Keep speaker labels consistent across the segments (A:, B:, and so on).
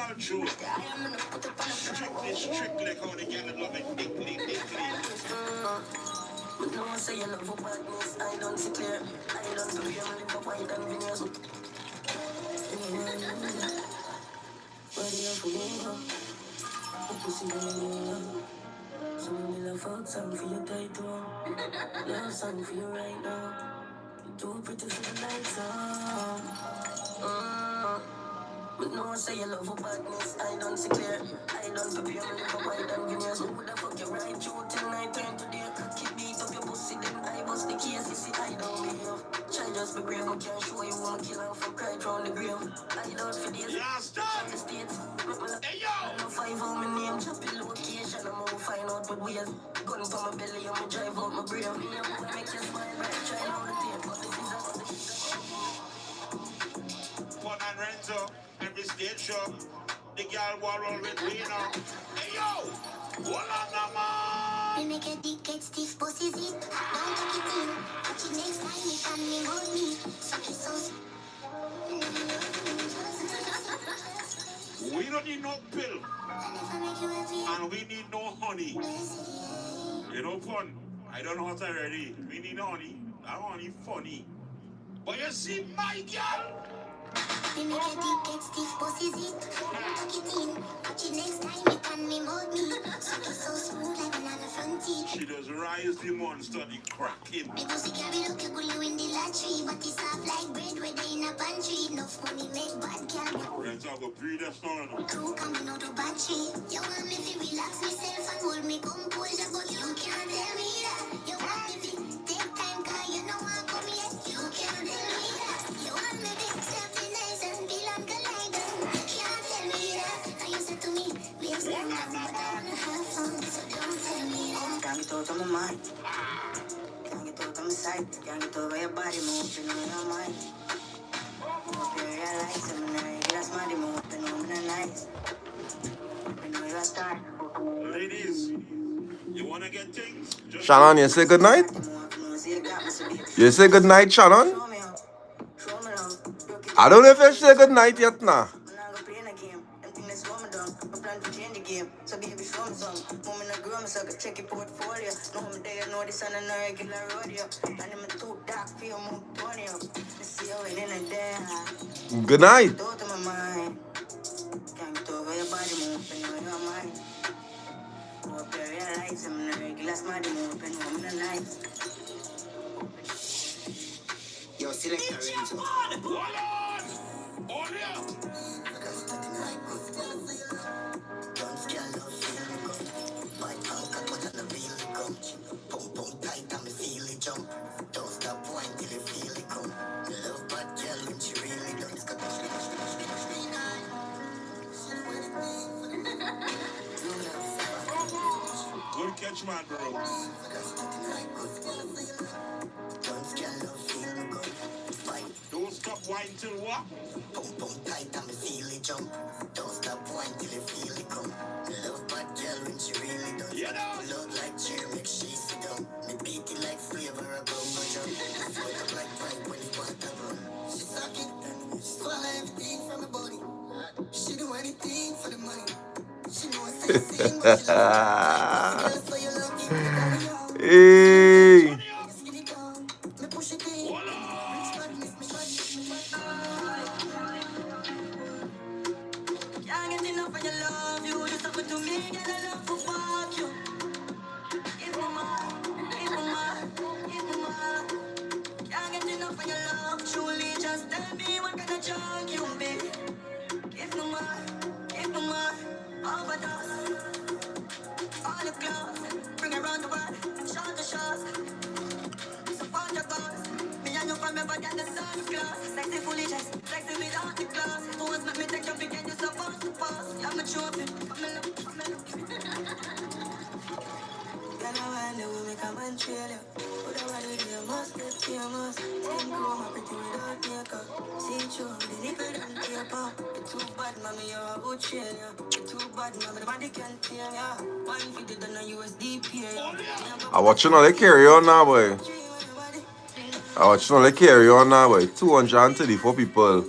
A: girl true. Strictly, how the girl love it, dickly.
B: No one say you love for badness, I don't see clear. I don't to be a live for white and veneers. Body up for me, pussy on. So we love fuck song for your title. Love song for you right now. You too pretty for the lights on. But no one say you love for badness, I don't see clear. I don't to be a live for white and veneers. Who would the fuck you right through till night turn to day? Keep beat up your pussy, then I bust the case. You see, I don't behave. Try just be brave, I can't show you I'm a killer for cry round the grave. I don't for days.
A: Last time.
B: The states.
A: Hey yo.
B: I know 5 out my name, chop the location. I'm gonna find out what ways. Gun for my belly, I'ma drive out my brave. Me and boy make you smile, right? Try out the tape, but this is
A: Fun and Renzo, every stage show. The girl war all with me now. Hey yo, hold on now, man.
C: We make a dick get stiff, pussy zip. Don't take it in. Watch it next time, it can me hold me. Suck it so.
A: We don't need no pill, and we need no honey. You know fun. I don't know what I ready. We need honey. That honey funny. But you see my girl.
C: We make a dick get stiff, pussy zip. Tuck it in. Watch it next time, it can me mold me. Suck it so smooth like banana front teeth.
A: She does rise the monster, the cracking.
C: Me pussy carry look like you in the lottery, but it's soft like bread where they in a pantry. Enough money make bad girl.
A: Let's have a breed of song.
C: Crew coming out of battery. You want me to relax myself and hold me composure, but you can't tell me that. You want me to take time, cause you know I come here. You can't tell me that. You want me to step in nice and feel and collide. You can't tell me that. And you said to me, let's learn now, but I wanna have fun, so don't tell me that.
B: can't get out of my mind. Can't get out of my sight. Can't get over your body moving on your mind. Hope you realize I'm in a regular smarty moving on the night. We know you're a star.
A: Ladies, you wanna get things? Just
D: Shannon, you say good night? You say good night, Shannon? I don't know if you say good night yet now.
B: So baby, show me some. Woman, I grow me so I can check your portfolio. No, I'm there, know this on a regular rodeo. And I'm too dark for your mood, Tony. See you in a day.
D: Good night.
B: Go to my mind. Can't get over your body moving on your mind. Hope you realize I'm in a regular smarty moving on the night. Yo, select your range.
A: hold on! Hold on!
C: Don't stop whining till you feel it come. Love bad girl when she really done. It's got the
A: Good catch, man, bro. Don't stop whining till what?
C: Pump pump tight and me feel it jump. Don't stop whining till you feel it come. Love bad girl when she really done.
A: You know.
C: Love like cheer make she sit down. Me beat it like flavor a bumper jump. Sweat up like pipe when you want to run. She suck it and she swallow everything from her body. She do anything for the money. She know I say sing but she love it. So you love it.
D: Hey.
C: Me push it in. Rich badness, me badness, me badness.
B: Can't get enough of your love, you just happen to me, get a love for fuck you. Give me more, give me more, give me more. Can't get enough of your love, truly just tell me what kind of junk you be. Give me more, overdose. All the clothes, bring around the world, shot to shots. Support your cause, me and your family, but get the sun class. Sexy foolishness, sexy without the class. Pose make me take your pick and you supposed to pass. I'm a trophy, I'm a look. Girl, I wonder when we come and trail you. Put a ride with you, must get famous. Skin comb, I'm pretty without makeup. See through the nipple and paper. You're too bad, mommy, you're a good train, yeah. You're too bad, mommy, the body can't tame, yeah. 150 done a USD pay.
D: I watch you know they carry on now, boy. I watch you know they carry on now, boy. 234 people.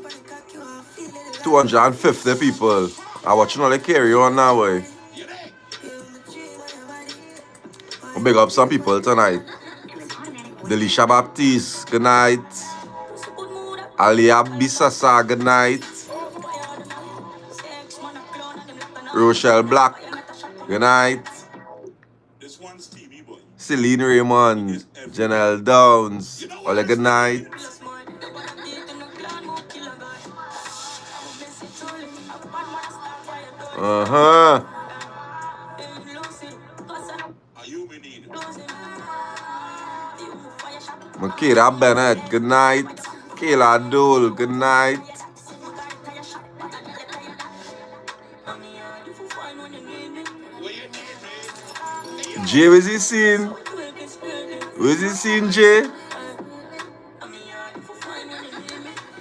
D: 250 people. I watch you know they carry on now, boy.
A: You there?
D: I'll big up some people tonight. Delisha Baptiste, good night. Alia Bisasa, good night. Rochelle Black, good night.
A: This one's TV boy.
D: Celine Raymond, Janelle Downs, all good night.
A: Are you me need?
D: Makira Bennett, good night. Kayla Dole, good night.
A: Where you need me?
D: Jay, where's he seen? Where's he seen, Jay?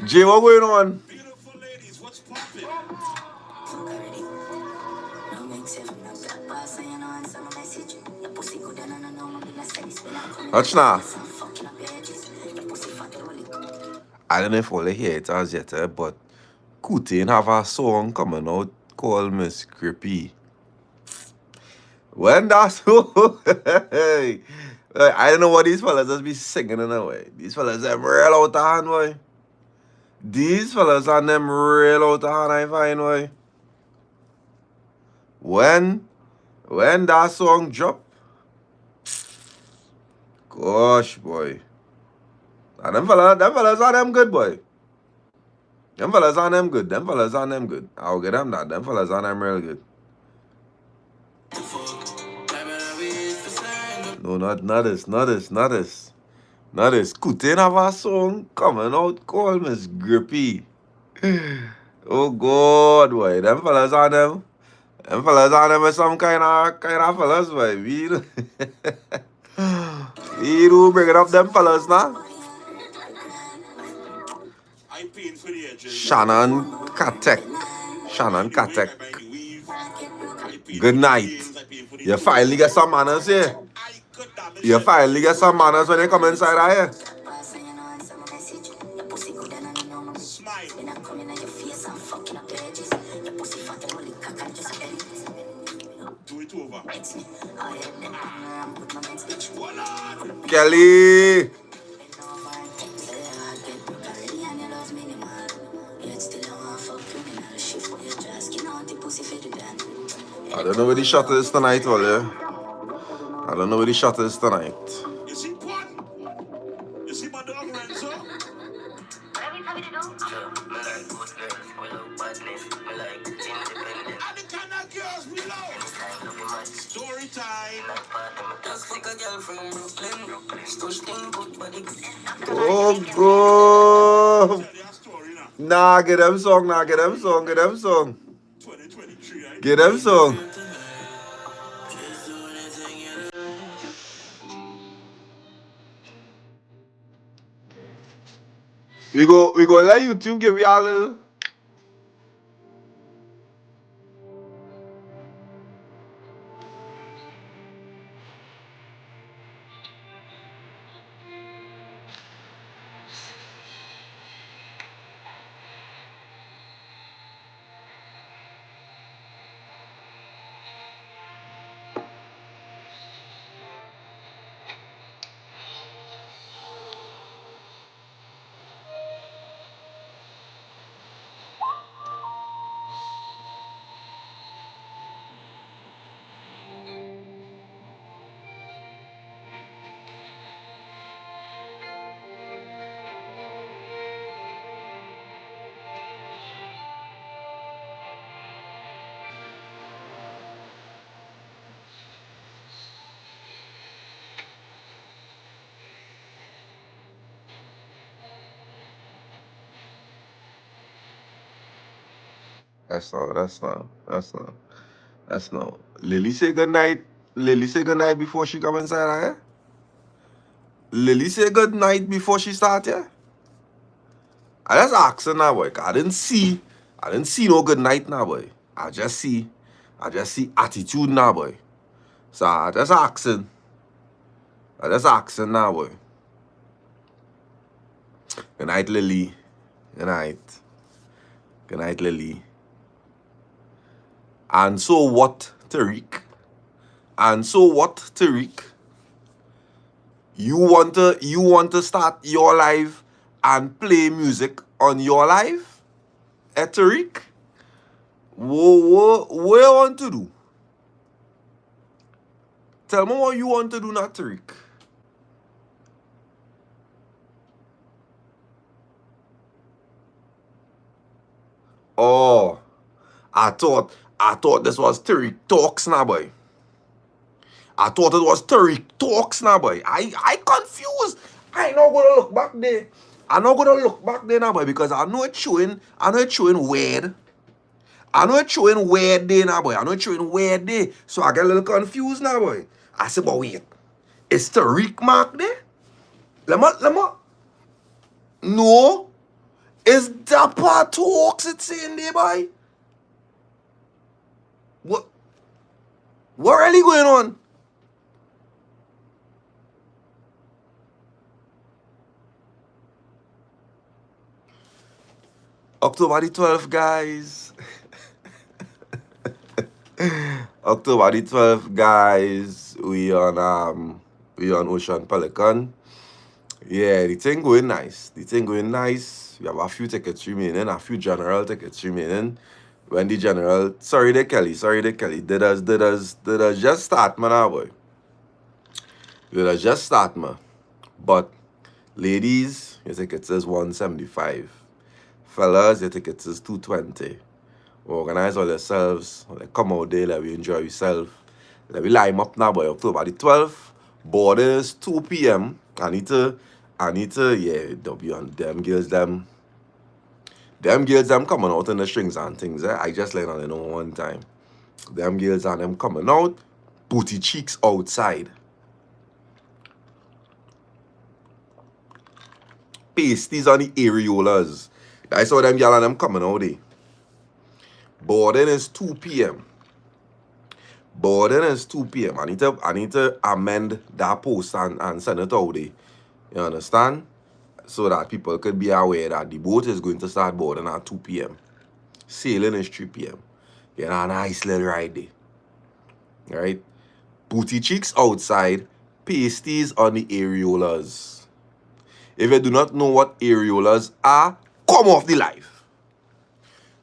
D: Jay, what going on?
A: Beautiful ladies, what's poppin'?
D: Watch now. I don't know if all they hear it as yet, but Kutin have a song coming out called Miss Grippy. When that song, I don't know what these fellas just be singing in a way. These fellas them real out of hand, boy. These fellas are them real out of hand, I find, boy. When that song drop, gosh, boy. And them fellas are them good, boy. Them fellas are them good. Them fellas are them good. I'll get them that. Them fellas are them real good. No, not this. Kutin have a song coming out called Miss Grippy. Oh God, boy. Them fellas are them. Them fellas are them with some kind of fellas, boy. We do bring it up them fellas now.
A: I paying for the edges.
D: Shannon Katek. Good night. You finally get some manners here. You finally get some manners when you come inside of here.
A: Smile. Do it over.
D: Kelly. I don't know where the shot is tonight, well, yeah. I don't know where the shot is tonight.
A: You see Pun? You see my dog Renzo? And the kind of girls we love. Story time.
D: Oh, God.
A: Tell you a story now.
D: Nah, get them song.
A: 2023, right?
D: Get them song. We go let YouTube give you a little. That's not. Lily say good night. Lily say good night before she come inside here. Lily say good night before she start here. I just asking now, boy. I didn't see no good night now, boy. I just see attitude now, boy. So I just asking now, boy. Good night, Lily. Good night, Lily. And so what, Tariq? And so what, Tariq? You want to start your live and play music on your live? Tariq? What you want to do? Tell me what you want to do now, Tariq. Oh, I thought this was Tariq Talks now, boy. I thought it was Tariq Talks now, boy. I confused. I not gonna look back there. I'm not gonna look back there now, boy, because I know it's showing weird. I know it's showing weird day now, boy. I know it's showing weird day. So I get a little confused now, boy. I said, but wait, is Tariq Mark there? Let me. No. It's DAPPA Talks it's saying there, boy. What really going on? October the 12th, guys. October the 12th, guys. We on Ocean Pelican. Yeah, the thing going nice. We have a few tickets remaining, a few general tickets remaining. When the general, sorry they Kelly. Did us just start, man, boy. Did us just start, man. But ladies, your tickets is 175. Fellas, your tickets is 220. Organize all yourselves. Like, come out there, let we enjoy yourself. Let we line up now, boy. October the 12th. Board is 2 p.m. I need to, yeah, W on them girls, them coming out in the strings and things, eh? I just let on know one time. Them girls and them coming out, booty cheeks outside. Pasties on the areolas. I saw them girls and them coming out there. Boarding is 2 p.m. I need to amend that post and send it out there. You understand? So that people could be aware that the boat is going to start boarding at 2 p.m. Sailing is 3 p.m. You know, a nice little ride there. Right? Booty cheeks outside, pasties on the areolas. If you do not know what areolas are, come off the live.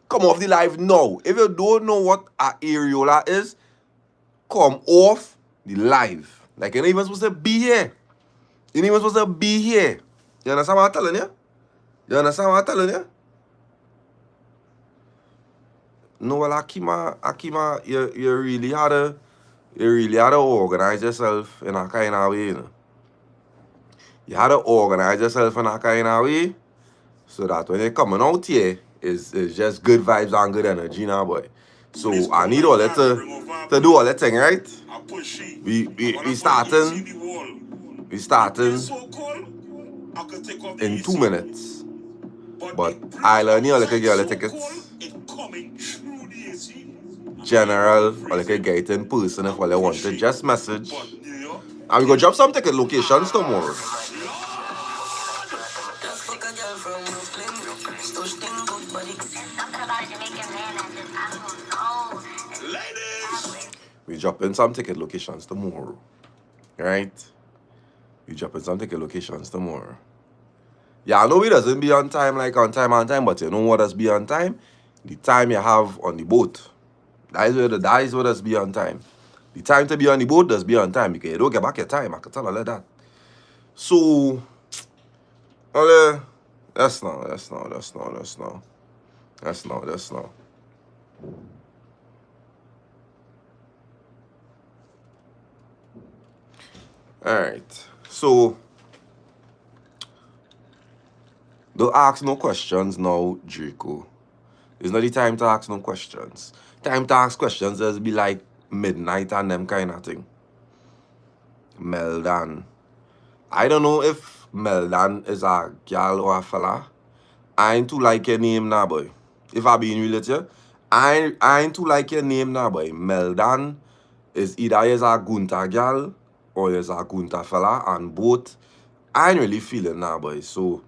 D: Come off the live now. If you don't know what an areola is, come off the live. Like, you're not even supposed to be here. You're not even supposed to be here. You understand what I'm telling you? No, well, Akima, you really had to organize yourself in a kind of way, you know. You had to organize yourself in a kind of way so that when you're coming out here, it's just good vibes and good energy now, boy. So I need all that to do all that thing, right? We starting in 2 minutes. But I learn you like a girl tickets. General or like a get in person if all you want to just message. And we go drop some ticket locations tomorrow. We dropping some ticket locations tomorrow. Right? We dropping some ticket locations tomorrow. Yeah, I know it doesn't be on time, but you know what does be on time? The time you have on the boat. That is what does be on time. The time to be on the boat does be on time because you don't get back your time. I can tell you like that. So, that's now. Alright. So, don't ask no questions now, Draco. It's not the time to ask no questions. Time to ask questions is be like midnight and them kind of thing. Meldan. I don't know if Meldan is a girl or a fella. I ain't too like your name now, boy. If I being real with you, I ain't too like your name now, boy. Meldan is either is a Gunta girl or is a Gunta fella, and both I ain't really feeling now, boy. So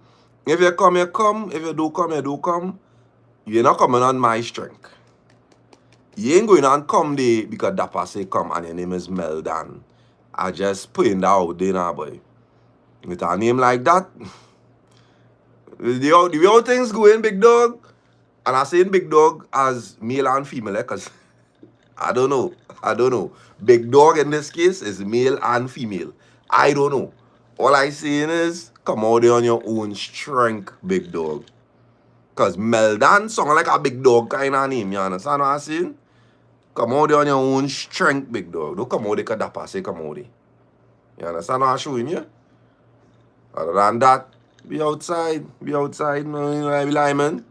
D: if you come, you come. If you don't come, you don't come. You're not coming on my strength. You ain't going on come there because Dappa say come and your name is Meldan. I just putting that out there now, boy. With a name like that, the way how things going, big dog. And I saying big dog as male and female, because I don't know. I don't know. Big dog in this case is male and female. I don't know. All I saying is come out there on your own strength, big dog. Because Meldan sound like a big dog kind of name, you understand what I'm saying? Come out there on your own strength, big dog. Don't come out there because Dappa say come out there. You understand what I'm showing you? Other than that, be outside, no, I be lying.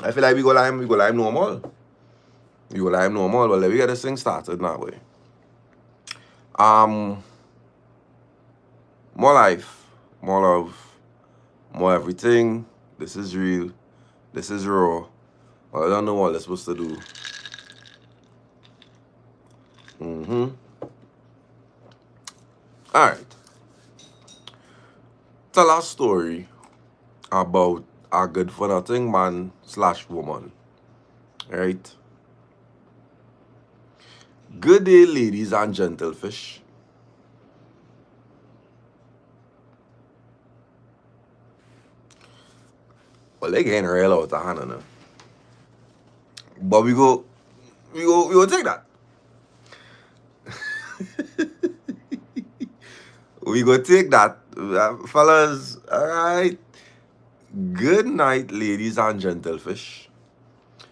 D: I feel like we go lime normal. We go lime normal, but let me get this thing started now, way. More life, more love, more everything. This is real. This is raw. Well, I don't know what they're supposed to do. Alright. Tell a story about a good for nothing man / woman. Right? Good day, ladies and gentlefish. Well, they getting real out of hand now. But we go take that. We go take that. Fellas, alright. Good night, ladies and gentlefish.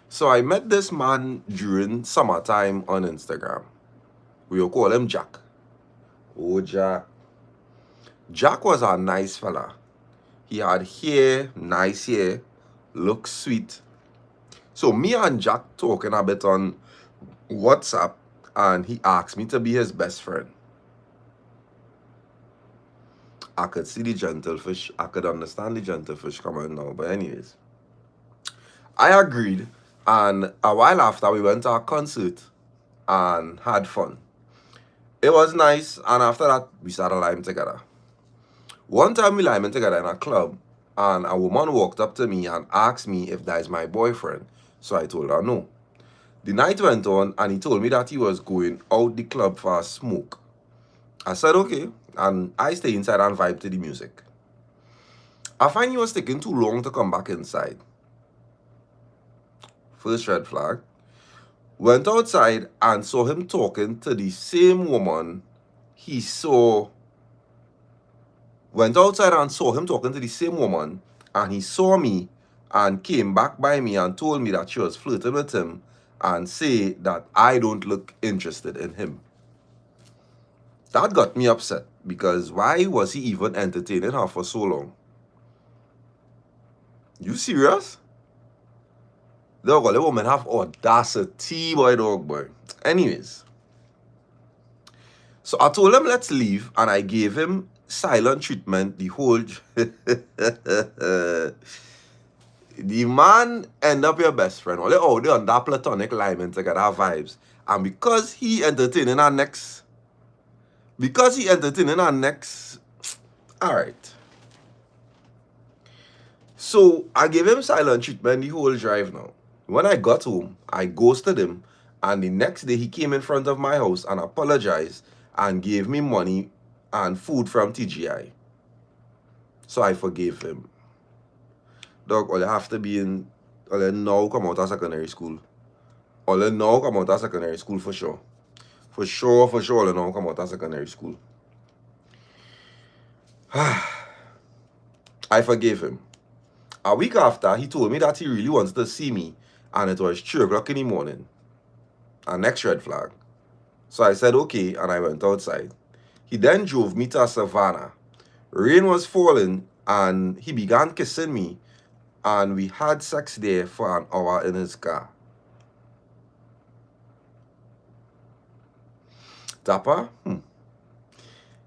D: So I met this man during summertime on Instagram. We will call him Jack. Oh, Jack. Jack was a nice fella. He had hair, nice hair, looks sweet. So me and Jack talking a bit on WhatsApp, and he asked me to be his best friend. I could see the gentlefish. I could understand the gentlefish coming now. But anyways, I agreed. And a while after, we went to a concert and had fun. It was nice. And after that, we started liming together. One time we liming together in a club, and a woman walked up to me and asked me if that is my boyfriend. So I told her no. The night went on, and he told me that he was going out the club for a smoke. I said okay, and I stayed inside and vibe to the music. I find he was taking too long to come back inside. First red flag. Went outside and saw him talking to the same woman he saw. Went outside and saw him talking to the same woman, and he saw me and came back by me and told me that she was flirting with him and say that I don't look interested in him. That got me upset, because why was he even entertaining her for so long? You serious? Dog, the woman have audacity, boy. Anyways. So I told him let's leave, and I gave him silent treatment the whole... The man end up your best friend. Well, they on that platonic liming together vibes. And because he entertaining our next... Alright. So I gave him silent treatment the whole drive now. When I got home, I ghosted him, and the next day he came in front of my house and apologized and gave me money and food from TGI. So I forgave him. Dog, all you have to be in, all you now come out of secondary school. All you now come out of secondary school for sure. For sure, all you now come out of secondary school. I forgave him. A week after, he told me that he really wanted to see me, and it was 3 o'clock in the morning. And next red flag. So I said okay, and I went outside. He then drove me to a savannah. Rain was falling, and he began kissing me, and we had sex there for an hour in his car. Dappa?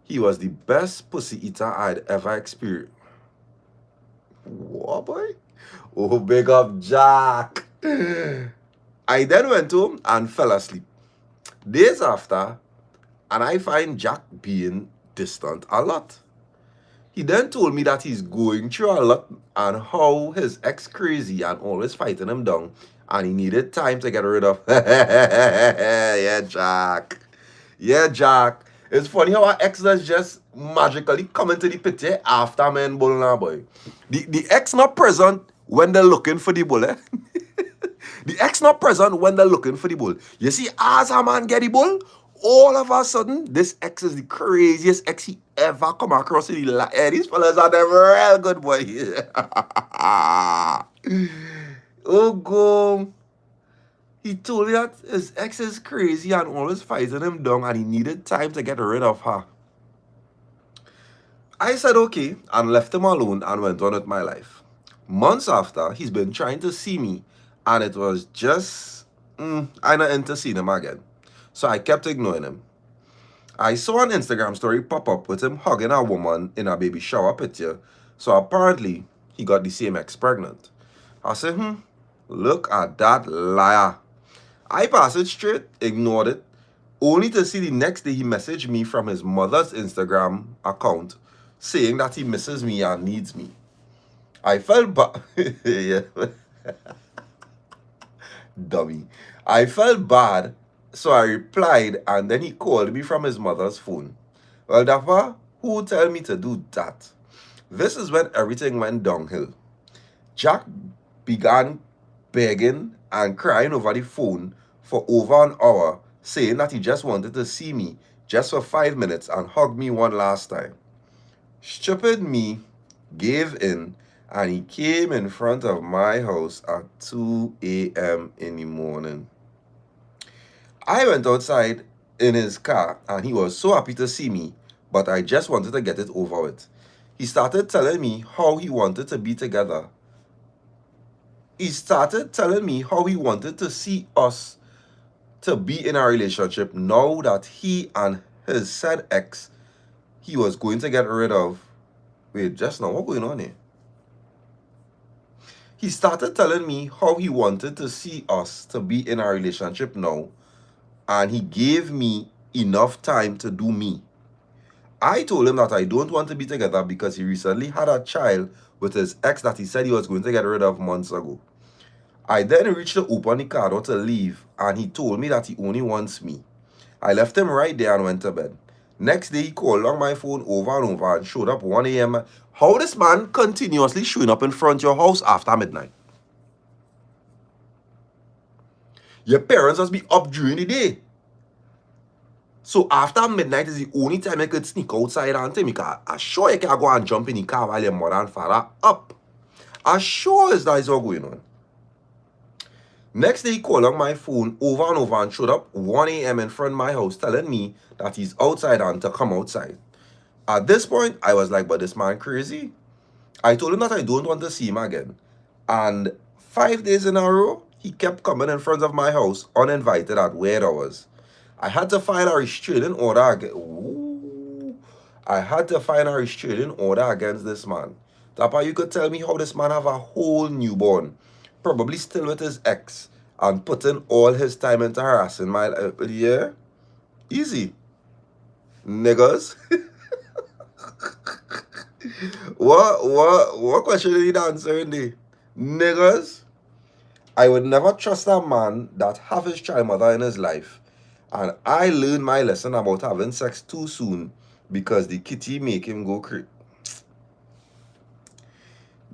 D: He was the best pussy eater I'd ever experienced. What, boy? Oh, big up Jack. I then went home and fell asleep. Days after, and I find Jack being distant a lot. He then told me that he's going through a lot and how his ex crazy and always fighting him down and he needed time to get rid of. Yeah, Jack. Yeah, Jack. It's funny how our ex does just magically come into the picture after men bull now, boy. The ex not present when they're looking for the bull, eh? The ex not present when they're looking for the bull. You see, as a man get the bull, all of a sudden, this ex is the craziest ex he ever come across in the life. These fellas are them real good, boy. Oh, go. He told me that his ex is crazy and always fighting him down and he needed time to get rid of her. I said okay and left him alone and went on with my life. Months after, he's been trying to see me and it was just, I not into seeing him again. So I kept ignoring him. I saw an Instagram story pop up with him hugging a woman in a baby shower picture. So apparently, he got the same ex pregnant. I said, look at that liar. I passed it straight, ignored it, only to see the next day he messaged me from his mother's Instagram account saying that he misses me and needs me. I felt bad. Yeah. Dummy. I felt bad, so I replied, and then he called me from his mother's phone. Well, Dappa, who tell me to do that? This is when everything went downhill. Jack began begging and crying over the phone for over an hour, saying that he just wanted to see me just for 5 minutes and hug me one last time. Stupid me gave in and he came in front of my house at 2 a.m. in the morning. I went outside in his car and he was so happy to see me, but I just wanted to get it over with. He started telling me how he wanted to be together. He started telling me how he wanted to see us to be in a relationship now that he and his said ex he was going to get rid of. Wait, just now, what's going on here? He started telling me how he wanted to see us to be in a relationship now, and he gave me enough time to do me. I told him that I don't want to be together because he recently had a child with his ex that he said he was going to get rid of months ago. I then reached to open the car door to leave, and he told me that he only wants me. I left him right there and went to bed. Next day, he called on my phone over and over and showed up 1 a.m. How this man continuously showing up in front of your house after midnight? Your parents must be up during the day. So after midnight is the only time you could sneak outside and tell me, I'm sure you can go and jump in the car while your mother and father up. I'm sure that is all going on. Next day, he called on my phone over and over and showed up 1 a.m. in front of my house telling me that he's outside and to come outside. At this point, I was like, but this man crazy? I told him that I don't want to see him again. And 5 days in a row, he kept coming in front of my house uninvited at weird hours. I had to file a restraining order against this man. Dappa, you could tell me how this man have a whole newborn, probably still with his ex, and putting all his time into harassing my life. Yeah? Easy. Niggas. What question did he answer in the niggas? I would never trust a man that have his child mother in his life. And I learned my lesson about having sex too soon because the kitty make him go crazy.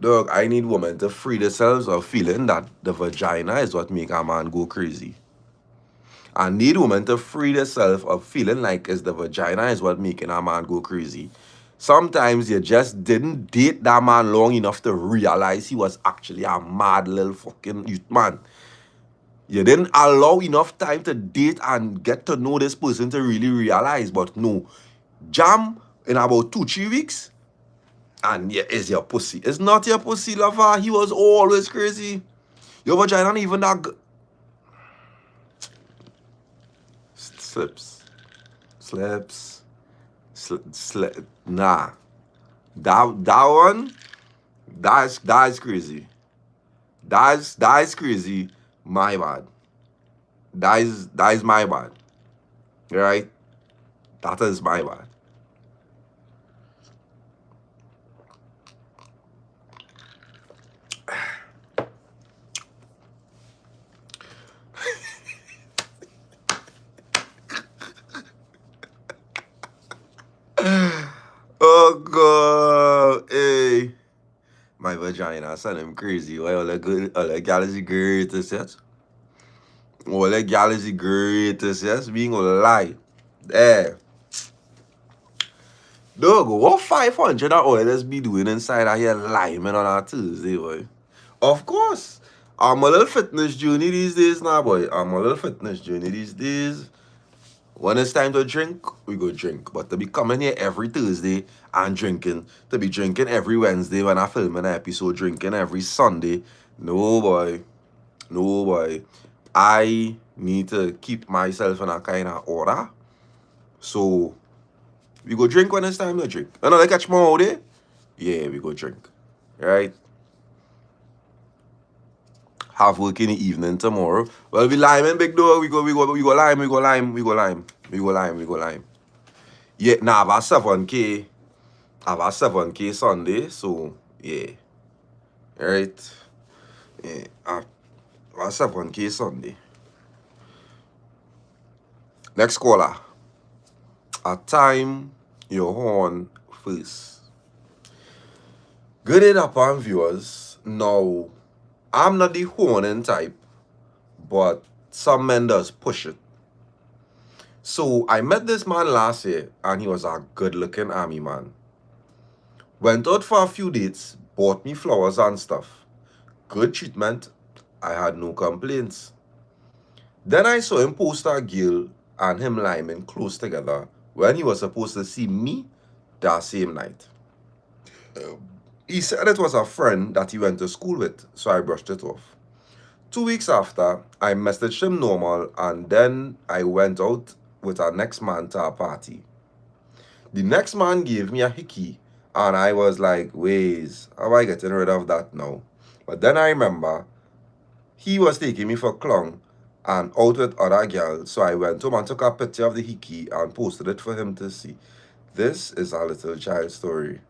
D: Dog, I need women to free themselves of feeling that the vagina is what make a man go crazy. I need women to free themselves of feeling like it's the vagina is what making a man go crazy. Sometimes you just didn't date that man long enough to realize he was actually a mad little fucking youth man. You didn't allow enough time to date and get to know this person to really realize. But no, jam in about 2-3 weeks, and yeah, it's your pussy. It's not your pussy, lover. He was always crazy. Your vagina not even that good. Nah. That one, that's crazy. That's crazy. My bad. That is my bad. Right? That is my bad. vagina, son, I'm crazy. Why all the gal is the greatest, yes? All the gal is the greatest, yes? Being gonna lie. There. Dog, what 500 of oilers be doing inside of here liming on a Tuesday, boy? Of course. I'm a little fitness journey these days now, boy. I'm a little fitness journey these days. When it's time to drink, we go drink. But to be coming here every Thursday and drinking, to be drinking every Wednesday when I film an episode, drinking every Sunday, no, boy. No, boy. I need to keep myself in a kind of order. So, we go drink when it's time to drink. You know, like catch more out there? Yeah, we go drink. Right? Have work in the evening tomorrow. Well, we liming, big dog. We go lime. Yeah, now I have a 7K. I have a 7K Sunday, so yeah. Right? Yeah, I have a 7K Sunday. Next caller. A time your horn first. Good day, DAPPA viewers. Now, I'm not the horning type, but some men does push it. So I met this man last year, and he was a good-looking army man. Went out for a few dates, bought me flowers and stuff. Good treatment. I had no complaints. Then I saw him post a girl and him liming close together when he was supposed to see me that same night. He said it was a friend that he went to school with, so I brushed it off. 2 weeks after, I messaged him normal, and then I went out with our next man to a party. The next man gave me a hickey, and I was like, ways, how am I getting rid of that now? But then I remember he was taking me for clown and out with other girls, so I went home and took a picture of the hickey and posted it for him to see. This is a little child story.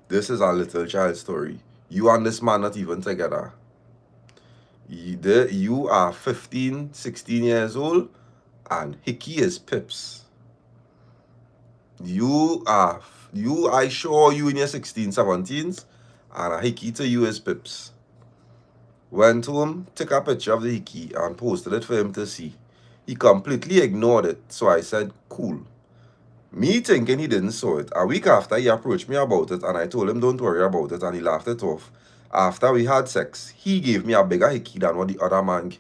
D: This is a little child story. You and this man not even together. You are 15, 16 years old, and hickey is pips. I sure you in your 16, 17s, and a hickey to you is pips. Went home, took a picture of the hickey and posted it for him to see. He completely ignored it, so I said, cool. Me thinking he didn't saw it. A week after, he approached me about it, and I told him don't worry about it, and he laughed it off. After we had sex, he gave me a bigger hickey than what the other man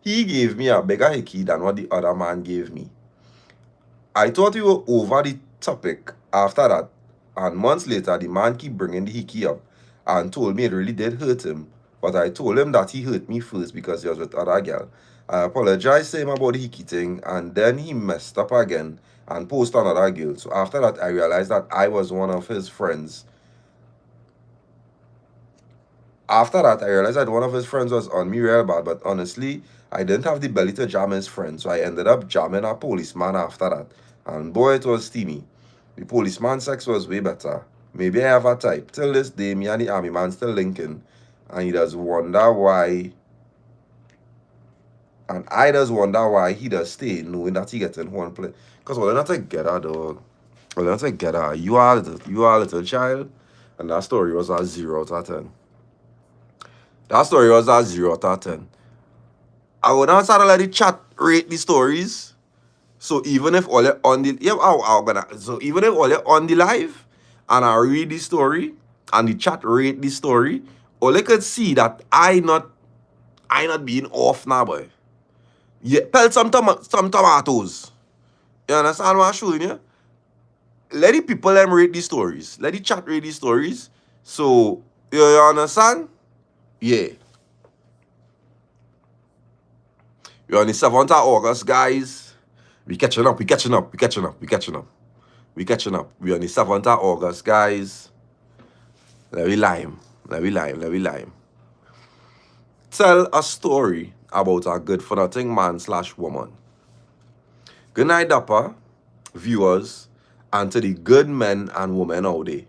D: He gave me a bigger hickey than what the other man gave me. I thought we were over the topic after that, and months later, the man keep bringing the hickey up and told me it really did hurt him, but I told him that he hurt me first because he was with other girl. I apologized to him about the hickey thing, and then he messed up again and posted another girl. So after that, I realized that I was one of his friends. After that, I realized that one of his friends was on me real bad, but honestly, I didn't have the belly to jam his friend, so I ended up jamming a policeman after that. And boy, it was steamy. The policeman sex was way better. Maybe I have a type. Till this day, me and the army man still linking, and he does wonder why. And I does wonder why he does stay knowing that he getting one play. Because we're not together, dog. We're not together. You are a little child. And that story was a 0 out of 10. That story was a 0 out of 10. I would not start to let the chat rate the stories. So even if all on the even if all on the live and I read the story and the chat rate the story, all I could see that I not being off now, boy. Yeah, pelt some tomatoes. You understand what I'm showing you? Let the people them rate these stories. Let the chat rate these stories. So, you understand? Yeah. We're on the 7th of August, guys. We catching up. We're on the 7th of August, guys. Let me lime. Tell a story about a good-for-nothing man/woman. Good night, DAPPA viewers, and to the good men and women out there.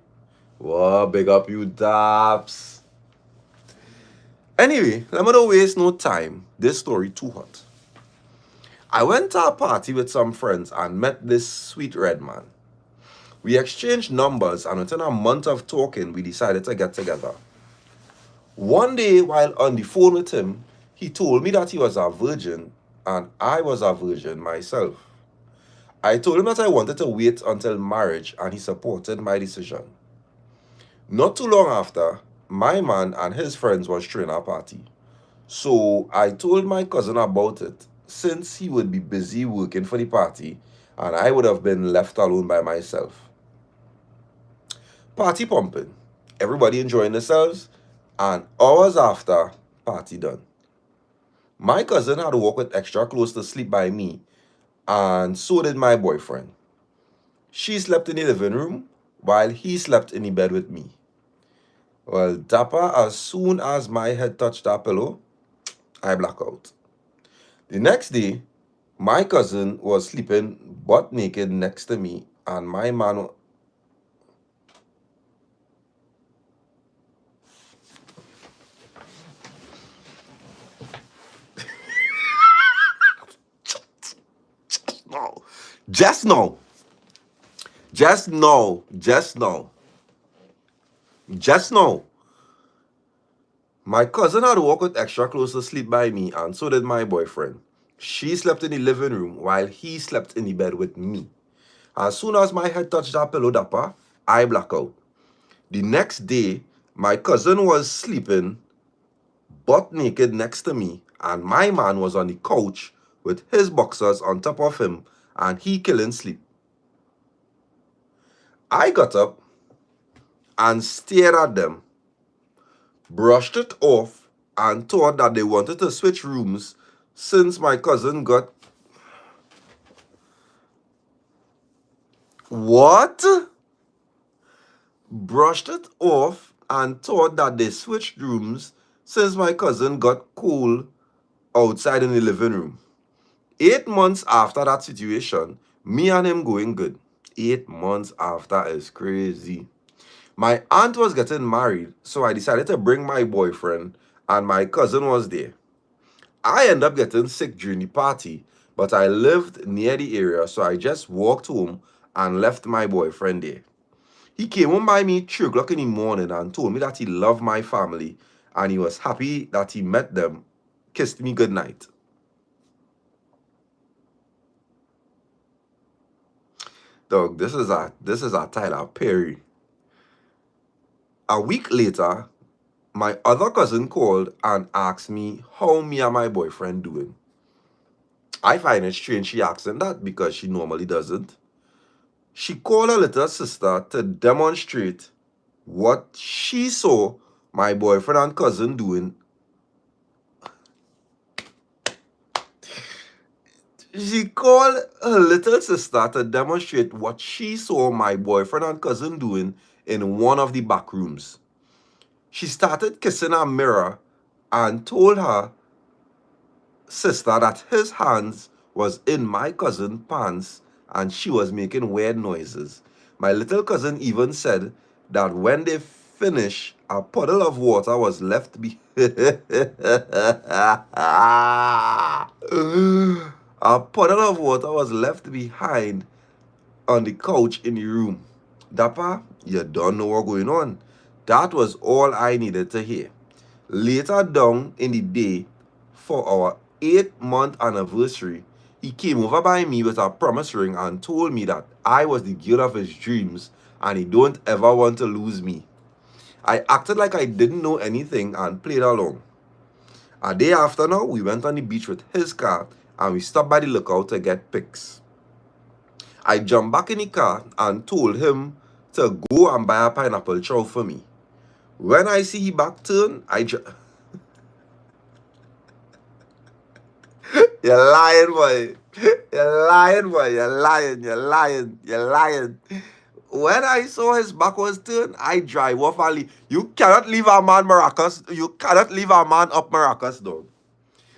D: Whoa, big up you, Daps. Anyway, let me not waste no time. This story too hot. I went to a party with some friends and met this sweet red man. We exchanged numbers, and within a month of talking, we decided to get together. One day, while on the phone with him, he told me that he was a virgin, and I was a virgin myself. I told him that I wanted to wait until marriage, and he supported my decision. Not too long after, my man and his friends was throwing a party. So I told my cousin about it, since he would be busy working for the party, and I would have been left alone by myself. Party pumping, everybody enjoying themselves, and hours after, party done. My cousin had to walk with extra clothes to sleep by me, and so did my boyfriend. She slept in the living room, while he slept in the bed with me. Well, Dapper, as soon as my head touched that pillow, I black out. The next day, my cousin was sleeping butt naked next to me, and my man... No. Just know. Just know. Just know. Just know. My cousin had to walk with extra clothes to sleep by me, and so did my boyfriend. She slept in the living room while he slept in the bed with me. As soon as my head touched that pillow, Dapper, I black out. The next day, my cousin was sleeping butt naked next to me, and my man was on the couch with his boxers on top of him, and he killing sleep. I got up and stared at them, brushed it off, and thought that they wanted to switch rooms since my cousin got... What? Brushed it off and thought that they switched rooms since my cousin got cool outside in the living room. 8 months after that situation, me and him going good. 8 months after is crazy. My aunt was getting married, so I decided to bring my boyfriend, and my cousin was there. I ended up getting sick during the party, but I lived near the area, so I just walked home and left my boyfriend there. He came home by me 3 o'clock in the morning and told me that he loved my family, and he was happy that he met them, kissed me goodnight. Dog, this is a Tyler Perry. A week later, my other cousin called and asked me how me and my boyfriend doing. I find it strange she asking that because she normally doesn't. She called her little sister to demonstrate what she saw my boyfriend and cousin doing. She called her little sister to demonstrate what she saw my boyfriend and cousin doing in one of the back rooms. She started kissing her mirror and told her sister that his hands was in my cousin's pants and she was making weird noises. My little cousin even said that when they finished, a puddle of water was left a puddle of water was left behind on the couch in the room. Dapper, you don't know what's going on. That was all I needed to hear. Later down in the day, for our 8-month anniversary, he came over by me with a promise ring and told me that I was the girl of his dreams and he don't ever want to lose me. I acted like I didn't know anything and played along. A day after now, we went on the beach with his car and we stopped by the lookout to get pics. I jumped back in the car and told him to go and buy a pineapple chow for me. When I see he back turn, You're lying, boy. You're lying, boy. You're lying. You're lying. You're lying. When I saw his back was turned, I drive off and leave. You cannot leave a man Maracas. You cannot leave a man up Maracas, dog.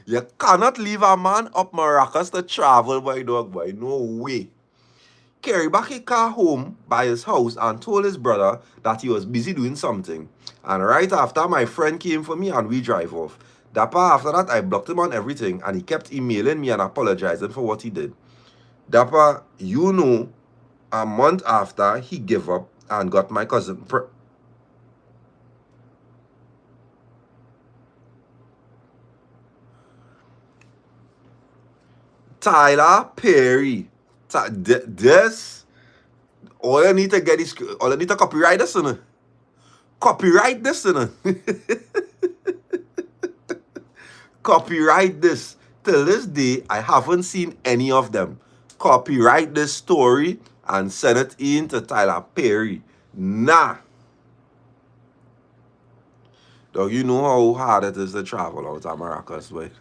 D: You cannot leave a man up Maracas to travel, boy, dog, boy. No way. Carry back his car home by his house and told his brother that he was busy doing something. And right after, my friend came for me and we drive off. Dapper, after that, I blocked him on everything and he kept emailing me and apologizing for what he did. Dapper, you know A month after, he gave up and got my cousin. Tyler Perry. This, all you need to get is, all you need to copyright this, innit? Copyright this, innit? Copyright this. Till this day, I haven't seen any of them. Copyright this story and send it in to Tyler Perry. Nah. Dog, you know how hard it is to travel out of Maracas, boy.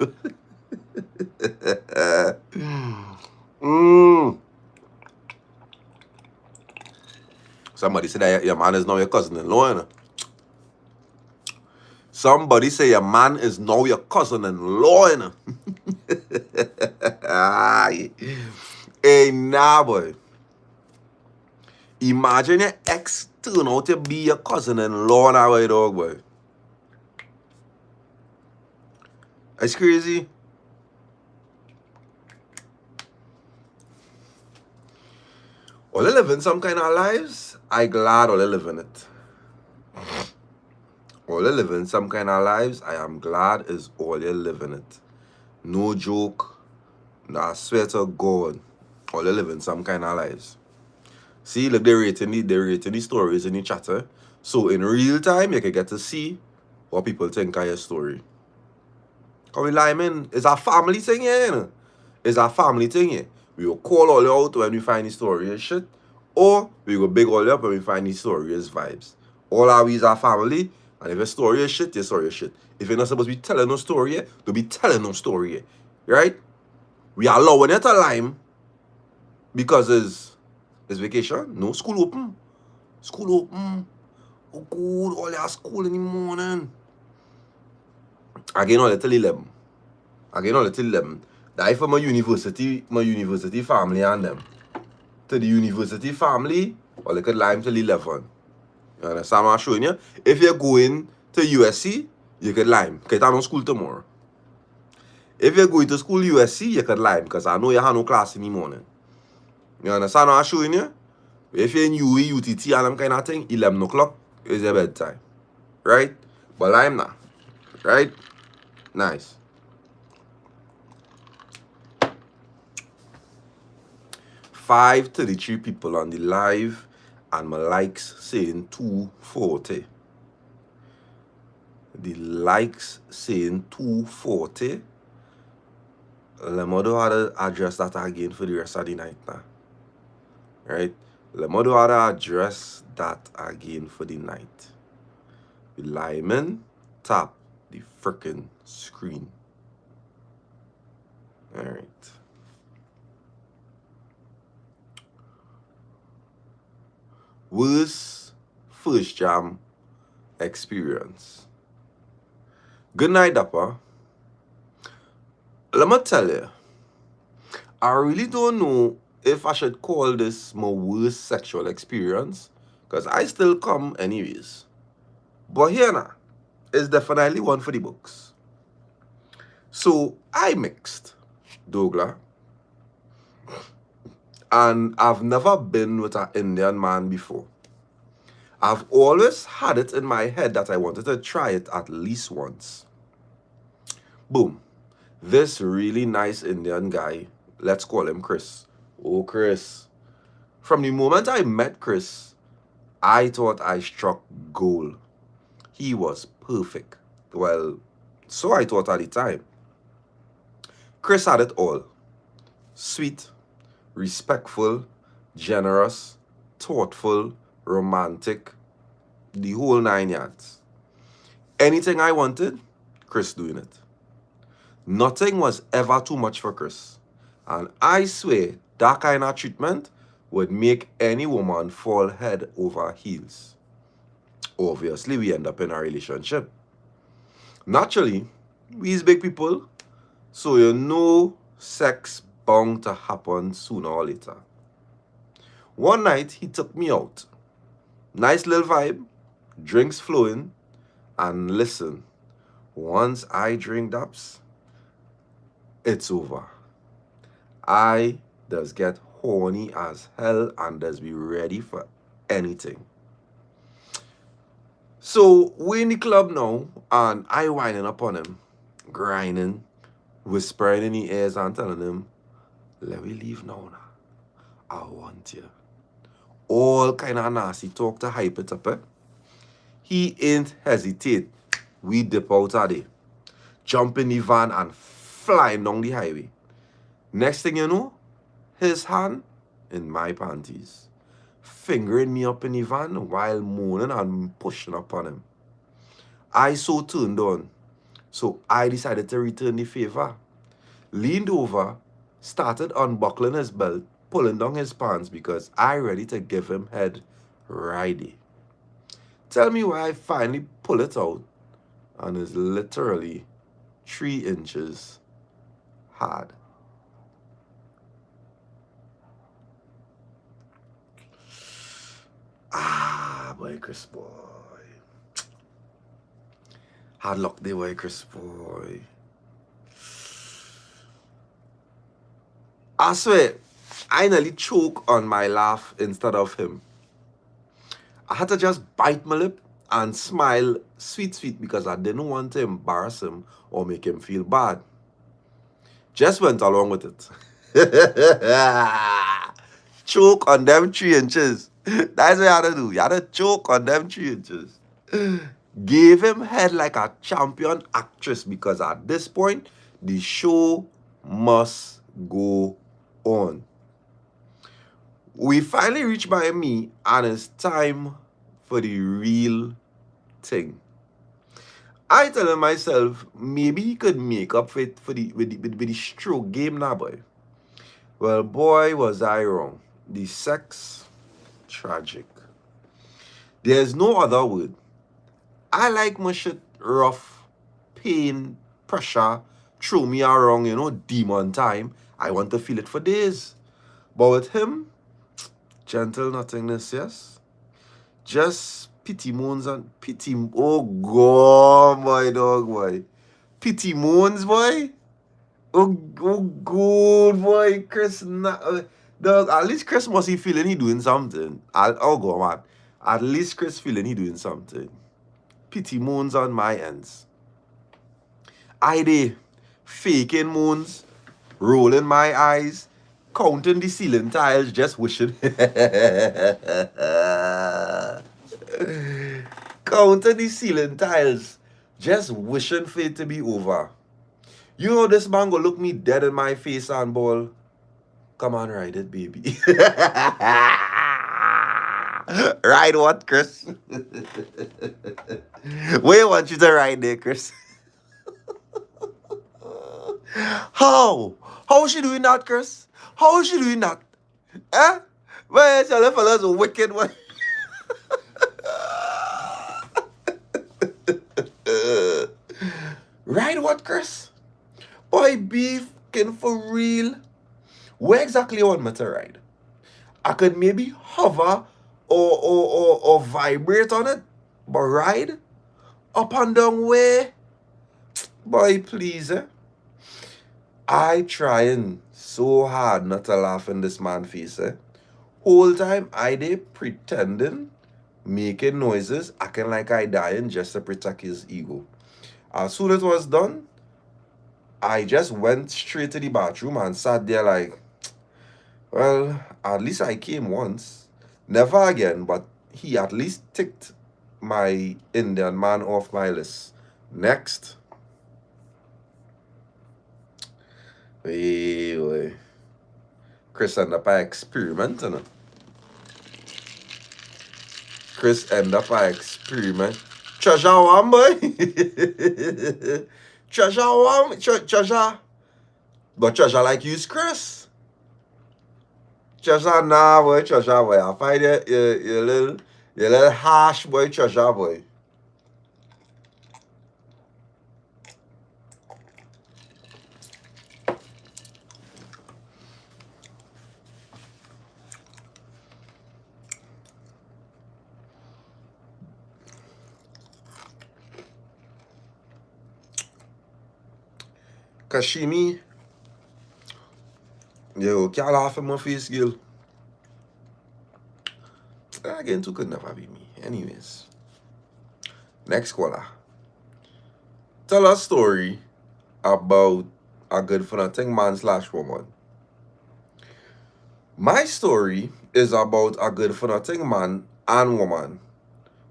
D: Somebody said that your man is now your cousin-in-law, you know? Somebody say your man is now your cousin-in-law, you know? Hey, nah, boy. Imagine your ex turn out to be your cousin-in-law now, boy, dog, boy. That's crazy. All they live in some kind of lives, I glad all they live in it. All they live in some kind of lives, I am glad is all they live in it. No joke. Nah, I swear to God. All they live in some kind of lives. See, look, they're rating the stories in the chatter. So in real time, you can get to see what people think of your story. Come in, Lyman. It's a family thing here, you know? It's a family thing here. We will call all you out when we find the story and shit. Or we will big all you up when we find the story as vibes. All our is our family. And if your story is shit, your story is shit. If you're not supposed to be telling no story here, don't be telling no story here. Right? We are allowing it to lime because it's vacation. No, school open. School open. Oh good, all your school in the morning. Again, all till 11. Again, all till 11. That for my university family and them. To the university family, or they could lime till 11. You understand what I'm showing you? If you're going to USC, you could lime. Because I don't school tomorrow. If you're going to school USC, you could lime. Because I know you have no class in the morning. You understand what I'm showing you? If you're in UE, UTT and them kind of thing, 11 o'clock is your bedtime. Right? But lime now. Right? Nice. Five 33 people on the live and my likes saying 240. The likes saying 240. Let me do how to address that again for the rest of the night now. Right? Let me do how to address that again for the night. The Lyman tap the freaking screen. Alright. Worst first jam experience. Good night, Dappa. Let me tell you, I really don't know if I should call this my worst sexual experience, because I still come anyways. But here now, it's definitely one for the books. So I mixed, Douglas. And I've never been with an Indian man before. I've always had it in my head that I wanted to try it at least once. Boom. This really nice Indian guy, let's call him Chris. Oh, Chris. From the moment I met Chris, I thought I struck gold. He was perfect. Well, so I thought at the time. Chris had it all. Sweet, respectful, generous, thoughtful, romantic, the whole 9 yards. Anything I wanted, Chris doing it. Nothing was ever too much for Chris. And I swear that kind of treatment would make any woman fall head over heels. Obviously, we end up in a relationship. Naturally, we is big people, so you know sex bound to happen sooner or later. One night, he took me out. Nice little vibe, drinks flowing, and listen, once I drink daps, it's over. I does get horny as hell and does be ready for anything. So we in the club now, and I winding up on him, grinding, whispering in his ears and telling him, let me leave now. I want you. All kind of nasty talk to hype it up. He ain't hesitate. We dip out of there, jump in the van and flying down the highway. Next thing you know, his hand in my panties, fingering me up in the van while moaning and pushing up on him. I so turned on, so I decided to return the favor. Leaned over, started unbuckling his belt, pulling down his pants because I ready to give him head right there. Tell me why I finally pull it out and it's literally 3 inches hard. Ah, boy, Chris boy. Hard luck day, boy, Chris boy. I swear, I nearly choke on my laugh instead of him. I had to just bite my lip and smile sweet because I didn't want to embarrass him or make him feel bad. Just went along with it. Choke on them 3 inches. That's what you had to do. You had to choke on them 3 inches. Gave him head like a champion actress because at this point, the show must go on. We finally reached Miami and it's time for the real thing. I telling myself maybe he could make up for it with the stroke game now, boy. Well, boy, was I wrong. The sex, tragic. There's no other word. I like my shit rough, pain, pressure, throw me around, demon time. I want to feel it for days. But with him, gentle nothingness, yes? Just pity moans and pity. Oh, God, my dog, boy. Pity moans, boy. Oh, good, boy. Chris, dog, at least Chris must be feeling he doing something. Oh, God, man. At least Chris feeling he doing something. Pity moans on my ends. I dey faking moans, rolling my eyes, counting the ceiling tiles, just wishing. Counting the ceiling tiles, just wishing for it to be over. You know this man go look me dead in my face and ball. Come on, ride it, baby. Ride what, Chris? Where you want you to ride there, Chris? How? How is she doing that, Chris? How is she doing that? Eh? Well, tell the fellas a wicked one. Ride what, Chris? Boy, beef can for real. Where exactly you want me to ride? I could maybe hover or vibrate on it, but ride up and down way. Boy, please, eh? I trying so hard not to laugh in this man's face, eh? Whole time I dey pretending, making noises, acting like I dying just to protect his ego. As soon as it was done, I just went straight to the bathroom and sat there like, well, at least I came once. Never again, but he at least ticked my Indian man off my list. Next. Wait. Chris end up by experimenting. Chris end up by experiment. Treasure one, boy. Treasure one. Treasure. But treasure like use Chris. Treasure nah, boy. Treasure, boy. I find your little harsh, boy. Treasure, boy. Kashimi, Yo, can't laugh in my face, girl. Again, too could never be me. Anyways. Next caller. Tell a story about a good for nothing man / woman. My story is about a good for nothing man and woman.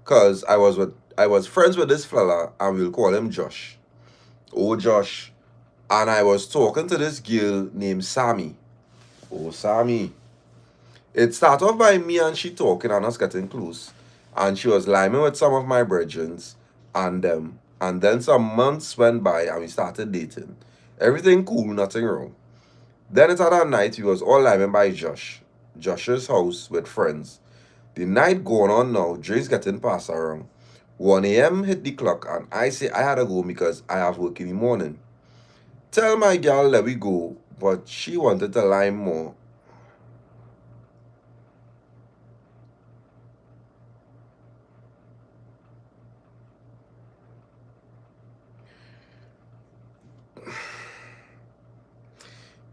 D: Cause I was friends with this fella and we'll call him Josh. Oh Josh. And I was talking to this girl named Sammy. Oh Sammy. It started off by me and she talking and us getting close. And she was liming with some of my brethren and them. And then some months went by and we started dating. Everything cool, nothing wrong. Then it had a night we was all liming by Josh's house with friends. The night going on now, drinks getting passed around. 1 a.m. hit the clock and I say I had to go because I have work in the morning. Tell my girl let we go, but she wanted to lime more.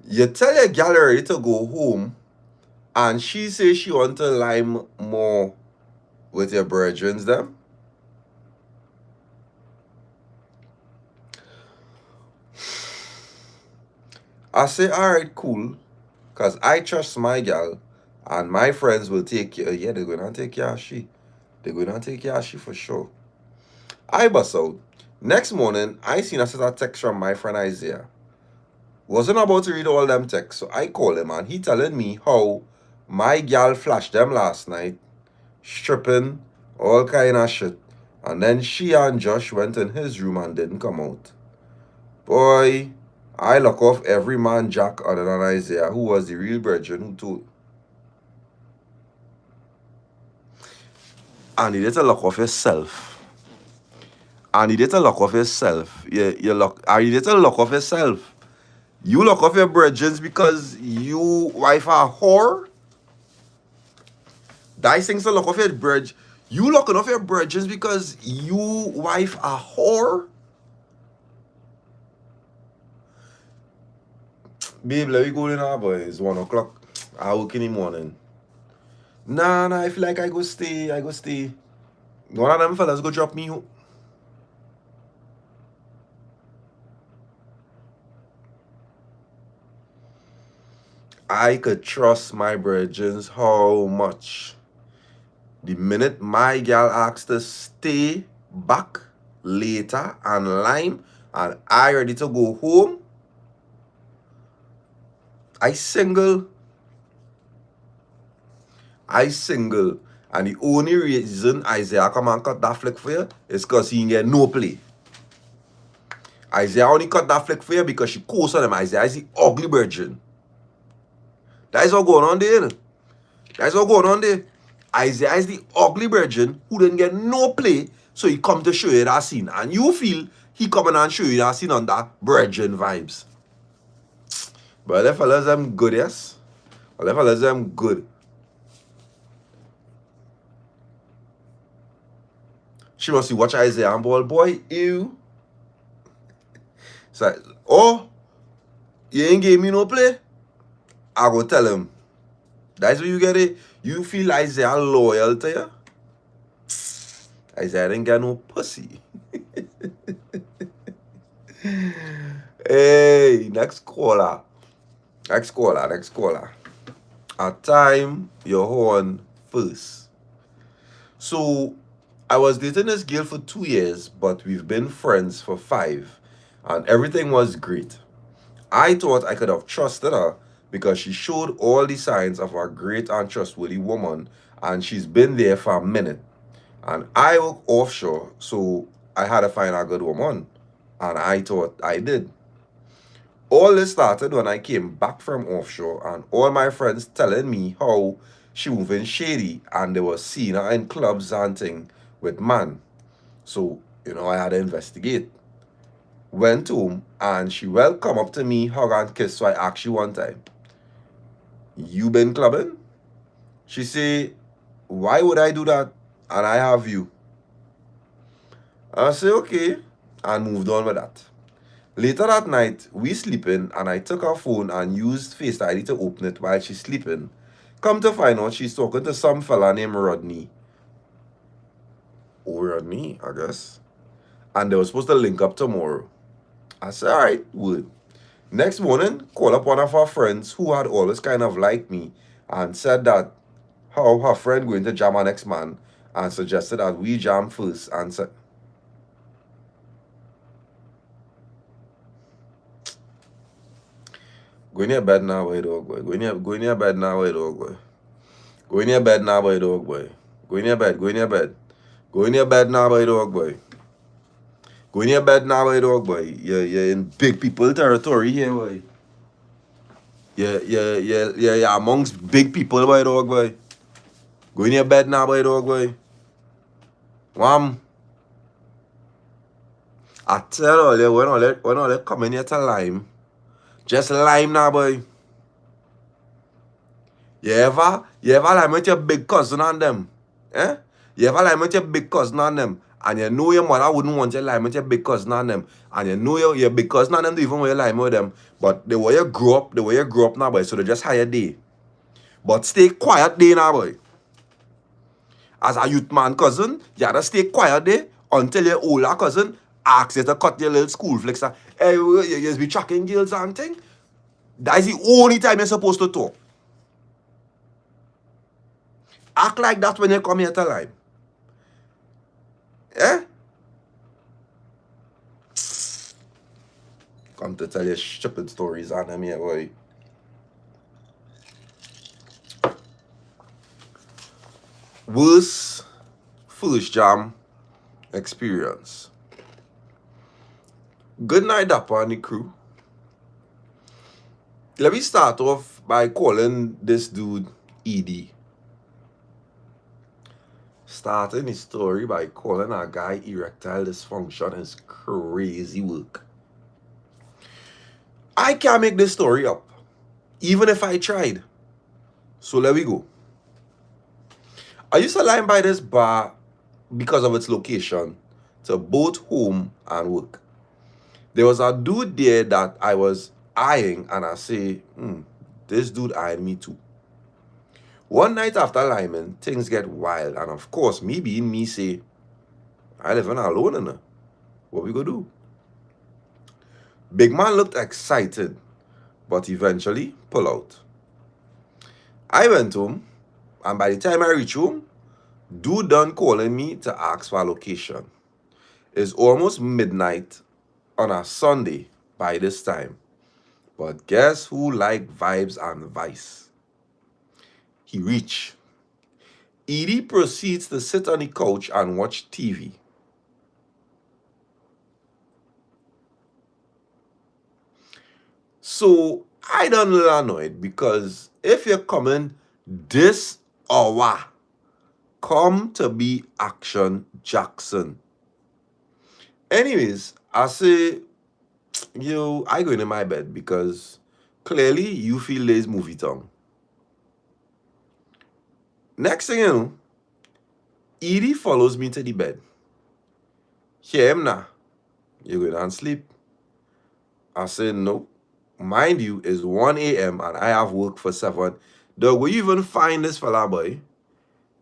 D: You tell your girl ready to go home and she say she want to lime more with your brethren them. I say alright, cool. Cause I trust my girl and my friends will take care. Yeah, they're gonna take care of she. They're gonna take care of she for sure. I bust out. Next morning, I seen a set of text from my friend Isaiah. Wasn't about to read all them texts, so I call him and he telling me how my gal flashed them last night, stripping, all kind of shit. And then she and Josh went in his room and didn't come out. Boy, I lock off every man Jack other than Isaiah, who was the real virgin who told. And you need to lock off yourself. And you need to lock off yourself. You need to lock off yourself. You lock off your brethren because you wife a whore. Those things to lock off your brethren. You locking off your brethren because you wife a whore. Babe, let me go in now, boy. It's 1 o'clock. I work in the morning. Nah, I feel like I go stay. One of them fellas go drop me home. I could trust my brethren how much. The minute my gal asks to stay back later and lime and I ready to go home, I single. And the only reason Isaiah come and cut that flick for you is because he ain't get no play. Isaiah only cut that flick for you because she calls on him. Isaiah is the ugly virgin. That is what going on there. That's what going on there. Isaiah is the ugly virgin who didn't get no play, so he come to show you that scene. And you feel he coming and show you that scene on that virgin vibes. But the fellas them good, yes? The fellas them good. She must see watch Isaiah and ball, boy, ew. So, oh, you ain't gave me no play? I go tell him. That's what you get it. You feel Isaiah loyal to you? Isaiah didn't get no pussy. Hey, next caller. At time, your horn first. So, I was dating this girl for 2 years, but we've been friends for 5. And everything was great. I thought I could have trusted her because she showed all the signs of a great and trustworthy woman, and she's been there for a minute. And I work offshore, so I had to find a good woman, and I thought I did. All this started when I came back from offshore, and all my friends telling me how she moving shady, and they were seeing her in clubs and thing with man. So, I had to investigate. Went home, and she come up to me, hug and kiss, so I asked you one time, you been clubbing? She say, why would I do that? And I have you. I say, okay. And moved on with that. Later that night, we sleeping, and I took her phone and used Face ID to open it while she's sleeping. Come to find out, she's talking to some fella named Rodney. Oh, Rodney, I guess. And they were supposed to link up tomorrow. I said, all right, would. Next morning, call up one of our friends who had always kind of liked me and said that how her friend going to jam our next man and suggested that we jam first and said, go in your bed now, boy, dog, boy. Go in your bed now, boy, dog, boy. Go in your bed now, boy, dog, boy. Go in your bed, go in your bed. Go in your bed now, boy, dog, boy. Go in your bed now, boy, dog, boy. You're in big people territory here, boy. You're amongst big people, boy, dog, boy. Go in your bed now, boy, dog, boy. Wham. I tell you, when all they come in here to lime, just lime now, boy. You ever lime with your big cousin on them? Eh? You ever lime with your big cousin on them? And you know your mother wouldn't want you to lime with your big cousin on them. And you know your big cousin on them don't even want you to lime with them. But the way you grew up now, boy, so they just hire day. But stay quiet day now, boy. As a youth man cousin, you gotta stay quiet there until your older cousin asks you to cut your little school flicks. Hey, you be tracking girls and thing. That is the only time you're supposed to talk. Act like that when you come here to line. Eh? Come to tell you stupid stories on them here, boy. Worst first jam experience. Good night, Dappa and the crew. Let me start off by calling this dude Edie. Starting his story by calling a guy erectile dysfunction is crazy work. I can't make this story up, even if I tried. So let we go. I used to line by this bar because of its location to both home and work. There was a dude there that I was eyeing, and I say, this dude eyed me too. One night after liming, things get wild, and of course, me being me say, I live alone in her. What we gonna do? Big man looked excited, but eventually pull out. I went home, and by the time I reach home, dude done calling me to ask for a location. It's almost midnight on a Sunday by this time. But guess who like vibes and vice? He reach. Edie proceeds to sit on the couch and watch TV. So I done a little annoyed because if you're coming this hour, come to be Action Jackson. Anyways, I say, I go into my bed because clearly you feel this movie tongue. Next thing you know, Edie follows me to the bed. Hear him now. You go down and sleep. I say, no. Mind you, it's 1 a.m. and I have work for 7. Dog, where you even find this fella, boy?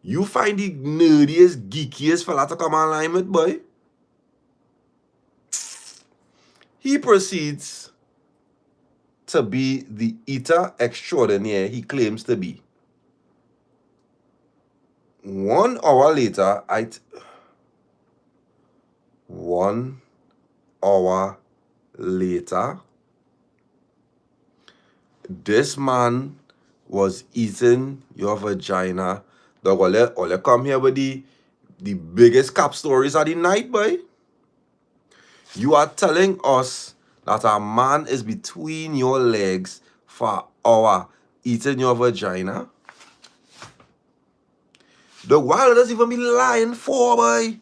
D: You find the nerdiest, geekiest fella to come online with, boy? He proceeds to be the eater extraordinaire he claims to be. 1 hour later, 1 hour later, this man was eating your vagina. Dog, all you come here with the biggest cap stories of the night, boy. You are telling us that a man is between your legs for an hour eating your vagina? Dog, why does even be lying for, boy?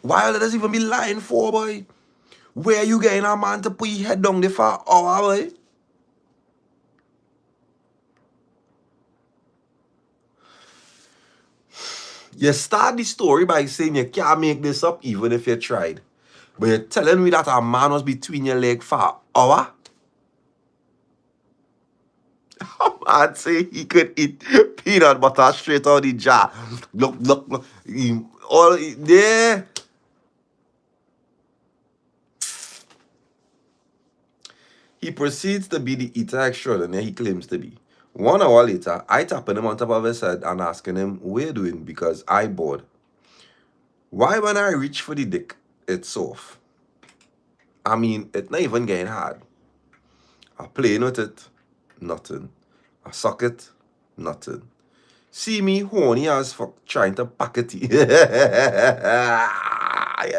D: Why does even be lying for, boy? Where you getting a man to put your head down there for an hour, boy? You start the story by saying you can't make this up even if you tried. But you're telling me that a man was between your leg for an hour? I'd say he could eat peanut butter straight out the jar. Look. All there. He proceeds to be the eater extraordinaire he claims to be. 1 hour later, I tapping him on top of his head and asking him, what you doing? Because I bored. Why when I reach for the dick, it's soft? I mean, it's not even getting hard. I playing with it, nothing. I suck it, nothing. See me horny as fuck trying to pack it in. You're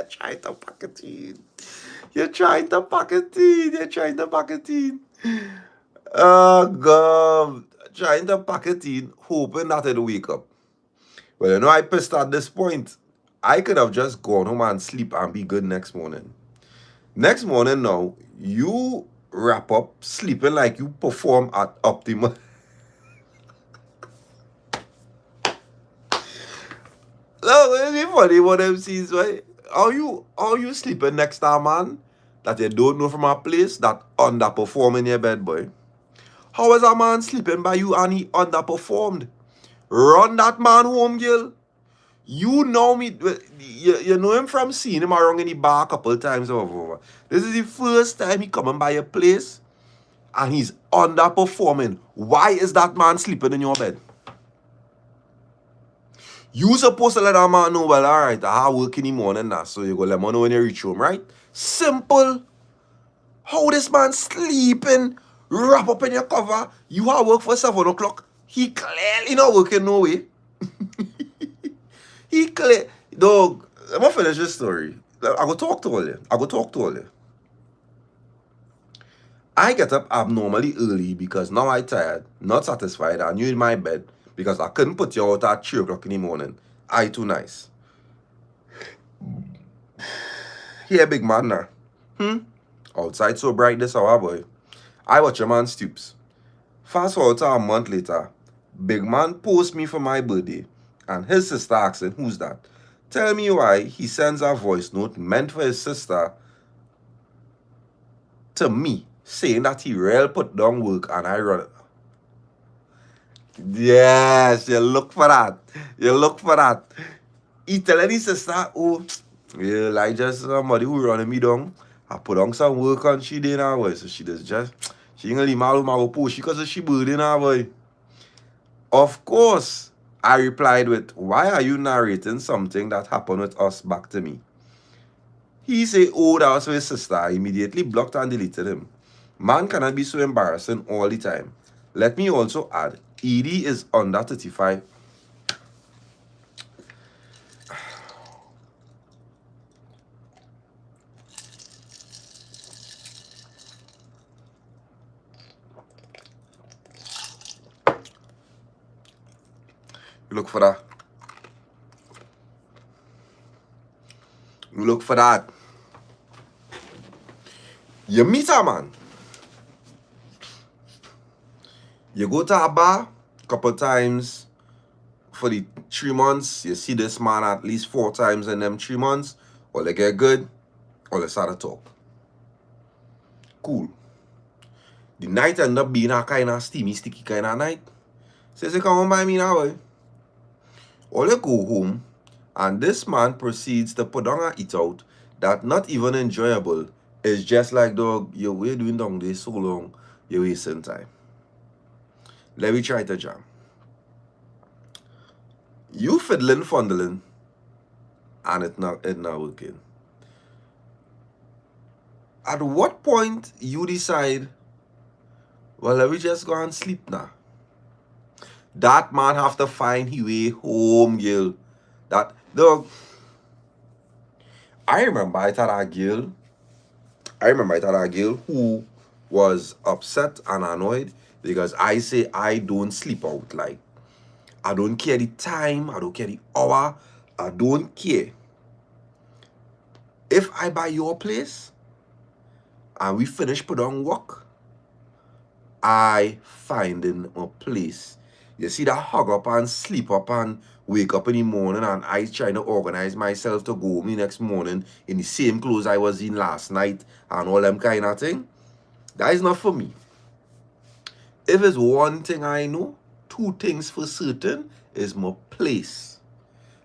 D: trying to pack it in. You're trying to pack it in. You're trying to pack it in. Oh, God. Trying to pack it in, hoping that it'll wake up. Well, you know, I pissed at this point. I could have just gone home and sleep and be good next morning. Next morning now, you wrap up sleeping like you perform at Optima. No, it'd be funny what them sees, right? How you sleeping next to a man that you don't know from a place that underperform in your bed, boy? How is a man sleeping by you and he underperformed? Run that man home, girl. You know me, you know him from seeing him around in the bar a couple times over. This is the first time he coming by your place and he's underperforming. Why is that man sleeping in your bed? You supposed to let that man know, well, all right, I have work in the morning now, so you go let me know when you reach home, right? Simple. How this man sleeping, wrap up in your cover, you have work for 7 o'clock. He clearly not working no way. He clear. Dog, I'm going to finish this story. I go talk to all you. I get up abnormally early because now I tired, not satisfied, and you in my bed because I couldn't put you out at 3 o'clock in the morning. I too nice. Here, big man now. Outside so bright this hour, boy. I watch a man stoops. Fast forward to a month later, big man posts me for my birthday, and his sister asking, who's that? Tell me why he sends a voice note meant for his sister to me, saying that he real put down work and I run it. Yes, you look for that. He telling his sister, oh, yeah, like just somebody who running me down. I put on some work on she did now, boy. So she ain't gonna leave my post because she birthday now, boy. Of course, I replied with, why are you narrating something that happened with us back to me? He say, oh, that was for his sister. I immediately blocked and deleted him. Man cannot be so embarrassing all the time. Let me also add, Edie is under 35. Look for that. Look for that. You meet a man. You go to a bar a couple times for the 3 months. You see this man at least 4 times in them 3 months. Or they get good, or they start to talk. Cool. The night end up being a kind of steamy, sticky kind of night. Says, you come on by me now, boy. Or you go home, and this man proceeds to put on a eat out that not even enjoyable. It's just like, dog, you're doing down there so long, you're wasting time. Let me try to jam. You fiddling, fondling, and it not working. At what point you decide, well, let me just go and sleep now? That man have to find his way home, girl. That, dog, I remember I had a girl who was upset and annoyed because I say I don't sleep out. Like, I don't care the time, I don't care the hour, I don't care. If I buy your place and we finish put on work, I finding a place You see that hug up and sleep up and wake up in the morning and I trying to organize myself to go home the next morning in the same clothes I was in last night and all them kind of thing. That is not for me. If it's one thing I know, two things for certain is my place.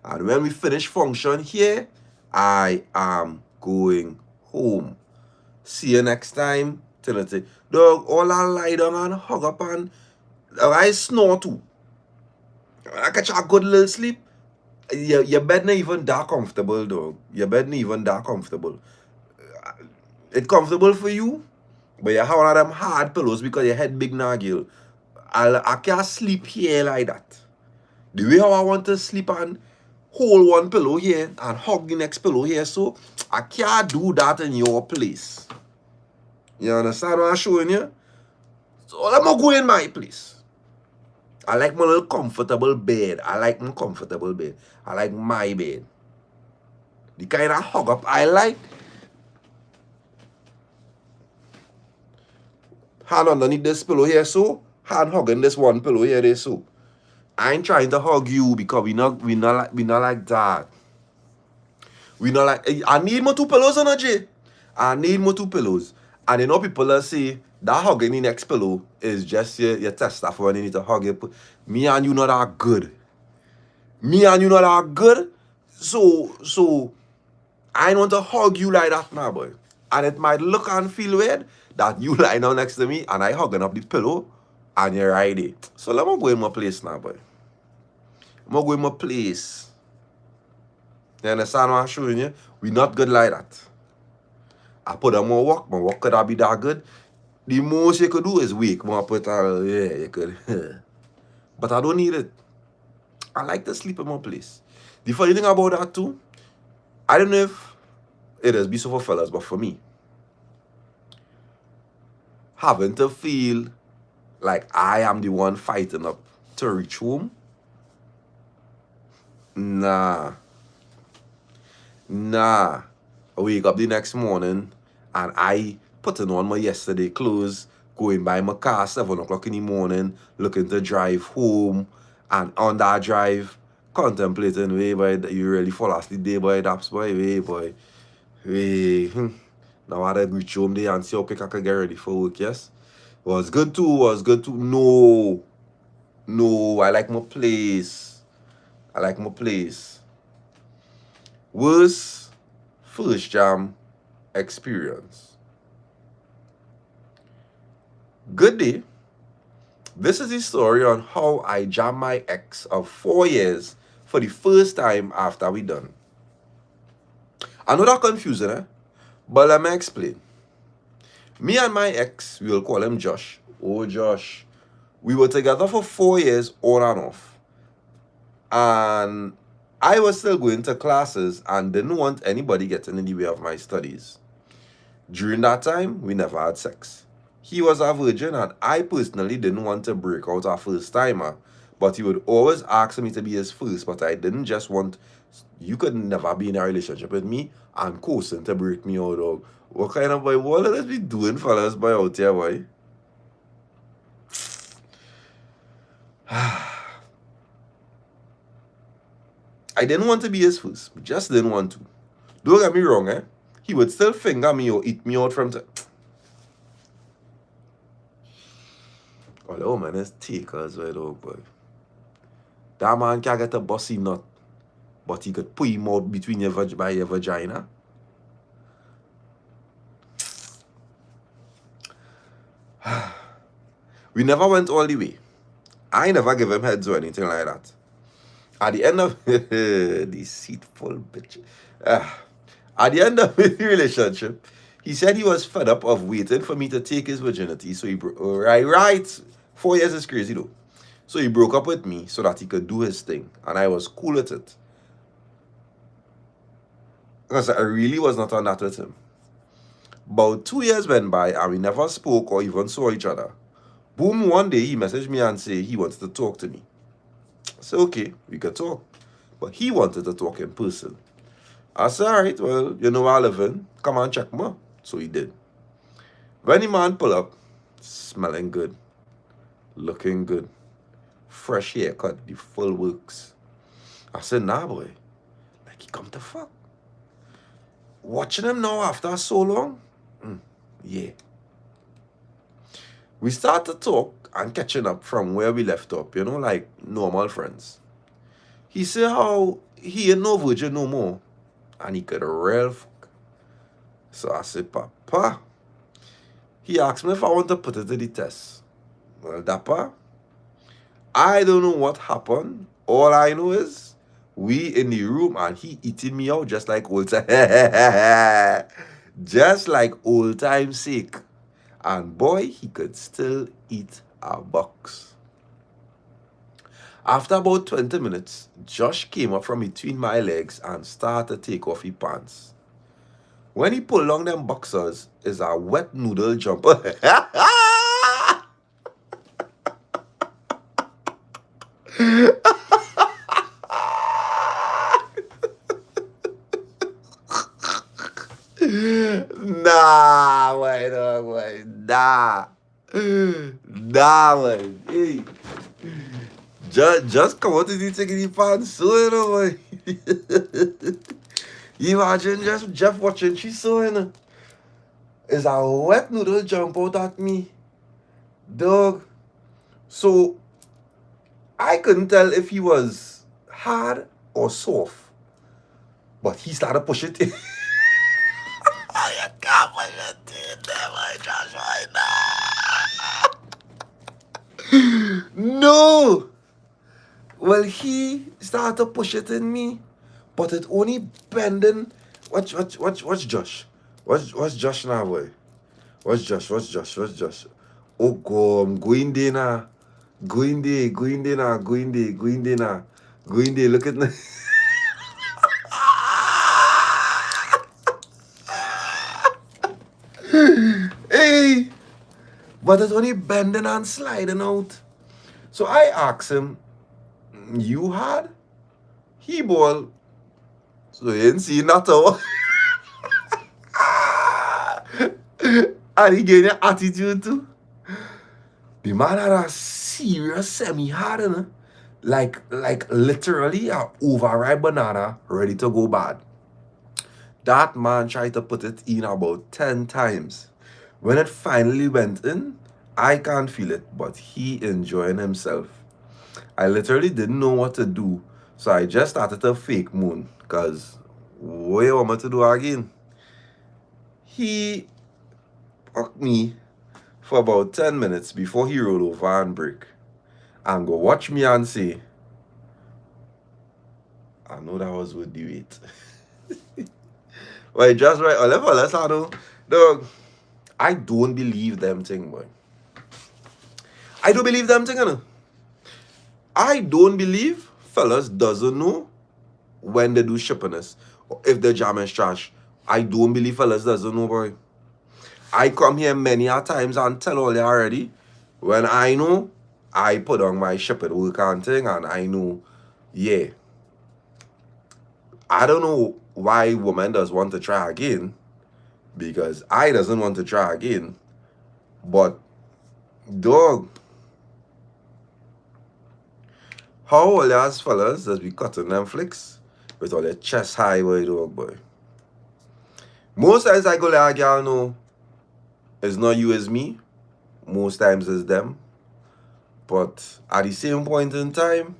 D: And when we finish function here, I am going home. See you next time. Dog, all I lie down and hug up and I snore too. I catch a good little sleep. Your bed not even that comfortable, dog. Your bed not even that comfortable. It's comfortable for you, but you have one of them hard pillows because your head big nagil. I can't sleep here like that. The way how I want to sleep and hold one pillow here and hug the next pillow here, so I can't do that in your place. You understand what I'm showing you? So let me go in my place. I like my little comfortable bed. I like my comfortable bed. I like my bed. The kind of hug up I like. Hand underneath this pillow here, so hand hugging this one pillow here, there, so. I ain't trying to hug you because we not like that. We not like. I need more two pillows on a J. I need more two pillows. And you know people that say that hugging the next pillow is just your test for when you need to hug you. Me and you not that good. Me and you not that good. So I don't want to hug you like that now, boy. And it might look and feel weird that you lying down next to me and I hugging up the pillow and you're right there. So let me go in my place now, boy. I'm gonna go in my place. You understand what I'm showing you? We not good like that. I put on my work could have be that good. The most you could do is wake. I put yeah, you could. But I don't need it. I like to sleep in my place. The funny thing about that too, I don't know if it is be so for fellas, but for me, having to feel like I am the one fighting up to reach home, nah. I wake up the next morning and I putting on my yesterday clothes, going by my car 7 o'clock in the morning, looking to drive home, and on that drive, contemplating, way boy, you really fall asleep day boy, that's boy, way boy. Now I reach home there and see how quick I can get ready for work, yes? Was good too. No, I like my place. Worst first jam experience. Good day. This is the story on how I jammed my ex of 4 years for the first time after we done. I know that confusing, eh? But let me explain. Me and my ex, we'll call him Josh. Oh, Josh. We were together for 4 years on and off. And I was still going to classes and didn't want anybody getting in the way of my studies. During that time, we never had sex. He was a virgin and I personally didn't want to break out a first timer. But he would always ask me to be his first, but I didn't just want... You could never be in a relationship with me and coasting to break me out, dog. What kind of boy? What let us be doing, fellas, boy, out here, boy? I didn't want to be his first. Just didn't want to. Don't get me wrong, eh? He would still finger me or eat me out from the... Oh, man, it's takers, right, dog, boy. That man can't get a bossy nut, but he could put him out between your vagina. We never went all the way. I never gave him heads or anything like that. At the end of deceitful bitch. At the end of the relationship, he said he was fed up of waiting for me to take his virginity. So he right. 4 years is crazy though. So he broke up with me so that he could do his thing, and I was cool with it because I really was not on that with him. About 2 years went by and we never spoke or even saw each other. Boom, one day he messaged me and said he wanted to talk to me. So okay, we could talk. But he wanted to talk in person. I said, alright, well, you know where I live in. Come on, check me. So he did. When the man pull up, smelling good, looking good, fresh haircut, the full works. I said, nah, boy. Like, he come to fuck. Watching him now after so long, yeah. We start to talk and catching up from where we left up, you know, like normal friends. He said how he ain't no virgin no more, and he could real fuck. So I said, Papa. He asked me if I want to put it to the test. Well, Dappa, I don't know what happened. All I know is we in the room and he eating me out just like old time. Just like old time's sake. And boy, he could still eat a box. After about 20 minutes, Josh came up from between my legs and started to take off his pants. When he pulled on them boxers, is a wet noodle jumper. Nah, wait, dog, wait. Nah. Nah, man. Hey. Just come out to the taking the pants so you know, man. You imagine just Jeff watching she so you know. Is a wet noodle jump out at me. Dog. So I couldn't tell if he was hard or soft. But he started pushing it. I can't push it in there, my Josh, right now. No. Well, he started to push it in me, but it only bending. Watch Josh. What's Josh now, boy? What's Josh? Oh, God, I'm going there now. Going there now. Look at me. Hey, but it's only bending and sliding out. So I asked him, you had? He ball. So he didn't see nothing. And he gave you attitude too. The man had a serious semi-hard, you know? Like literally a overripe banana ready to go bad. That man tried to put it in about 10 times. When it finally went in, I can't feel it, but he enjoying himself. I literally didn't know what to do, so I just started a fake moon, because what you want me to do again? He fucked me for about 10 minutes before he rolled over and break. And go watch me and say, I know that was worth the wait. Well, just right, let's know. Dog, I don't believe them thing, boy. I don't believe them thing, you know. I don't believe fellas doesn't know when they do shippiness or if they're jamming trash. I don't believe fellas doesn't know, boy. I come here many a times and tell all you already. When I know, I put on my shipping work and thing, and I know, yeah. I don't know why woman does want to try again, because I doesn't want to try again. But dog, how all y'all fellas that be cutting them flicks with all their chest high, boy, dog, boy. Most times I go like, y'all know, it's not you, it's me. Most times it's them. But at the same point in time,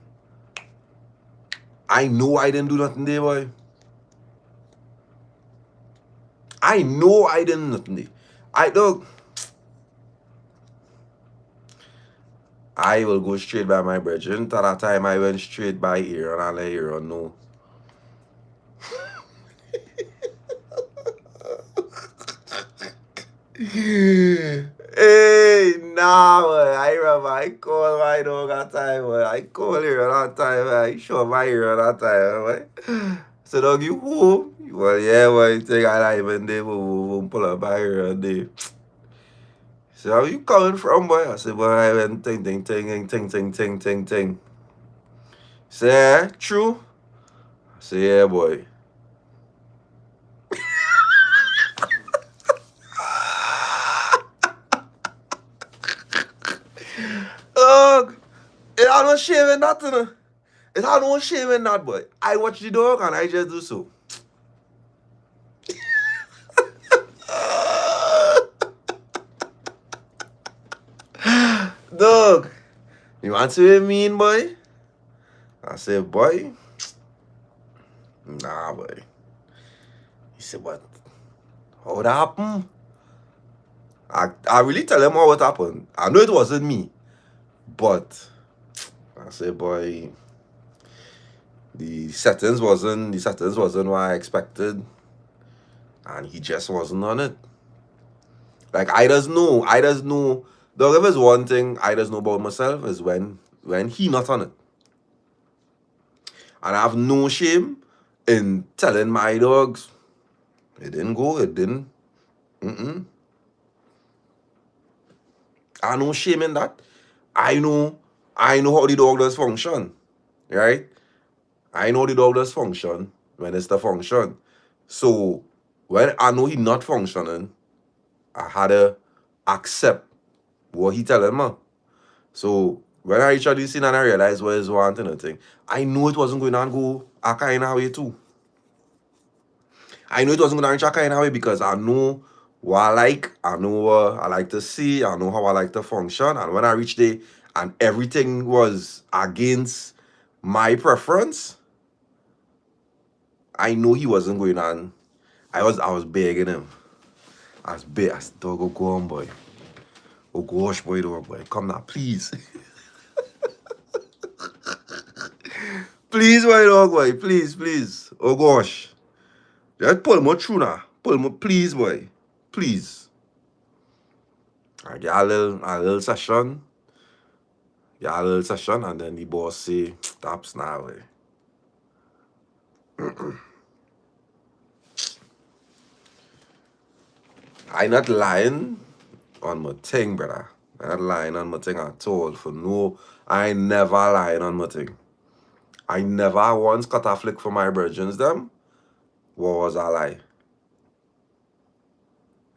D: I know I didn't do nothing there, boy. I know I didn't do nothing there. Dog, I will go straight by my brethren. Till that time I went straight by here and I let here know. Hey, nah, boy. I remember I called my dog that time, boy. I called here that time, boy. I showed my ear that time, boy. So, dog, you home? Well, yeah, boy. Think I even there, boom, pull up my ear and there. So, how you coming from, boy? I said, boy, I went ting. Say, yeah, true? I said, yeah, boy. Dog, it had no shame in that, you know. It had no shame in that, boy. I watch the dog and I just do so. Dog, you want to be mean, boy? I said, boy, nah, boy. He said, what? How that happen? I really tell him how it happened. I know it wasn't me, but I said, boy, the settings wasn't what I expected, and he just wasn't on it. Like I just know. Dog, if there's one thing I just know about myself is when he not on it. And I have no shame in telling my dogs, it didn't go, it didn't. I no shame in that. I know how the dog does function, right? I know the dog does function when it's the function. So when I know he not functioning, I had to accept what he telling me. So when I reached this scene and I realized what is wanting a thing, I knew it wasn't going to go a kind of way too. I knew it wasn't going to reach a kind of way because I know what I like, I know what I like to see, I know how I like to function. And when I reached there and everything was against my preference, I know he wasn't going on. I was begging him. I said, dog, go on, boy. Oh gosh, boy, dog, boy. Come now, please. Please, boy, dog, boy. Please. Oh gosh. Just pull me through now. Pull me, please, boy. Please. I get a little session. And then the boss say, taps now, boy. I not lying on my thing, brother. I not lying on my thing at all. For no, I never lying on my thing. I never once cut a flick for my virgins them. What was a lie?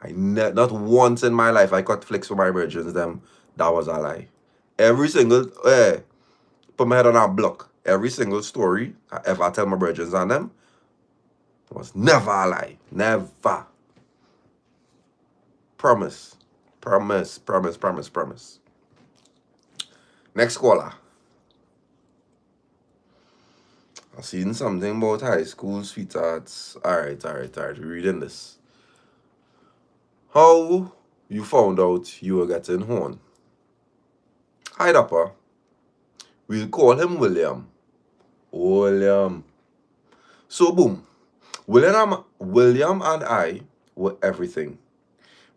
D: Not once in my life I cut flicks for my virgins them. That was a lie. Every single put my head on a block. Every single story I ever tell my virgins on them was never a lie. Never. Promise. Next caller. I've seen something about high school sweethearts. Alright. We're reading this. How you found out you were getting horn? Hi, Dappa. We'll call him William. William. So, boom. William and I were everything.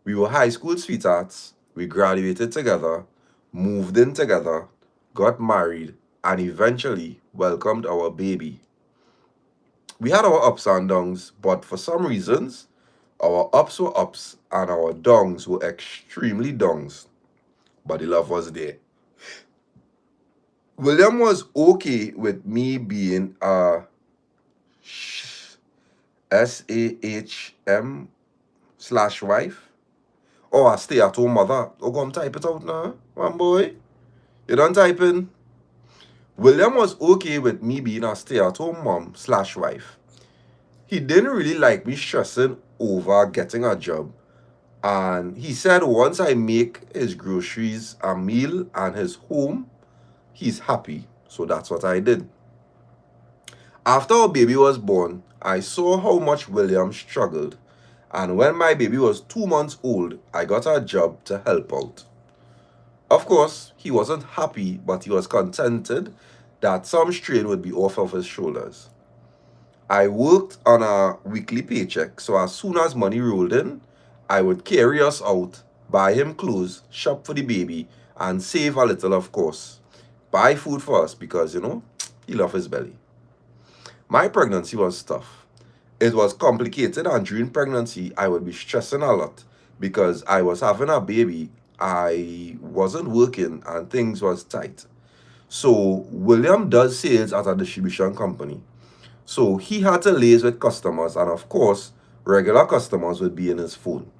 D: We were high school sweethearts. We graduated together, moved in together, got married, and eventually welcomed our baby. We had our ups and downs, but for some reasons, our ups were ups and our downs were extremely downs. But the love was there. William was okay with me being a SAHM/wife or a stay-at-home mother. Oh, come type it out now, one boy. You done typing? William was okay with me being a stay-at-home mom/wife. He didn't really like me stressing over getting a job. And he said once I make his groceries, a meal, and his home, he's happy. So that's what I did. After our baby was born, I saw how much William struggled. And when my baby was 2 months old, I got a job to help out. Of course, he wasn't happy, but he was contented that some strain would be off of his shoulders. I worked on a weekly paycheck, so as soon as money rolled in, I would carry us out, buy him clothes, shop for the baby, and save a little, of course. Buy food for us because, he loved his belly. My pregnancy was tough. It was complicated, and during pregnancy, I would be stressing a lot because I was having a baby, I wasn't working, and things was tight. So William does sales at a distribution company. So he had to liaise with customers, and of course, regular customers would be in his phone.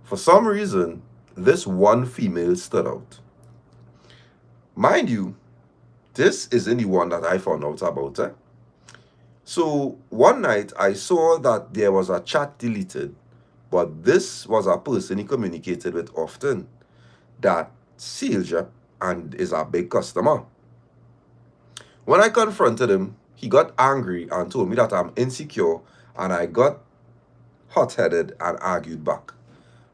D: For some reason, this one female stood out. Mind you, This isn't the one that I found out about. So one night I saw that there was a chat deleted, but this was a person he communicated with often that seals up and is a big customer. When I confronted him, he got angry and told me that I'm insecure, and I got hot-headed and argued back.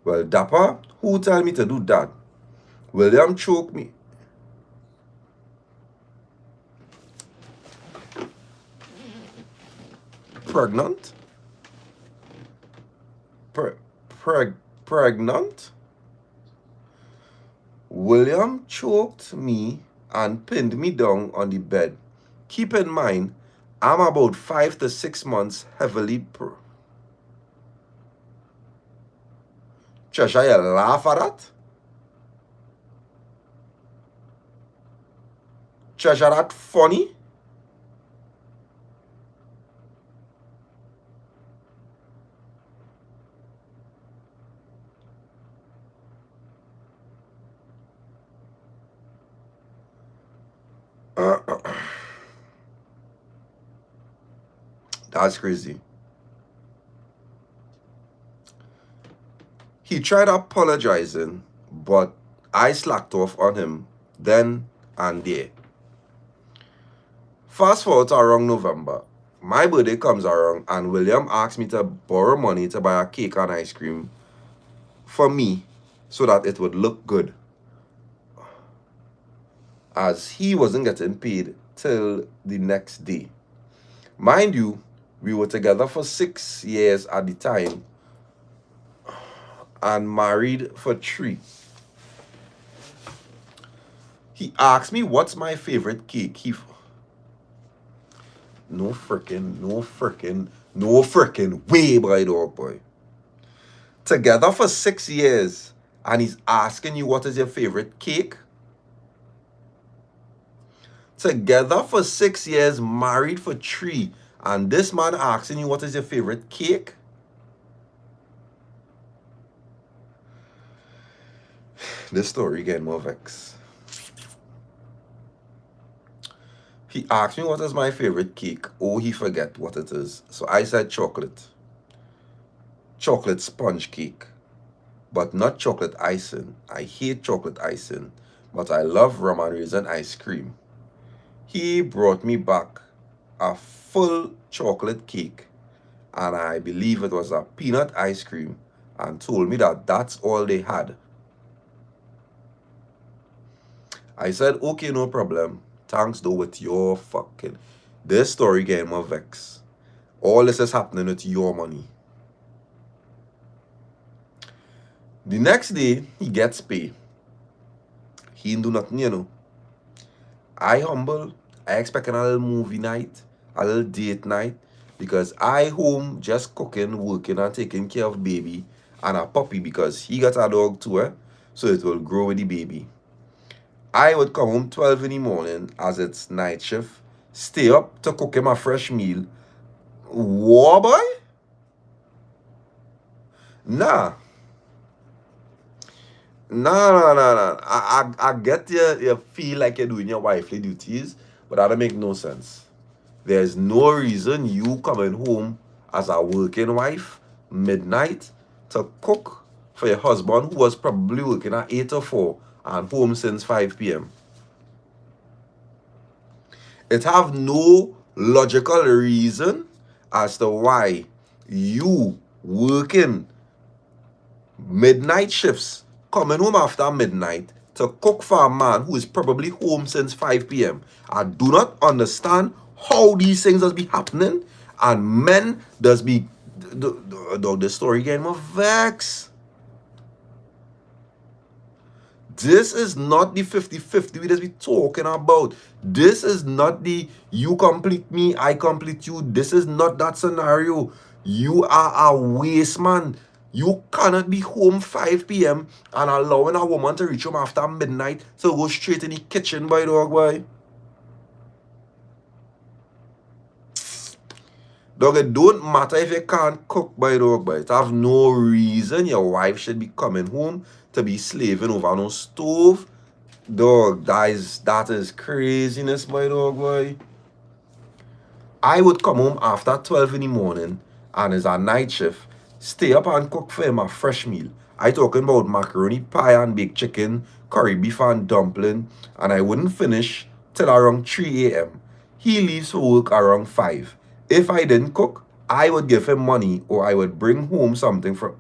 D: Well, Dappa, who tell me to do that? William choked me. Pregnant? Pregnant? William choked me and pinned me down on the bed. Keep in mind, I'm about 5 to 6 months heavily Cheshire, you laugh at that? Cheshire, that funny? That's crazy. He tried apologizing, but I slacked off on him then and there. Fast forward to around November. My birthday comes around and William asked me to borrow money to buy a cake and ice cream for me so that it would look good, as he wasn't getting paid till the next day. Mind you, we were together for 6 years at the time and married for 3. He asked me what's my favorite cake. No freaking way, boy, dog, boy. Together for 6 years and he's asking you what is your favorite cake? Together for 6 years, married for 3, and this man asking you what is your favorite cake? This story getting more vex. He asked me what is my favorite cake. Oh, he forget what it is. So I said chocolate. Chocolate sponge cake. But not chocolate icing. I hate chocolate icing. But I love rum and raisin ice cream. He brought me back a full chocolate cake, and I believe it was a peanut ice cream, and told me that that's all they had. I said, okay, no problem. Thanks though with your fucking... This story getting more vex. All this is happening with your money. The next day, he gets paid. He didn't do nothing, you know. I humble. I expecting a little movie night, a little date night, because I home just cooking, working, and taking care of baby and a puppy, because he got a dog too, so it will grow with the baby. I would come home 12 in the morning as it's night shift, stay up to cook him a fresh meal. War boy? Nah. Nah. I get you feel like you're doing your wifely duties, but that don't make no sense. There's no reason you coming home as a working wife midnight to cook for your husband who was probably working at 8 or 4 and home since 5 p.m. It have no logical reason as to why you working midnight shifts, coming home after midnight to cook for a man who is probably home since 5 p.m. I do not understand how these things does be happening, and men does be the story getting more vex. This is not the 50-50 we just be talking about. This is not the you complete me, I complete you. This is not that scenario. You are a waste man. You cannot be home 5 p.m. and allowing a woman to reach home after midnight to go straight in the kitchen, by dog, boy. Dog, it don't matter if you can't cook, by dog, boy. It have no reason your wife should be coming home to be slaving over no stove Dog, that is craziness, my dog, boy. I would come home after 12 in the morning and it's a night shift. Stay up and cook for him a fresh meal. I talking about macaroni pie and baked chicken, curry beef and dumpling, and I wouldn't finish till around 3 a.m. He leaves for work around 5. If I didn't cook, I would give him money or I would bring home something from.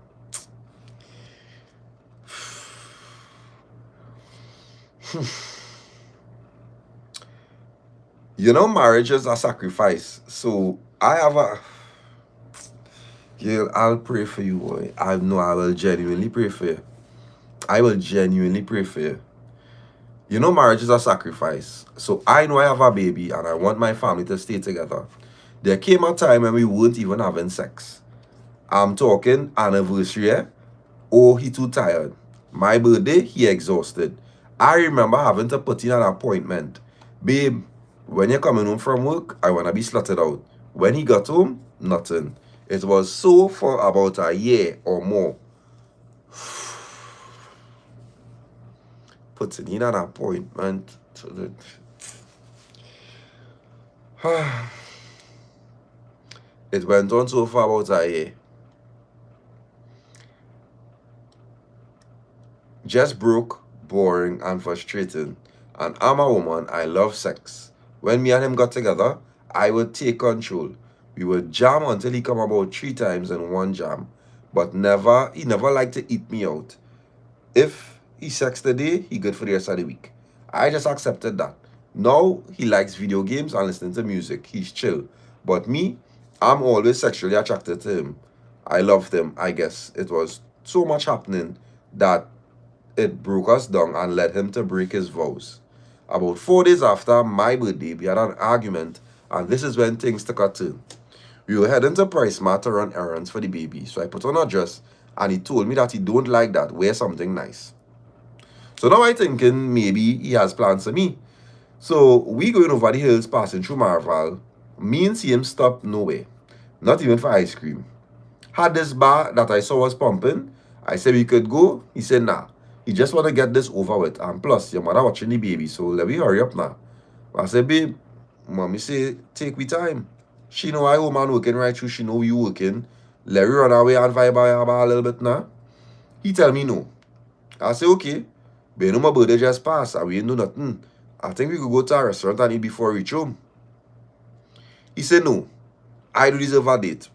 D: You know, marriage is a sacrifice. So I have a. Girl, I'll pray for you, boy. I know I will genuinely pray for you. I will genuinely pray for you. You know, marriage is a sacrifice. So I know I have a baby and I want my family to stay together. There came a time when we weren't even having sex. I'm talking anniversary, eh? Oh, he too tired. My birthday, he exhausted. I remember having to put in an appointment. Babe, when you're coming home from work, I want to be slotted out. When he got home, nothing. It was so for about a year or more. Putting in an appointment to the... It went on so for about a year. Just broke, boring, and frustrating. And I'm a woman, I love sex. When me and him got together, I would take control. We would jam until he come about 3 times in one jam. But he never liked to eat me out. If he sex today, he good for the rest of the week. I just accepted that. Now he likes video games and listening to music. He's chill. But me, I'm always sexually attracted to him. I loved him, I guess. It was so much happening that it broke us down and led him to break his vows. About 4 days after my birthday, we had an argument, and this is when things took a turn. We were heading to Price Mart to run errands for the baby, so I put on a dress, and he told me that he don't like that, wear something nice. So now I'm thinking maybe he has plans for me. So we going over the hills, passing through Marval. Me and see him stop nowhere, not even for ice cream. Had this bar that I saw was pumping. I said we could go. He said nah. He just want to get this over with. And plus, your mother watching the baby, so let me hurry up now. I said, babe, mommy say, take me time. She know I home and working right through. She know you working. Let me run away and vibe a little bit now. He tell me no. I say, okay. But you know my birthday just passed and we ain't do nothing. I think we could go to a restaurant and eat before we reach home. He said, no. I do deserve a date.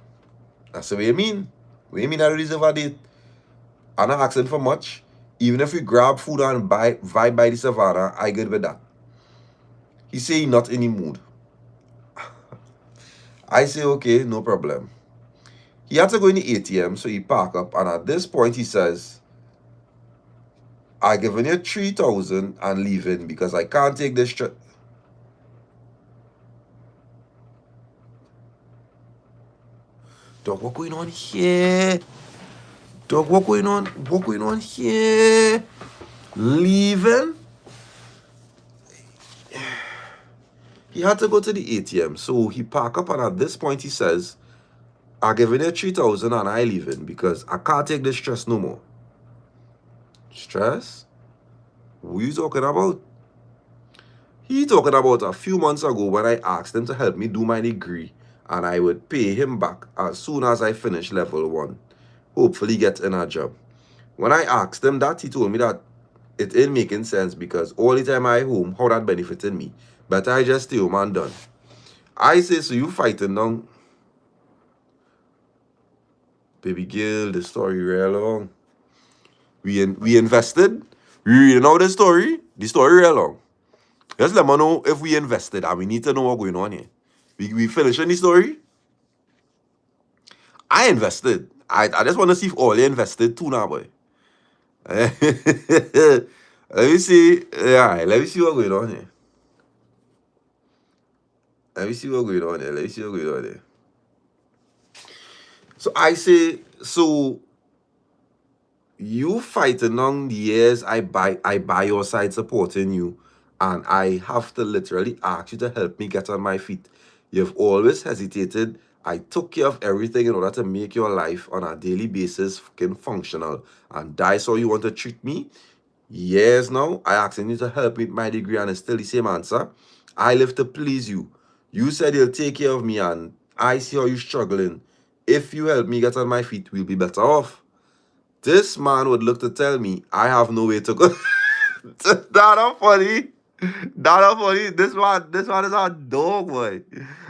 D: I said, what you mean? What you mean I do deserve a date? I'm not asking for much. Even if we grab food and vibe by the savannah, I good with that. He say he not in the mood. I say, okay, no problem. He had to go in the ATM, so he park up. And at this point, he says, I given you 3,000 and leaving because I can't take this trip. Dog, what going on here? Dog, what going on? What going on here? Leaving? He had to go to the ATM, so he park up, and at this point he says, I giving you 3,000 and I leaving because I can't take this stress no more. Stress? What you talking about? He talking about a few months ago when I asked him to help me do my degree and I would pay him back as soon as I finish level 1. Hopefully get in a job. When I asked him that, he told me that it ain't making sense because all the time I home, how that benefited me. But I just stay home and done. I say, so you fighting now? Baby girl, the story real long. We invested. We reading out the story real long. Just let me know if we invested and we need to know what's going on here. We finishing the story? I invested. I just want to see if all you invested too now, boy. Let me see. Yeah, let me see what's going on here. Let me see what's going on there. So I say, so you fighting on the years I buy your side supporting you, and I have to literally ask you to help me get on my feet. You've always hesitated. I took care of everything in order to make your life on a daily basis fucking functional. And that's how you want to treat me? years now. I asking you to help me with my degree and it's still the same answer. I live to please you. You said you'll take care of me and I see how you're struggling. If you help me get on my feet, we'll be better off. This man would look to tell me I have no way to go. That not funny. That not funny. This one is our dog, boy.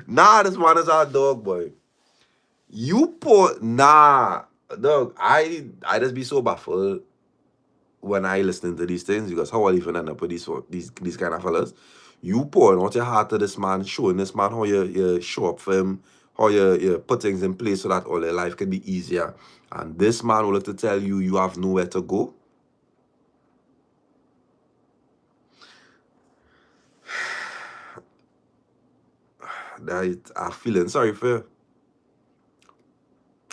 D: Nah, this one is our dog, boy. You poor nah, dog. I just be so baffled when I listen to these things because how I even end up with these kind of fellas. You pouring out your heart to this man, showing this man how you show up for him, how you put things in place so that all your life can be easier. And this man will have to tell you you have nowhere to go. I'm feeling sorry for you.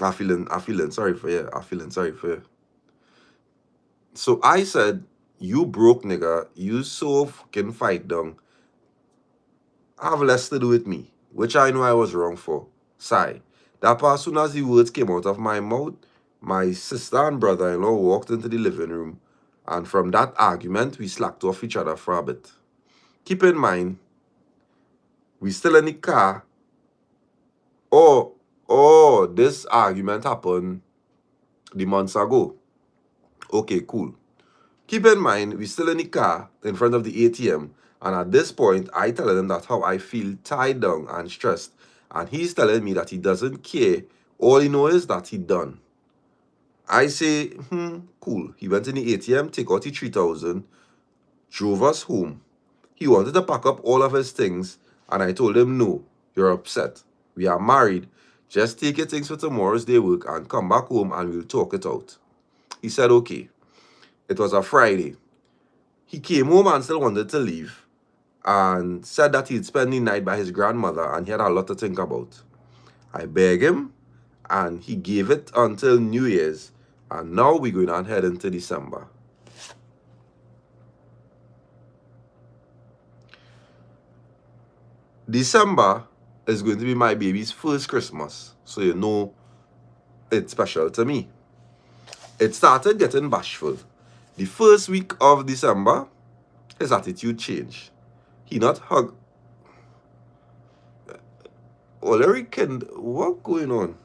D: I'm feeling sorry for you. I'm feeling sorry for you. So I said, you broke nigga, you so fucking fight down. Have less to do with me, which I know I was wrong for. Sigh. That as soon as the words came out of my mouth, my sister and brother-in-law walked into the living room, and from that argument, we slacked off each other for a bit. Keep in mind, we still in the car. Oh, this argument happened the months ago. Okay, cool. Keep in mind, we still in the car in front of the ATM, and at this point, I tell him that how I feel tied down and stressed, and he's telling me that he doesn't care. All he knows is that he done. I say, cool. He went in the ATM, take out the 3,000, drove us home. He wanted to pack up all of his things, and I told him, no, you're upset. We are married. Just take your things for tomorrow's day work and come back home and we'll talk it out. He said, okay. It was a Friday. He came home and still wanted to leave and said that he'd spend the night by his grandmother and he had a lot to think about. I begged him and he gave it until New Year's, and now we're going on head into December. December is going to be my baby's first Christmas, so you know it's special to me. It started getting bashful. The first week of December, his attitude changed. He not hug. Larry can, what going on?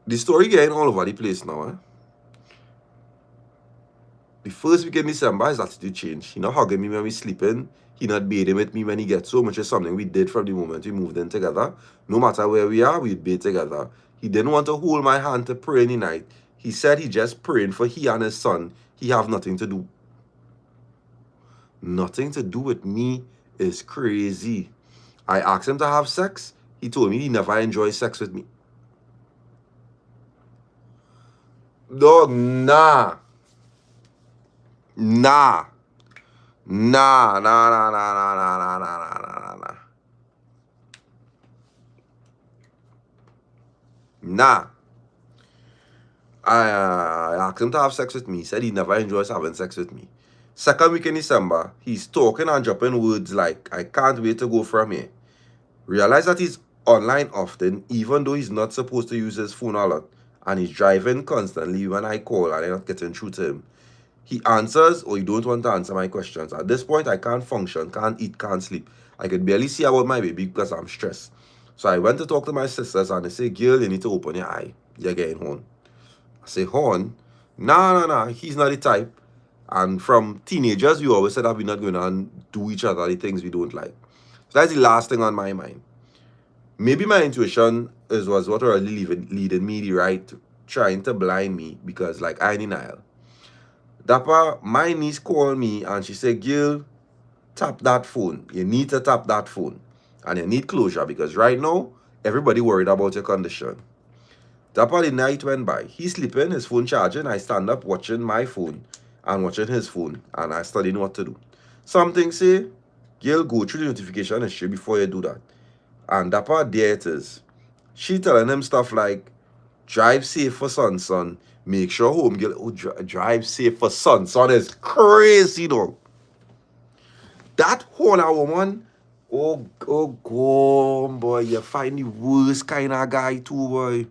D: The story getting all over the place now, eh? The first week in December, his attitude changed. He not hugging me when we sleeping. He not bathing with me when he gets home, which is something we did from the moment we moved in together. No matter where we are, we'd bathe together. He didn't want to hold my hand to pray any night. He said he just praying for he and his son. He have nothing to do. Nothing to do with me is crazy. I asked him to have sex. He told me he never enjoys sex with me. Dog, nah. Nah. Nah. Nah. I asked him to have sex with me. He said he never enjoys having sex with me. Second week in December, he's talking and dropping words like, I can't wait to go from here. Realize that he's online often, even though he's not supposed to use his phone a lot. And he's driving constantly when I call and I'm not getting through to him. He answers or he don't want to answer my questions. At this point, I can't function, can't eat, can't sleep. I could barely see about my baby because I'm stressed. So I went to talk to my sisters and they say, girl, you need to open your eye. You're getting horn. I say, horn? Nah. He's not the type. And from teenagers, we always said that we're not going to do each other the things we don't like. So that's the last thing on my mind. Maybe my intuition was what really leading me the right, trying to blind me because like I denial. Dappa, my niece called me and she said, Gil, tap that phone. You need to tap that phone. And you need closure because right now, everybody worried about your condition. Dappa, the night went by. He's sleeping, his phone charging. I stand up watching my phone and watching his phone. And I studying what to do. Something say, Gil, go through the notification history before you do that. And Dappa, there it is. She telling him stuff like, drive safe for son. Make sure home girl. Oh, drive safe for son is crazy though. That whole woman, oh God, boy, you find the worst kind of guy too, boy.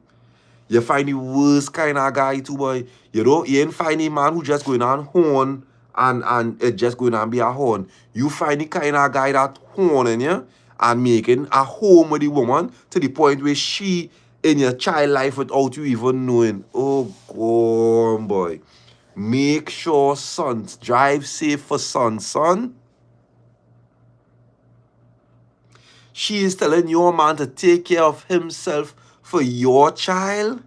D: You find the worst kind of guy too, boy. You ain't find a man who just going on horn and it just going on be a horn. You find the kind of guy that horning you and making a home with the woman to the point where she in your child life without you even knowing. Oh, God, boy. Make sure, son, drive safe for son. She is telling your man to take care of himself for your child.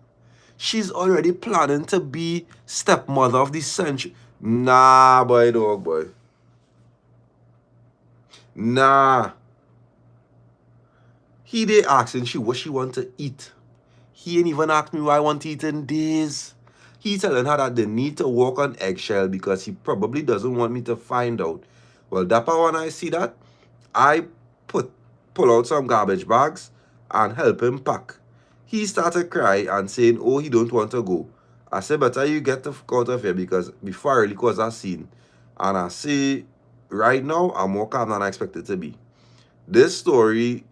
D: She's already planning to be stepmother of the century. Nah, boy, dog, boy. Nah. He did asking she what she want to eat. He ain't even asked me what I want to eat in days. He telling her that they need to walk on eggshell because he probably doesn't want me to find out. Well, Dappa, when I see that, I pull out some garbage bags and help him pack. He started crying and saying, oh, he don't want to go. I said, better you get the fuck out of here because before I really cause a scene. And I say, right now, I'm more calm than I expected to be. This story,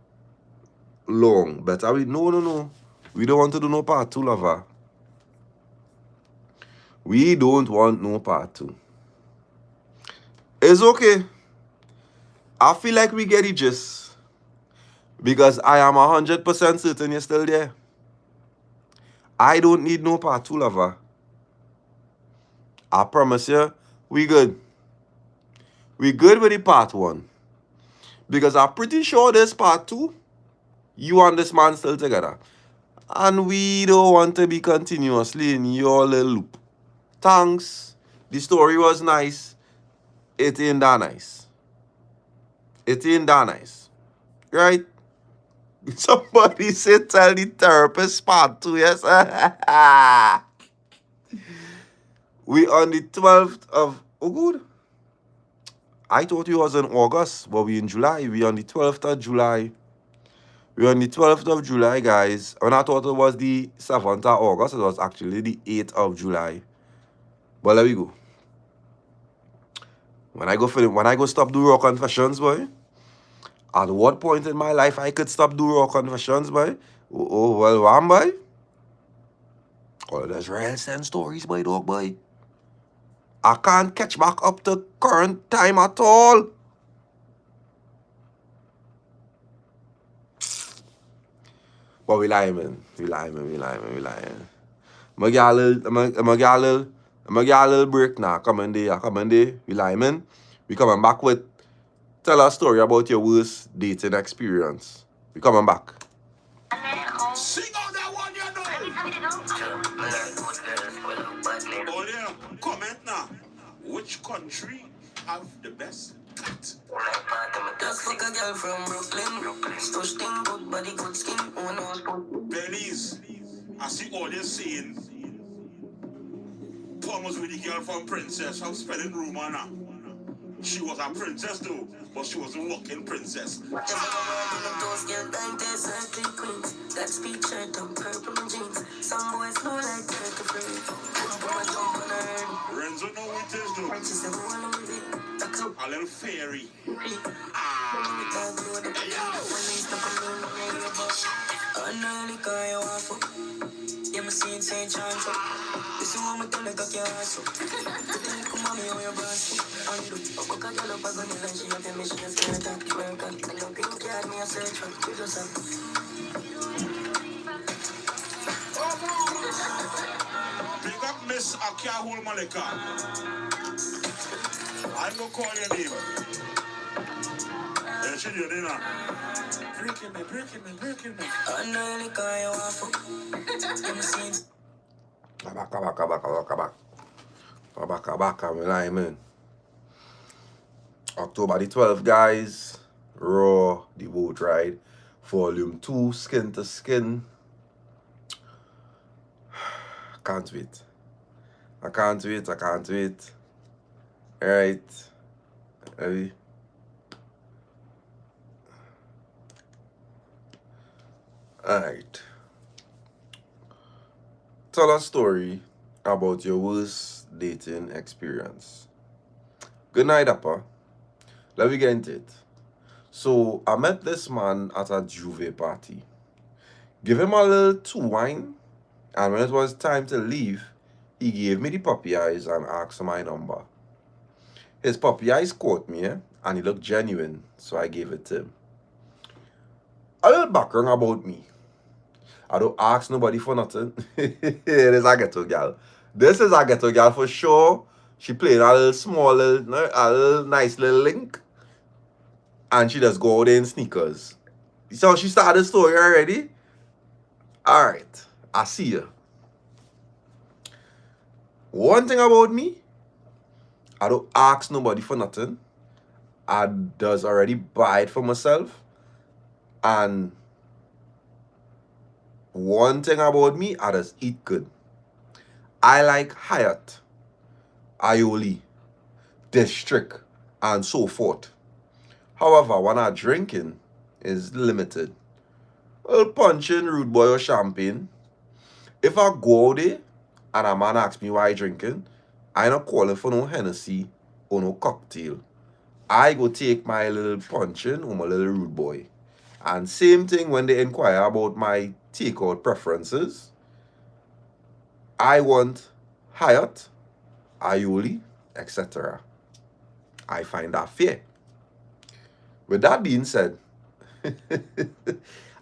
D: long. Better we, no. We don't want to do no part 2, lover. We don't want no part 2. It's okay. I feel like we get it just. Because I am 100% certain you're still there. I don't need no part 2, lover. I promise you, we good. We good with the part 1. Because I'm pretty sure this part 2, you and this man still together. And we don't want to be continuously in your little loop. Thanks. The story was nice. It ain't that nice. It ain't that nice. Right? Somebody said tell the therapist part 2, yes? We on the 12th of... Oh, good. I thought it was in August, but we in July. We on the 12th of July. We're on the 12th of July, guys. When I thought it was the 7th of August, it was actually the 8th of July. But there we go. When I go stop do raw confessions, boy. At what point in my life I could stop do raw confessions, boy? Oh well, one boy. Oh, there's real sense stories, boy, dog, boy. I can't catch back up to current time at all. But we lying, man. We lying. I'm gonna get a little break now. Come in there. We lying, man. We coming back with tell a story about your worst dating experience. We coming back.
A: Sing out that one, you know. Oh yeah, comment now. Which country have the best cat?
B: Just fuck a girl from Brooklyn. Stush thing, good body, good skin.
A: Belize, I see all they're saying. Thomas with the girl from Princess. I'm spelling Romana. She was a princess too, but she was a walking princess.
B: That speed shirt and purple jeans. Some boys slow like turkey free.
A: Renzo know what it is though. A little fairy.
B: You must see St. John's. This is what I'm gonna get your ass up. Come on, me on your brass. And look, I'm gonna get up, I'm gonna let you have your mission. I'm gonna take you where I can. I know people can't me a search for you. Just have.
A: Big up Miss Akyahul Malika. I'm gonna call your name. Yeah, she did it now. Breaking me.
B: I know you call your ass. You must see.
D: Kabaka, I'm lying, man. October the 12th, guys. Raw, the boat ride. Volume 2, skin to skin. Can't wait. I can't wait. Alright. Ready? Alright. Tell a story about your worst dating experience. Good night, Dappa. Let me get into it. So, I met this man at a Juve party. Give him a little 2 wine And when it was time to leave, he gave me the puppy eyes and asked for my number. His puppy eyes caught me, and he looked genuine, so I gave it to him. A little background about me. I don't ask nobody for nothing. It is a ghetto girl. This is a ghetto girl for sure. She played a little small, a little nice little link. And she just go out there in sneakers. So she started the story already? Alright. I see you. One thing about me, I don't ask nobody for nothing. I does already buy it for myself. And one thing about me, I just eat good. I like Hyatt, Aioli, District, and so forth. However, when I'm drinking, is limited. Well, punching, rude boy, or champagne. If I go out there and a man asks me why I drinking, I not calling for no Hennessy or no cocktail. I go take my little punching or my little rude boy. And same thing when they inquire about my takeout preferences. I want Hyatt, Aioli, etc. I find that fair. With that being said,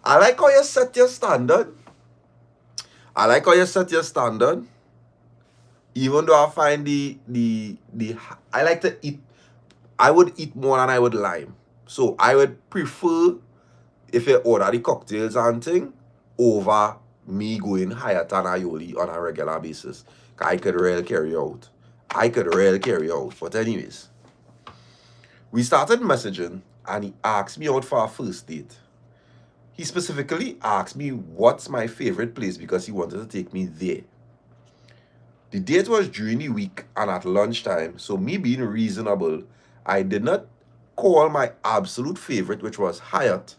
D: I like how you set your standard. I like how you set your standard. Even though I find I like to eat, I would eat more than I would lime. So I would prefer if you order the cocktails and thing over me going Hyatt and Aioli on a regular basis. I could really carry out. But anyways, we started messaging and he asked me out for a first date. He specifically asked me what's my favorite place because he wanted to take me there. The date was during the week and at lunchtime, so me being reasonable, I did not call my absolute favorite, which was Hyatt,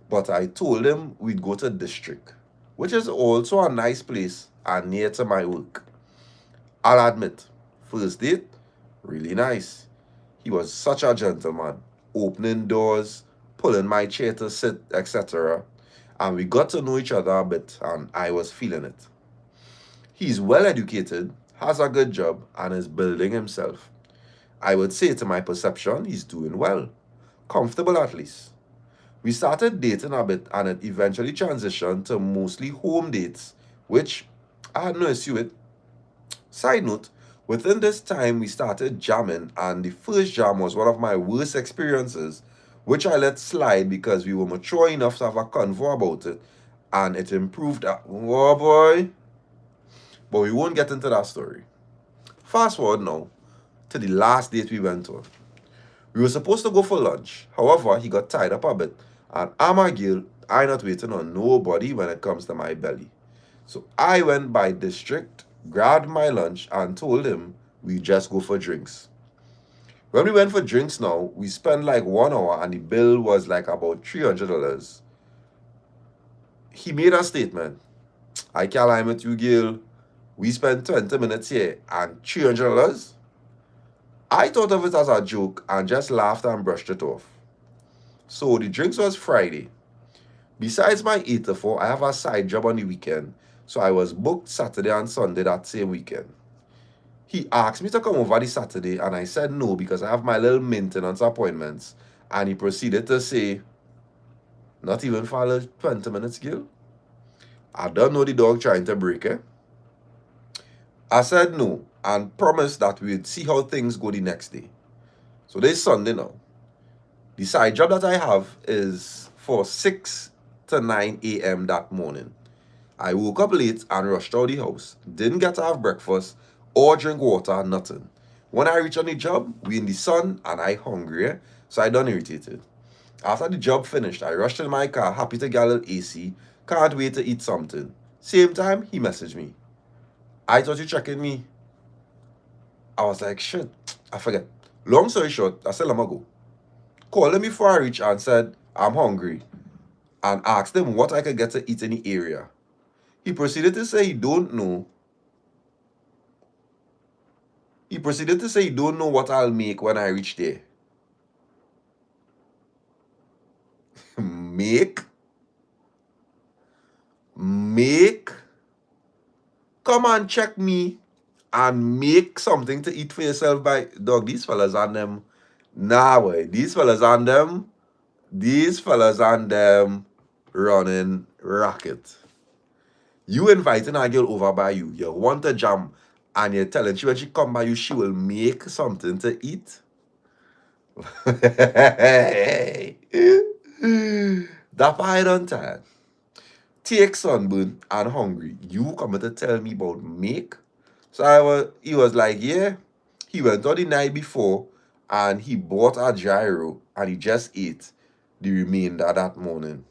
D: but I told him we'd go to District, which is also a nice place and near to my work. I'll admit, first date, really nice. He was such a gentleman, opening doors, pulling my chair to sit, etc. And we got to know each other a bit, and I was feeling it. He's well educated, has a good job, and is building himself. I would say to my perception, he's doing well. Comfortable at least. We started dating a bit, and it eventually transitioned to mostly home dates, which I had no issue with. Side note, within this time we started jamming, and the first jam was one of my worst experiences, which I let slide because we were mature enough to have a convo about it, and it improved. Oh boy. But we won't get into that story. Fast forward now to the last date we went on. We were supposed to go for lunch. However, he got tied up a bit, and I'm a girl, I not waiting on nobody when it comes to my belly. So I went by District, grabbed my lunch, and told him we just go for drinks. When we went for drinks now, we spent like 1 hour and the bill was like about $300. He made a statement. I can't lie with you, girl. We spent 20 minutes here and $300? I thought of it as a joke and just laughed and brushed it off. So the drinks was Friday. Besides my 8 to 4, I have a side job on the weekend, so I was booked Saturday and Sunday that same weekend. He asked me to come over the Saturday and I said no because I have my little maintenance appointments, and he proceeded to say, not even for a little 20 minutes, girl? I don't know the dog trying to break it. I said no and promised that we'd see how things go the next day. So this Sunday now. The side job that I have is for 6 to 9 a.m. that morning. I woke up late and rushed out the house. Didn't get to have breakfast or drink water, nothing. When I reach on the job, we in the sun and I hungry, so I done irritated. After the job finished, I rushed in my car, happy to get a little AC, can't wait to eat something. Same time, he messaged me. I thought you checking me. I was like, shit, I forget. Long story short, I said, let me go. Called him before I reached and said, I'm hungry, and asked him what I could get to eat in the area. He proceeded to say he don't know. He proceeded to say he don't know what I'll make when I reach there. Make? come and check me and make something to eat for yourself by dog. These fellas and them. Nah, boy. These fellas and them running racket. You inviting a girl over by you. You want to jam, and you're telling she when she come by you, she will make something to eat. That I don't tired. Take sunburn and hungry. You coming to tell me about make? So he was like, yeah. He went on the night before and he bought a gyro and he just ate the remainder that morning.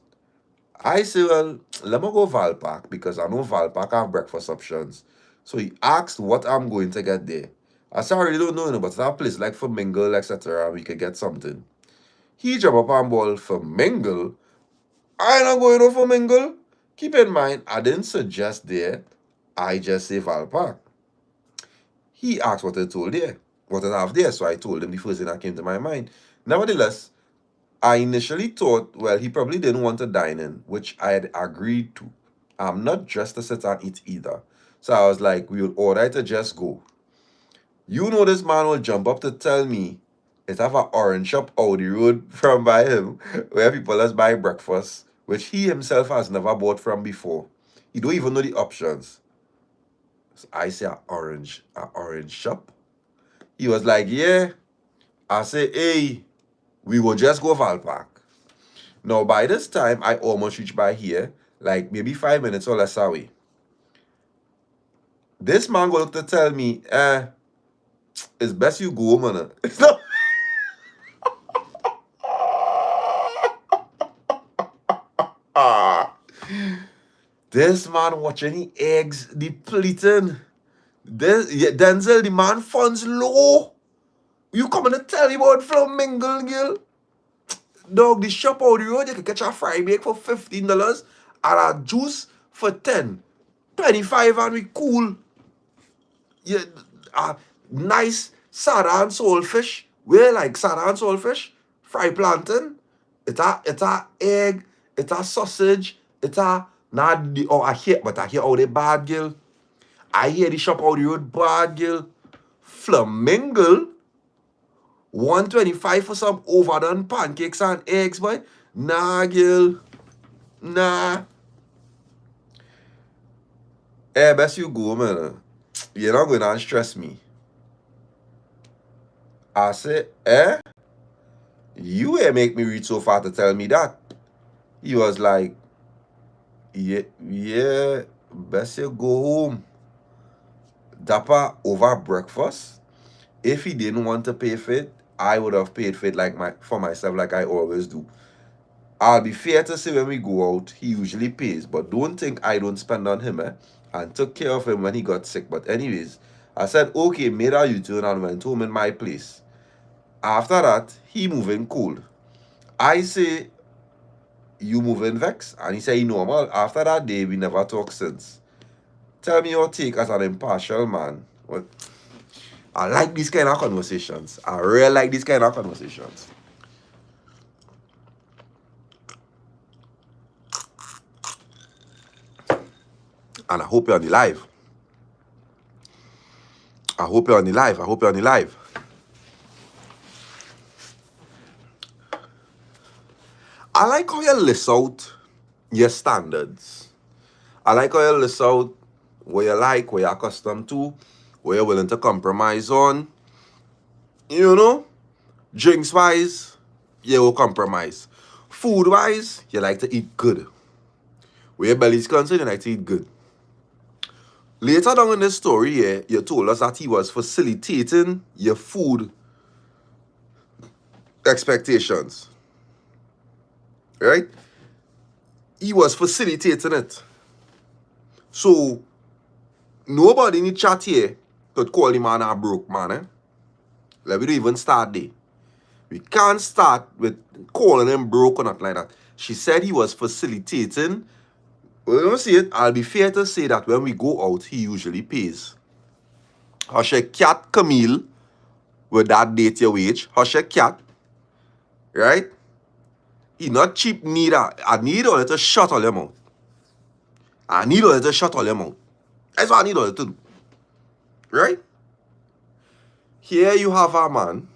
D: I say, well, let me go Valpark because I know Valpark have breakfast options. So he asked what I'm going to get there. I said, I really don't know, but that place like for mingle, etc. We could get something. He jump up and ball for mingle. I ain't not going over for mingle. Keep in mind, I didn't suggest there. I just say Valpark. He asked what I told there, what I have there. So I told him the first thing that came to my mind. Nevertheless, I initially thought, well, he probably didn't want to dine in, which I had agreed to. I'm not just to sit and eat either. So I was like, we will order to just go. You know this man will jump up to tell me it have an orange shop out the road from by him where people just buy breakfast, which he himself has never bought from before. He don't even know the options. So I say an orange shop. He was like, yeah. I say, hey, we will just go Valpark. Now, by this time, I almost reached by here, like maybe 5 minutes or less away. This man go look to tell me, it's best you go, man. This man watching the eggs depleting. Denzel, the man funds low. You coming to tell me about flamingo, girl? Dog, the shop out the road, you can catch a fry bake for $15 and a juice for 10. 25 and we cool. Yeah, nice sada and soulfish. We like sada and soulfish. Fry plantain. It's a egg. It's a sausage. It's a not the I hear how they bad girl. I hear the shop out the road bad girl. Flamingo. 125 for some overdone pancakes and eggs, boy. Nah, girl. Nah. Best you go, man. You're not going to stress me. I say, you ain't make me reach so far to tell me that. He was like, yeah, best you go home. Dappa over breakfast. If he didn't want to pay for it, I would have paid for it for myself like I always do. I'll be fair to say when we go out, he usually pays. But don't think I don't spend on him, and took care of him when he got sick. But anyways, I said, okay, made a U-turn and went home in my place. After that, he moving cold. I say, you moving vex? And he say, he normal. After that day, we never talk since. Tell me your take as an impartial man. What? I like these kind of conversations. I really like these kind of conversations. And I hope you're on the live. I hope you're on the live. I like how you list out your standards. I like how you list out what you like, what you're accustomed to, what you're willing to compromise on. You know, drinks-wise, you will compromise. Food-wise, you like to eat good. Where your belly's concerned, you like to eat good. Later down in this story here, you told us that he was facilitating your food expectations. Right? He was facilitating it. So, nobody in the chat here could call the man a broke man. Let me don't even start there. We can't start with calling him broke or not like that. She said he was facilitating. Well, you don't see it. I'll be fair to say that when we go out, he usually pays. Hush a cat Camille with that date your wage. Hush a cat. Right? He not cheap neither. I need all to shut all your mouth. That's what I need her to do. Right? Here you have a man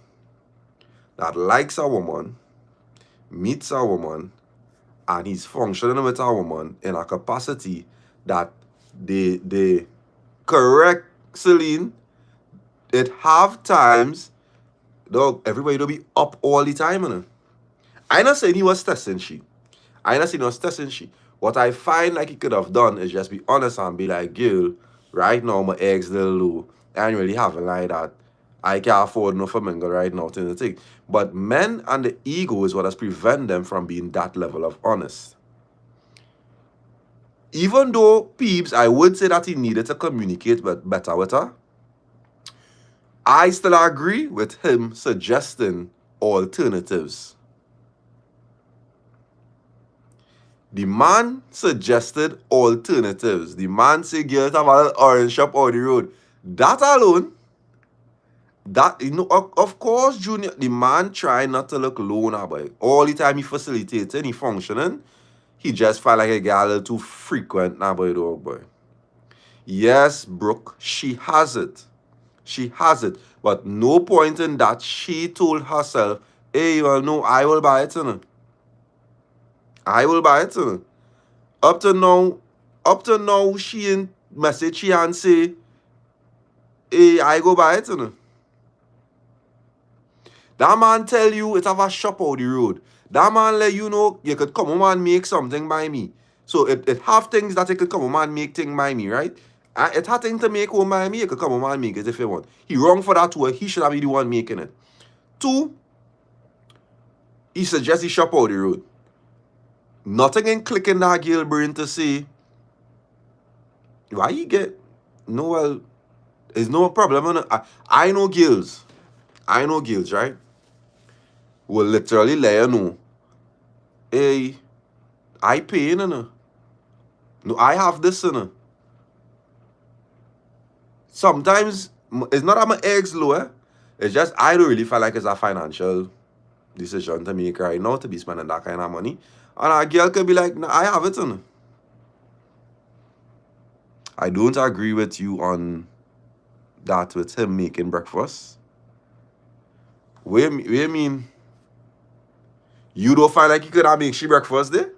D: that likes a woman, meets a woman, and he's functioning with a woman in a capacity that they correct Celine. It have times, dog, everybody don't be up all the time, you know. I not saying he was testing she. I not saying he was testing she. What I find like he could have done is just be honest and be like, girl, right now my eggs little low. I ain't really having like that. I can't afford no flamingo right now to the thing. But men and the ego is what has prevented them from being that level of honest. Even though Peeps, I would say that he needed to communicate better with her, I still agree with him suggesting alternatives. The man suggested alternatives. The man said, girls have an orange shop on the road. That alone, that, you know, of course, Junior, the man trying not to look low now, boy. All the time he facilitating, he functioning, he just felt like a girl a little too frequent now, boy, dog, boy. Yes, Brooke, she has it. She has it. But no point in that she told herself, hey, well, no, I will buy it, you know. I will buy it, you know. Up to now, she in message she and say, hey, I go buy it, you know. That man tell you it have a shop out the road. That man let you know you could come home and make something by me. So it have things that you could come home and make things by me, right? It had things to make home by me, you could come home and make it if you want. He wrong for that too. He should have been the one making it. 2, he suggests he shop out the road. Nothing in clicking that girl brain to say, why you get, no, well, there's no problem. I know girls. I know girls, right? Will literally let you know, hey, I pay, you know. No, I have this, you know. Sometimes, it's not that my eggs low, eh? It's just, I don't really feel like it's a financial decision to make right now to be spending that kind of money. And a girl could be like, nah, I have it, you know. I don't agree with you on that with him making breakfast. What you mean? You don't find like you could have make she breakfast there?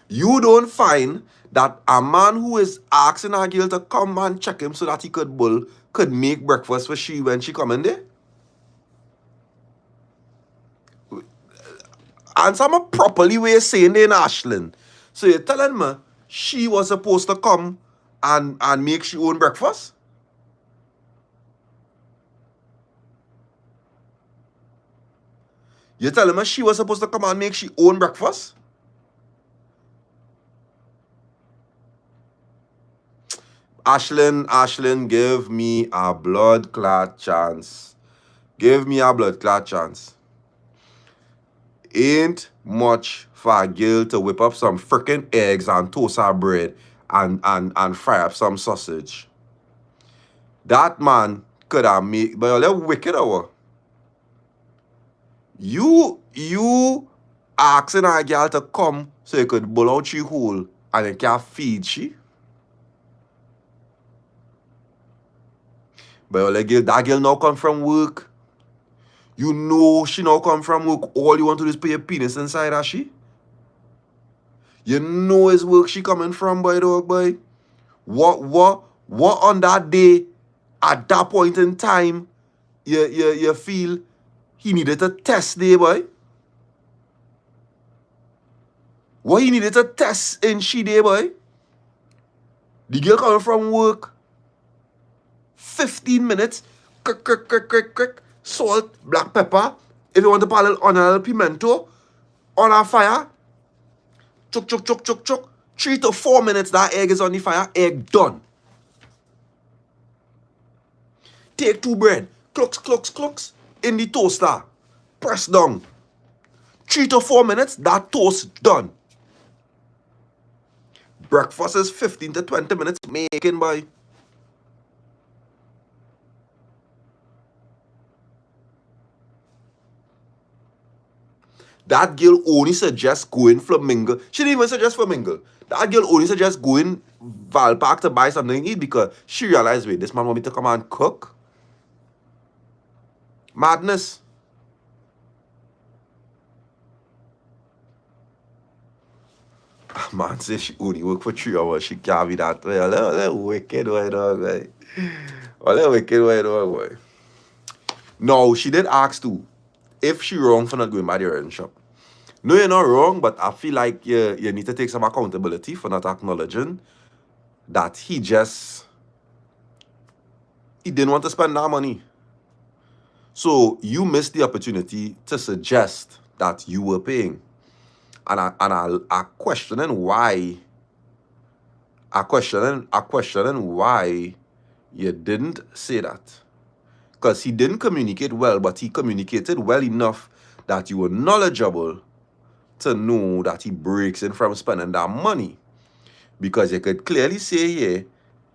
D: You don't find that a man who is asking a girl to come and check him so that he could make breakfast for she when she come in there? Answer me properly where you're saying there in Ashland. So you're telling me she was supposed to come and make she own breakfast? You're telling me she was supposed to come and make she own breakfast? Ashlyn, give me a blood clot chance. Give me a blood clot chance. Ain't much for a girl to whip up some freaking eggs and toast her bread and fry up some sausage. That man could have made, but you're wicked hour. You asking a girl to come so you could bull out she hole and you can't feed she? But that girl now come from work. You know she now come from work. All you want to do is put your penis inside her, she? You know it's work she coming from, boy, dog, boy. What on that day, at that point in time, you feel he needed to test there, boy? What he needed to test in she day, boy? The girl coming from work, 15 minutes, crick, salt, black pepper. If you want to put a little pimento on a fire, chuk. 3 to 4 minutes, that egg is on the fire, egg done. Take 2 bread, clucks, in the toaster, press down. 3 to 4 minutes, that toast done. Breakfast is 15 to 20 minutes making, boy. That girl only suggests going Flamingo. She didn't even suggest Flamingo. That girl only suggests going Val Park to buy something to eat because she realized, wait, this man want me to come and cook? Madness. Man says she only work for 3 hours. She can't be that way. That wicked way, dog, boy. Oh, that wicked way, dog, boy. No, she did ask too if she wrong for not going by the iron shop. No, you're not wrong, but I feel like you need to take some accountability for not acknowledging that he didn't want to spend that money. So you missed the opportunity to suggest that you were paying. And I questioning why. I questioning why you didn't say that. Because he didn't communicate well, but he communicated well enough that you were knowledgeable to know that he breaks in from spending that money. Because you could clearly say here,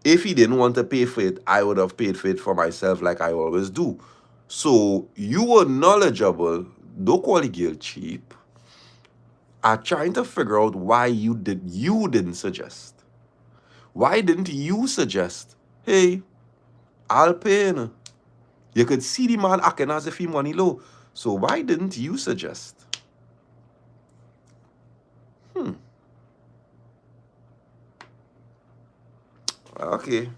D: if he didn't want to pay for it, I would have paid for it for myself like I always do. So you were knowledgeable, don't call the girl cheap. I'm trying to figure out why you didn't suggest. Why didn't you suggest, hey, I'll pay? You could see the man acting as if he money low. So why didn't you suggest? Okay.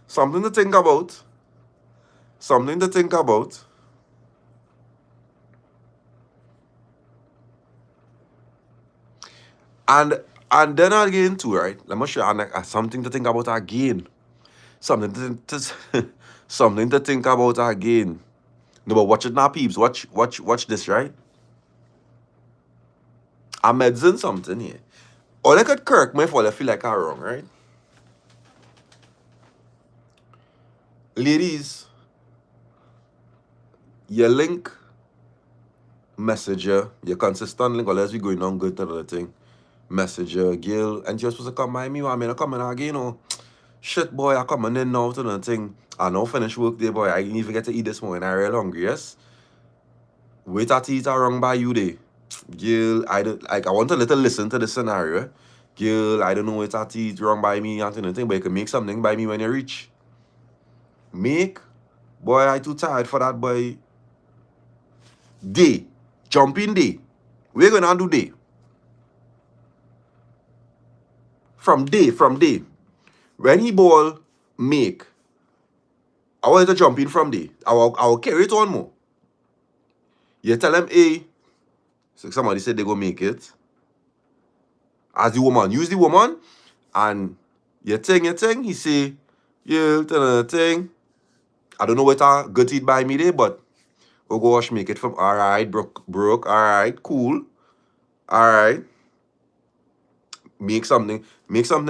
D: Something to think about. Something to think about. And then again too, right? Let me show you something to think about again. Something something to think about again. No, but watch it now, peeps. Watch this, right? I'm medicine something here. Or I could correct me if I feel like I'm wrong, right? Ladies, your link messenger, your consistent link, unless we going on good to the thing. Messenger, girl, and you're supposed to come by me, I mean, I come in again, you know. Shit, boy, I coming in now to the thing. I know finish work day, boy. I didn't even get to eat this morning. I real hungry, yes? Wait at eat wrong by you day. Girl, I want a little listen to the scenario. Girl, I don't know wait at eat wrong by me and thing, but you can make something by me when you reach. Make? Boy, I too tired for that, boy. Day. Jumping day. We're gonna do day. From day. When he ball make, I want you to jump in from day. I will carry it on more. You tell him, hey, so somebody said they go make it. As the woman, use the woman, and you thing, he say, yeah, tell the thing. I don't know what I got it by me there, but we'll go wash make it from alright, broke, alright, cool. Alright. Make something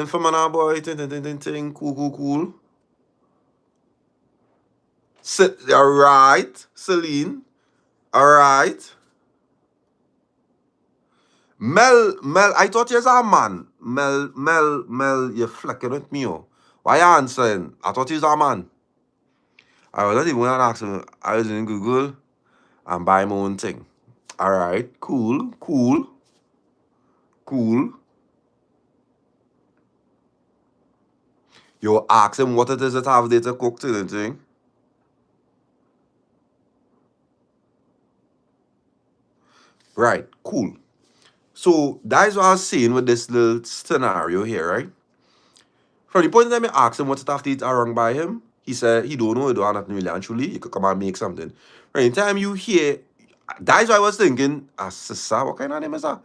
D: for my now, boy. Thing, cool. Alright, Celine. Alright. Mel, I thought you was a man. Mel, you're flecking with me, oh. Why you answering? I thought you was a man. I was not even gonna ask him. I was in Google and buy my own thing. Alright, cool. You ask him what it is that have there to cook to the thing. Right, cool. So that's what I was saying with this little scenario here, right? From the point in time I asked him what stuff did are wrong by him, he said he don't know, he don't have nothing really actually. You could come and make something. Right, in time you hear, that's what I was thinking. Sisa, what kind of name is that?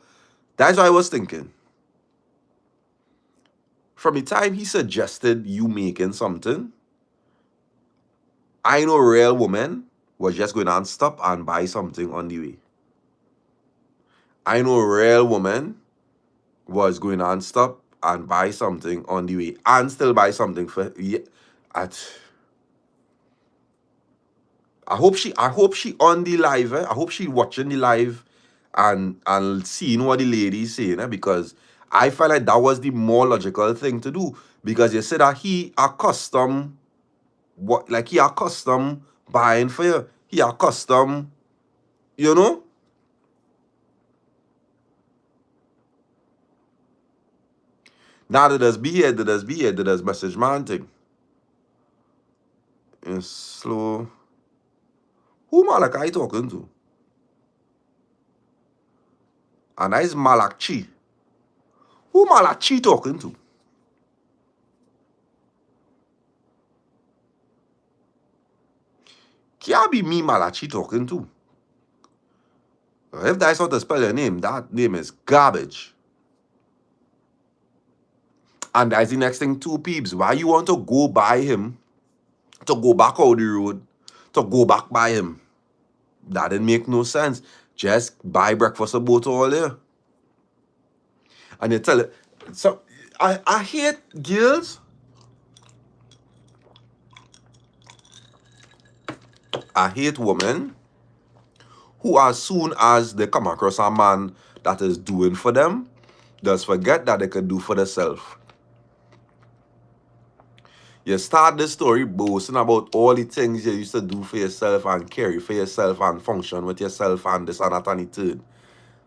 D: That's what I was thinking. From the time he suggested you making something, I know a real woman was just going to stop and buy something on the way. I know a real woman was going to stop and buy something on the way and still buy something for I hope she on the live. I hope she watching the live and seeing what the lady is saying, because I felt like that was the more logical thing to do, because you said that he accustomed buying for you. He accustomed, you know? Now did us be here, did us message man thing. It's slow. Who Malachi talking to? And that is Malachi. Who Malachi talking to? Can't be me Malachi talking to. If that's how to spell your name, that name is garbage. And that's the next thing too, peeps. Why you want to go by him, to go back out the road, to go back by him? That didn't make no sense. Just buy breakfast about all there. And you tell it. So I hate girls. I hate women who, as soon as they come across a man that is doing for them, just forget that they can do for themselves. You start the story boasting about all the things you used to do for yourself and carry for yourself and function with yourself and this and that and the third.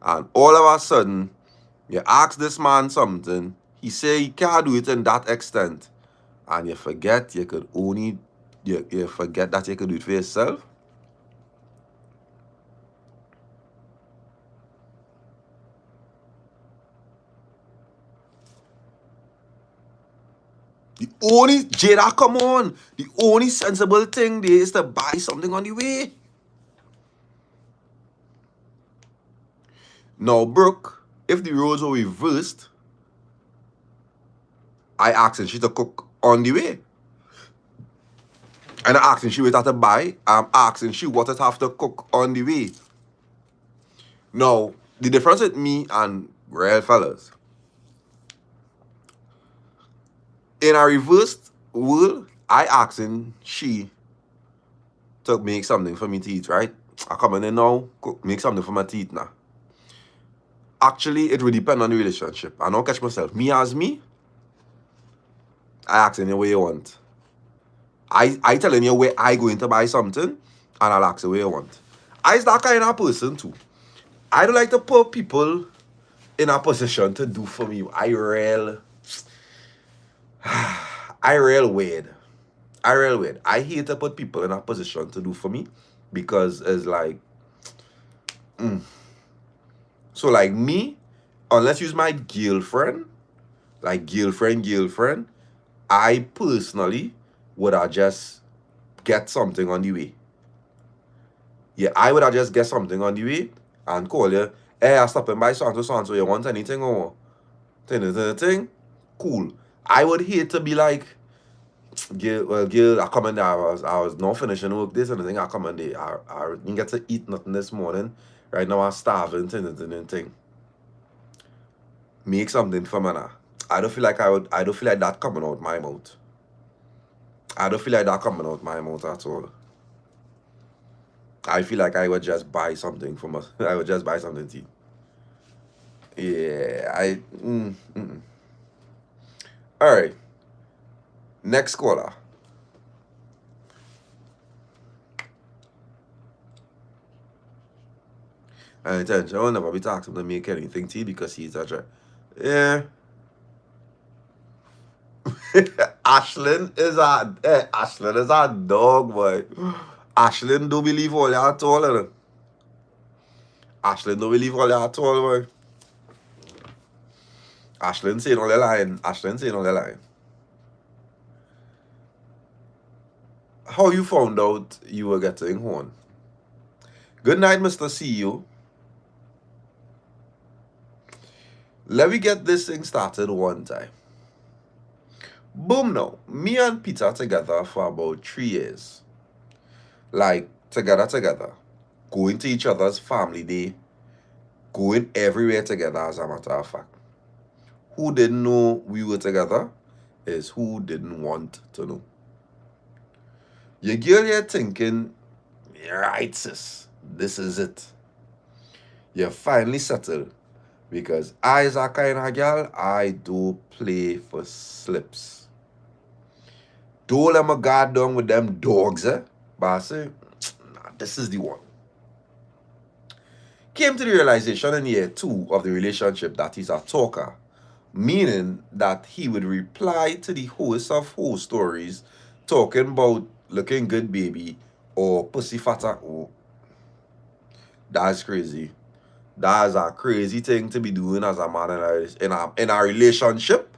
D: And all of a sudden, you ask this man something, he say he can't do it in that extent. And you forget you could only, you forget that you could do it for yourself. The only, Jada, come on. The only sensible thing there is to buy something on the way. Now, Brooke, if the roles were reversed, I asking she to cook on the way. And I'm asking she what to buy. I'm asking she what it have to cook on the way. Now, the difference with me and real fellas, in a reversed world, I asking she to make something for me to eat, right? I come in there now, cook, make something for my teeth now. Actually, it will depend on the relationship. I don't catch myself. Me as me, I asking you what you want. I telling you where I going to buy something, and I'll ask you what you want. I is that kind of person too. I don't like to put people in a position to do for me. I real weird. I hate to put people in a position to do for me because it's like, So like me, unless use my girlfriend, like girlfriend, I personally would have just get something on the way. Yeah, I would have just get something on the way and call you. Hey, I stop and buy so you want anything or thing? Cool. I would hate to be like, girl, I come in there, I was not finishing work this and the thing, I come in there, I didn't get to eat nothing this morning. Right now I'm starving, thing. Make something for me now. I don't feel like that coming out my mouth. I don't feel like that coming out my mouth at all. I feel like I would just buy something for myself. I would just buy something to eat. Yeah, Alright. Next caller. And attention, I will never be talking to make anything to you because he's a jerk. Yeah. Ashlyn is a dog, boy. Ashlyn don't believe all that at all. Ashlyn don't believe all that at all, boy. Ashlyn saying all the line. How you found out you were getting horn? Good night, Mr. CEO. Let me get this thing started one time. Boom now. Me and Peter together for about 3 years. Like, together. Going to each other's family day. Going everywhere together, as a matter of fact. Who didn't know we were together is who didn't want to know. Your girl here thinking, right, sis, this is it. You're finally settled. Because I is a kind of girl, I do play for slips. Don't let my guard down with them dogs, eh? But I say, nah, this is the one. Came to the realization in year 2 of the relationship that he's a talker Meaning that he would reply to the host of host stories talking about looking good baby or pussy fatter. Oh, that's crazy. That's a crazy thing to be doing as a man in a relationship.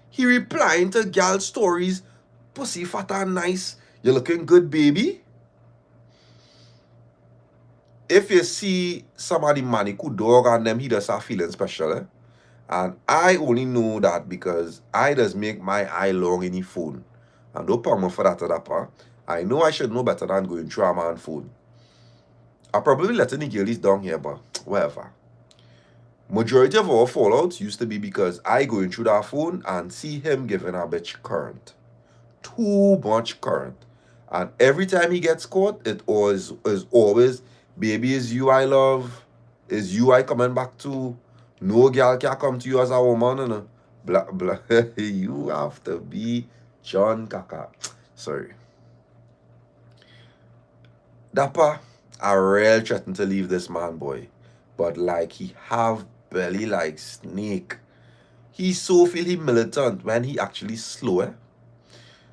D: He replying to girl stories, pussy fatter nice, you looking good baby. If you see somebody manicu dog on them, he does start feeling special. And I only know that because I just make my eye long in the phone. And don't pong me for that part. I know I should know better than going through a man's phone. I probably letting the girlies down here, but whatever. Majority of our fallouts used to be because I going through that phone and see him giving a bitch current. Too much current. And every time he gets caught, it is always, baby, is you I love. Is you I coming back to. No girl can come to you as a woman. And blah, blah. You have to be John Kaka. Sorry. Dappa, I real threatened to leave this man, boy. But like he have belly like snake. He so feel he militant when he actually slow.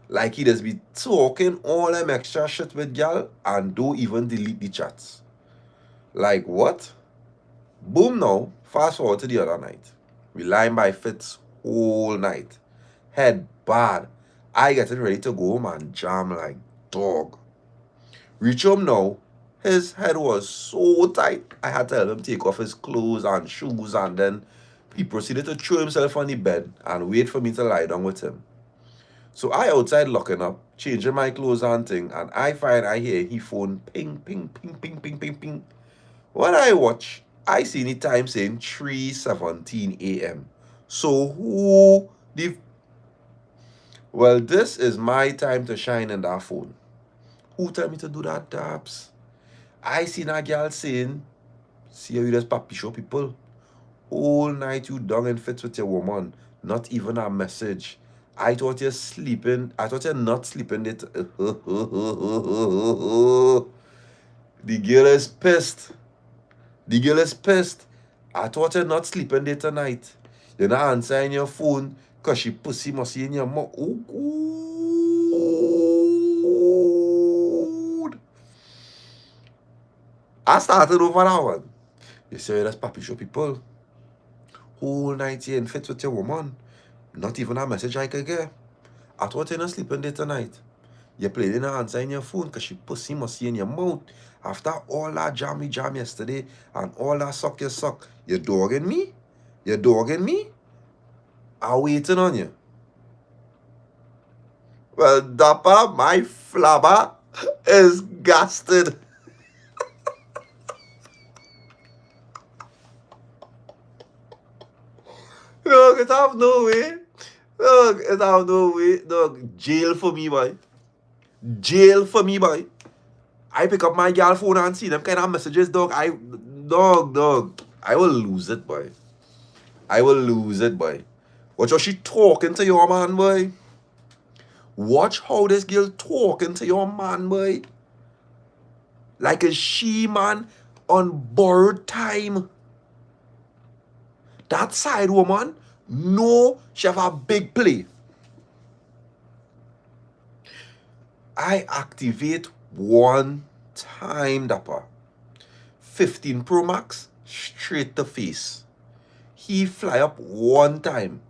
D: Like he does be talking all them extra shit with gal and don't even delete the chats. Like what? Boom now. Fast forward to the other night. We lying by fits whole night. Head bad. I getting ready to go home and jam like dog. Reach home now. His head was so tight. I had to help him take off his clothes and shoes, and then he proceeded to throw himself on the bed and wait for me to lie down with him. So I outside locking up, changing my clothes and thing, and I hear he phone ping, ping, ping, ping, ping, ping, ping. When I watch, I see the time saying 3:17 a.m. So who the... Well, this is my time to shine in that phone. Who tell me to do that, Daps? I seen a girl saying, see how you just papi show people. Whole night you dong and fits with your woman. Not even a message. I thought you're sleeping. I thought you're not sleeping. The girl is pissed. The girl is pissed. I thought you're not sleeping there tonight. You're not answering your phone because she pussy must be in your mouth. Oh, good. I started over that one. You say that's papi show people. Whole night you in fits with your woman. Not even a message I could get. I thought you're not sleeping there tonight. You played in her answer in your phone because she pussy must be in your mouth. After all that jammy jam yesterday and all that suck you suck, you dogging me? You dogging me? I'm waiting on you. Well, Dappa, my flabber is gasted. Look, it have no way. Look, it have no way. Look, jail for me, boy. Jail for me, boy. I pick up my girl phone and see them kind of messages, dog. Dog. I will lose it, boy. I will lose it, boy. Watch how she talking to your man, boy. Watch how this girl talking to your man, boy. Like a she man on borrowed time. That side woman, no, she have a big play. I activate one time, Dappa. 15 Pro Max, straight to face. He fly up one time.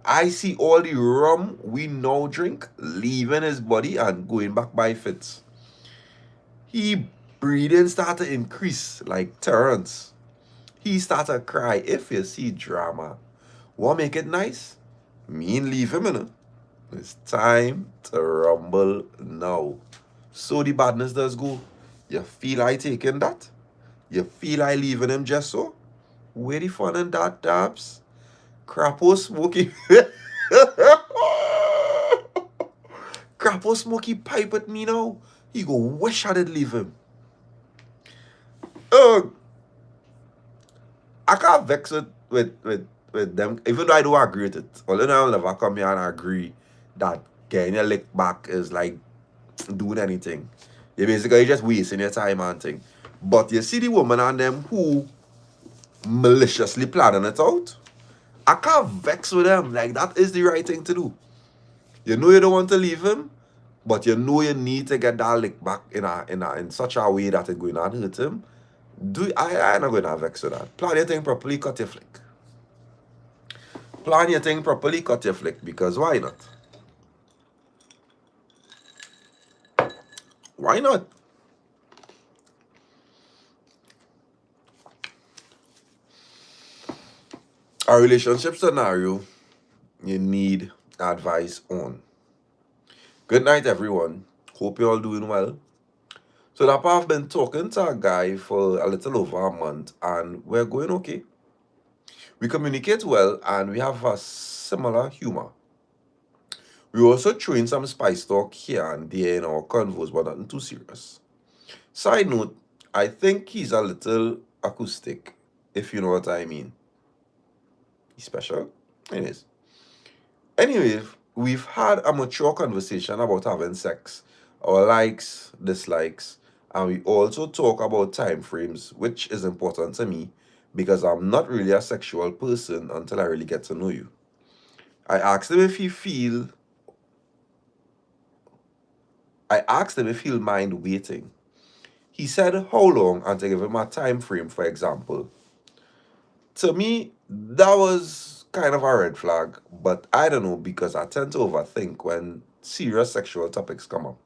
D: I see all the rum we now drink leaving his body and going back by fits. He breathing start to increase like Terrence. He start to cry. If you see drama, what make it nice? Me and leave him, you know. It's time to rumble now. So the badness does go. You feel I taking that? You feel I leaving him just so? Where the fun in that, Dabs? Crapo smoky. Crapo smoky pipe at me now. He go wish I did leave him. I can't vex it with them, even though I don't agree with it. Although I'll never come here and agree that getting your lick back is like doing anything. You basically just wasting your time and thing. But you see the woman and them who maliciously planning it out, I can't vex with them. Like, that is the right thing to do. You know you don't want to leave him, but you know you need to get that lick back in such a way that it's going to hurt him. I'm not going to vex with that. Plan your thing properly, cut your flick. Plan your thing properly, cut your flick, because why not? Why not? A relationship scenario you need advice on. Good night, everyone. Hope you're all doing well. So DAPPA, I've been talking to a guy for a little over a month, and we're going okay. We communicate well, and we have a similar humor. We also throw in some spice talk here and there in our convos, but nothing too serious. Side note, I think he's a little acoustic, if you know what I mean. He's special. Anyways, we've had a mature conversation about having sex, our likes, dislikes, and we also talk about time frames, which is important to me because I'm not really a sexual person until I really get to know you. I asked him if he'll mind waiting. He said how long, and to give him a time frame, for example. To me, that was kind of a red flag, but I don't know because I tend to overthink when serious sexual topics come up.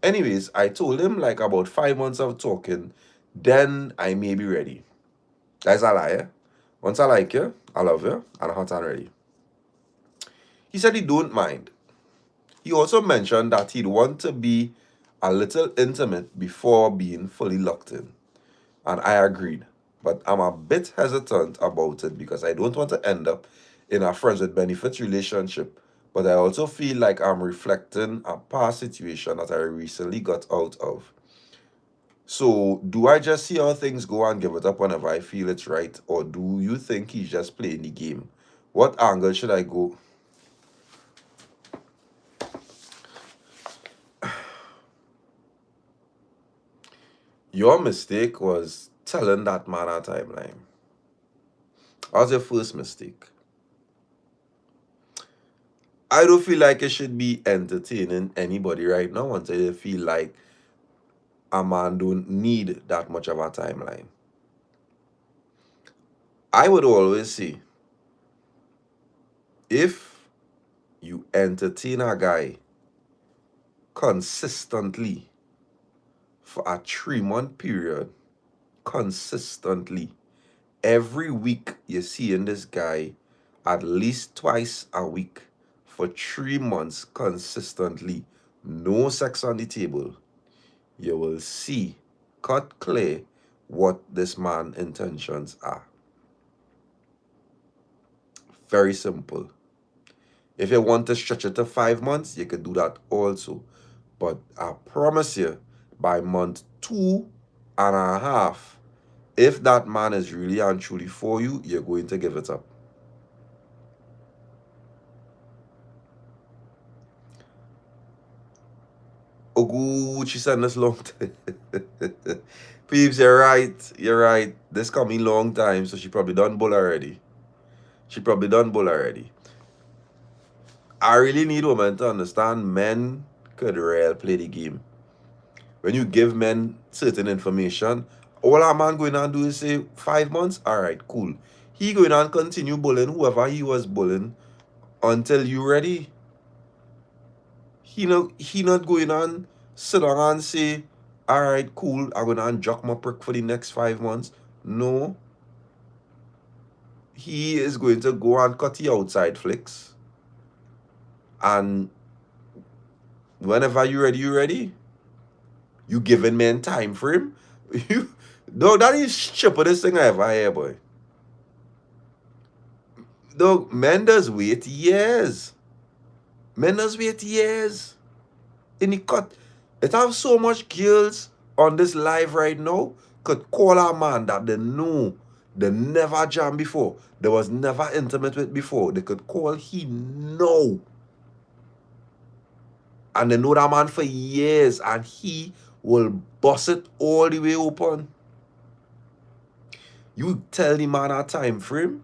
D: Anyways, I told him like about 5 months of talking, then I may be ready. That's a lie. Once I like you, I love you, and I'm hot and ready. He said he don't mind. He also mentioned that he'd want to be a little intimate before being fully locked in. And I agreed. But I'm a bit hesitant about it because I don't want to end up in a friends with benefits relationship. But I also feel like I'm reflecting a past situation that I recently got out of. So do I just see how things go and give it up whenever I feel it's right? Or do you think he's just playing the game? What angle should I go? Your mistake was telling that man a timeline. That was your first mistake. I don't feel like you should be entertaining anybody right now until you feel like a man don't need that much of a timeline. I would always say, if you entertain a guy consistently for a 3-month period, consistently, every week you're seeing this guy at least twice a week for 3 months consistently, no sex on the table, you will see cut clear what this man's intentions are. Very simple. If you want to stretch it to 5 months, you could do that also. But I promise you, by month 2.5, if that man is really and truly for you, you're going to give it up. Oh, she sent us long time. Peeps, you're right. This coming long time, so she probably done bull already. I really need women to understand men could real play the game. When you give men certain information, all a man going on do is say 5 months, alright, cool. He going on continue bullying whoever he was bullying until you ready. He not going on sit down and say, alright, cool, I'm going on jock my prick for the next 5 months. No. He is going to go and cut the outside flicks. And whenever you ready. You giving men time frame? Dog, that is stupidest thing I ever hear, boy. Dog, men does wait years. In the cut. It have so much girls on this live right now could call a man that they know they never jam before. They was never intimate with before. They could call he know. And they know that man for years and he will bust it all the way open. You tell the man a time frame,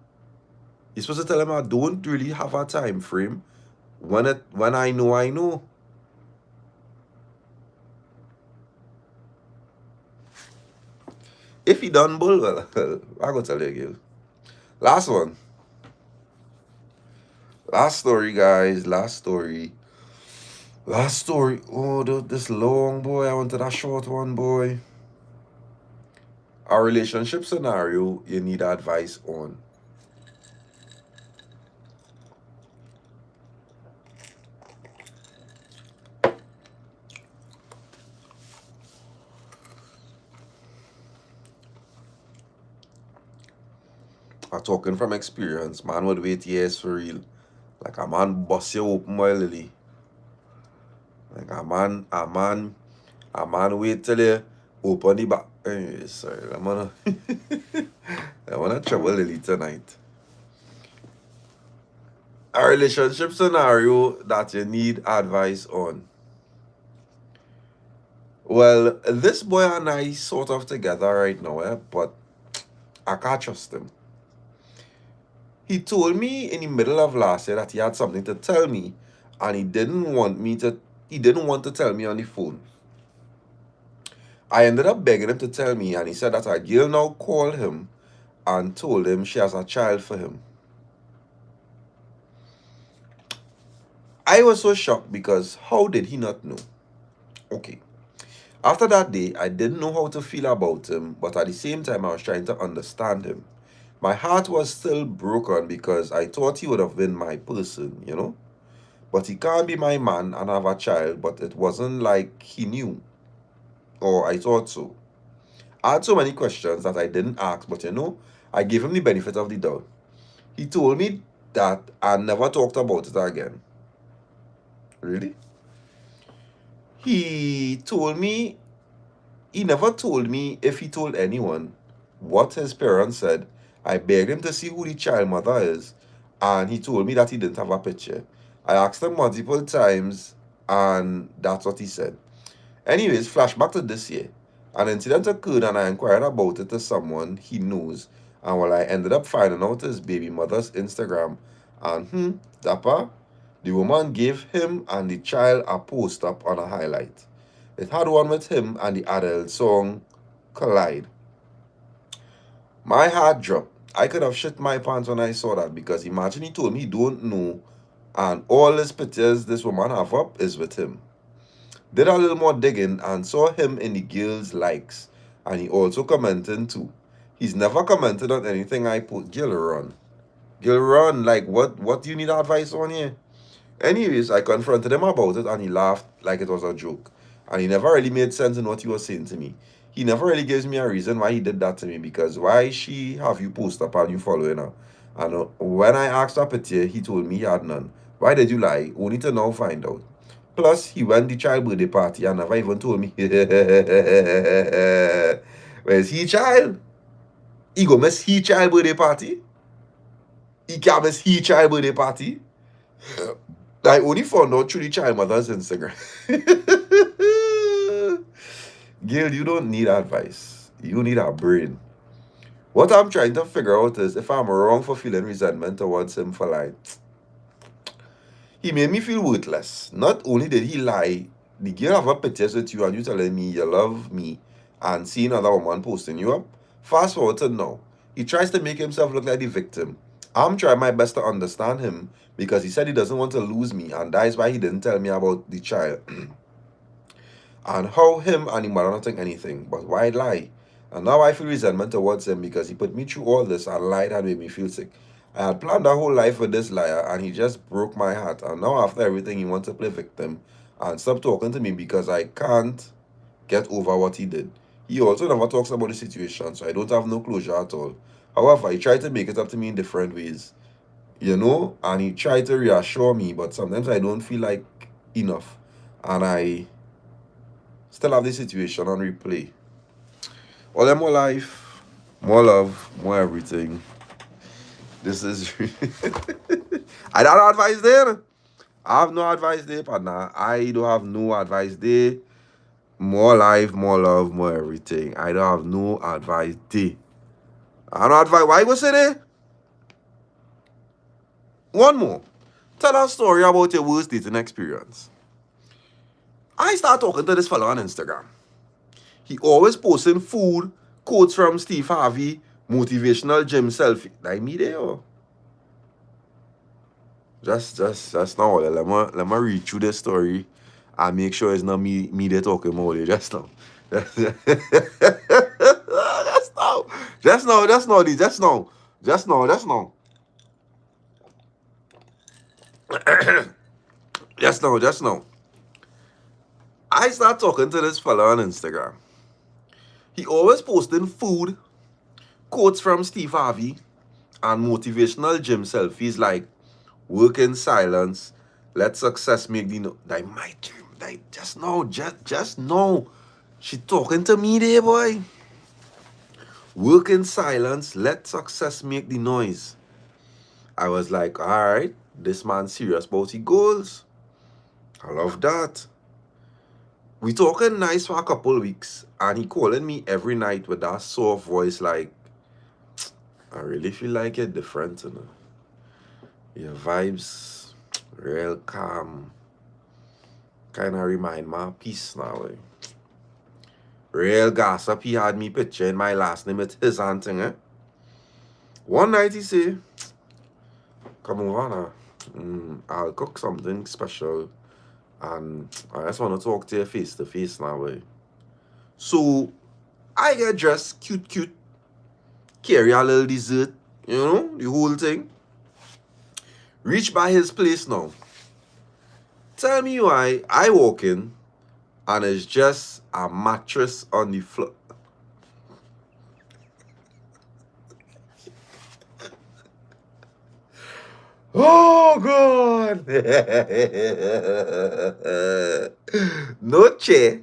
D: You're supposed to tell him I don't really have a time frame. When I know, I know. If he done bull, well, I go tell you again. Last one. Last story, guys. Last story. Oh, this long, boy. I wanted a short one, boy. A relationship scenario you need advice on. I'm talking from experience. Man would wait years for real. Like a man bust you open my lily. Like a man wait till you open the back. Sorry, I'm gonna trouble lily tonight. A relationship scenario that you need advice on. Well, this boy and I sort of together right now, but I can't trust him. He told me in the middle of last year that he had something to tell me, and he didn't want to tell me on the phone. I ended up begging him to tell me, and he said that a girl now called him and told him she has a child for him. I was so shocked because how did he not know? Okay. After that day, I didn't know how to feel about him, but at the same time, I was trying to understand him. My heart was still broken because I thought he would have been my person, you know? But he can't be my man and have a child, but it wasn't like he knew. Or I thought so. I had so many questions that I didn't ask, but you know, I gave him the benefit of the doubt. He told me that I never talked about it again. Really? He never told me if he told anyone what his parents said. I begged him to see who the child mother is, and he told me that he didn't have a picture. I asked him multiple times, and that's what he said. Anyways, flashback to this year. An incident occurred, and I inquired about it to someone he knows, and well, I ended up finding out his baby mother's Instagram, and Dappa, the woman gave him and the child a post up on a highlight. It had one with him and the Adele song Collide. My heart dropped. I could have shit my pants when I saw that because imagine he told me he don't know and all his pictures this woman have up is with him. Did a little more digging and saw him in the girl's likes, and he also commented too. He's never commented on anything I put. Girl run, like what do you need advice on here? Anyways, I confronted him about it and he laughed like it was a joke. And he never really made sense in what he was saying to me. He never really gives me a reason why he did that to me, because why she have you post up and you following her? And when I asked a picture, he told me he had none. Why did you lie? Only to now find out. Plus, he went the child birthday party and never even told me. Where's he child? He go miss he child birthday party? He can't miss he child birthday party? I only found out through the child mother's Instagram. Gil, you don't need advice. You need a brain. What I'm trying to figure out is if I'm wrong for feeling resentment towards him for like... He made me feel worthless. Not only did he lie, the girl have a pictures with you and you telling me you love me and seeing another woman posting you up. Fast forward to now. He tries to make himself look like the victim. I'm trying my best to understand him because he said he doesn't want to lose me, and that is why he didn't tell me about the child. And how him and the mother not think anything. But why lie? And now I feel resentment towards him because he put me through all this and lied and made me feel sick. I had planned a whole life with this liar and he just broke my heart. And now after everything, he wants to play victim and stop talking to me because I can't get over what he did. He also never talks about the situation, so I don't have no closure at all. However, he tried to make it up to me in different ways, you know, and he tried to reassure me, but sometimes I don't feel like enough. And I still have this situation on replay. All them more life, more love, more everything. This is... I don't have advice there. I have no advice there, partner. I don't have no advice there. More life, more love, more everything. I don't have no advice there. I don't advise. Why you go say that? One more. Tell a story about your worst dating experience. I start talking to this fellow on Instagram. He always posting food, quotes from Steve Harvey, motivational gym selfie. Like me there, yo. Just now. Let me read through the story and make sure it's not me there talking more. Just now. Just now. Just now. Just now. Just now. Just now. Just now. Just now. Just now. I start talking to this fella on Instagram. He always posting food, quotes from Steve Harvey, and motivational gym selfies like work in silence, let success make the no. Like my dream, like just know. She talking to me there, boy. Work in silence, let success make the noise. I was like, alright, this man serious about his goals. I love that. We talking nice for a couple weeks, and he calling me every night with that soft voice like, I really feel like you're different, you know. Your vibes, real calm. Kind of remind me of peace now, eh? Real gossip, he had me picturing my last name with his aunt thing, eh? One night he say, come over now. I'll cook something special. And I just want to talk to you face to face now, eh? So, I get dressed cute. Carry a little dessert, you know, the whole thing. Reach by his place now. Tell me why I walk in and it's just a mattress on the floor. Oh God! No chair,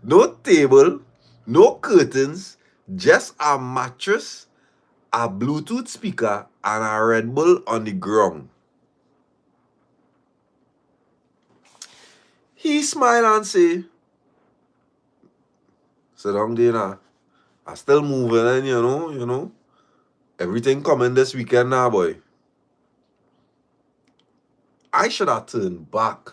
D: no table, no curtains, just a mattress, a Bluetooth speaker, and a Red Bull on the ground. He smile and say, sit down there now. I still moving and you know. Everything coming this weekend now, boy. I should have turned back.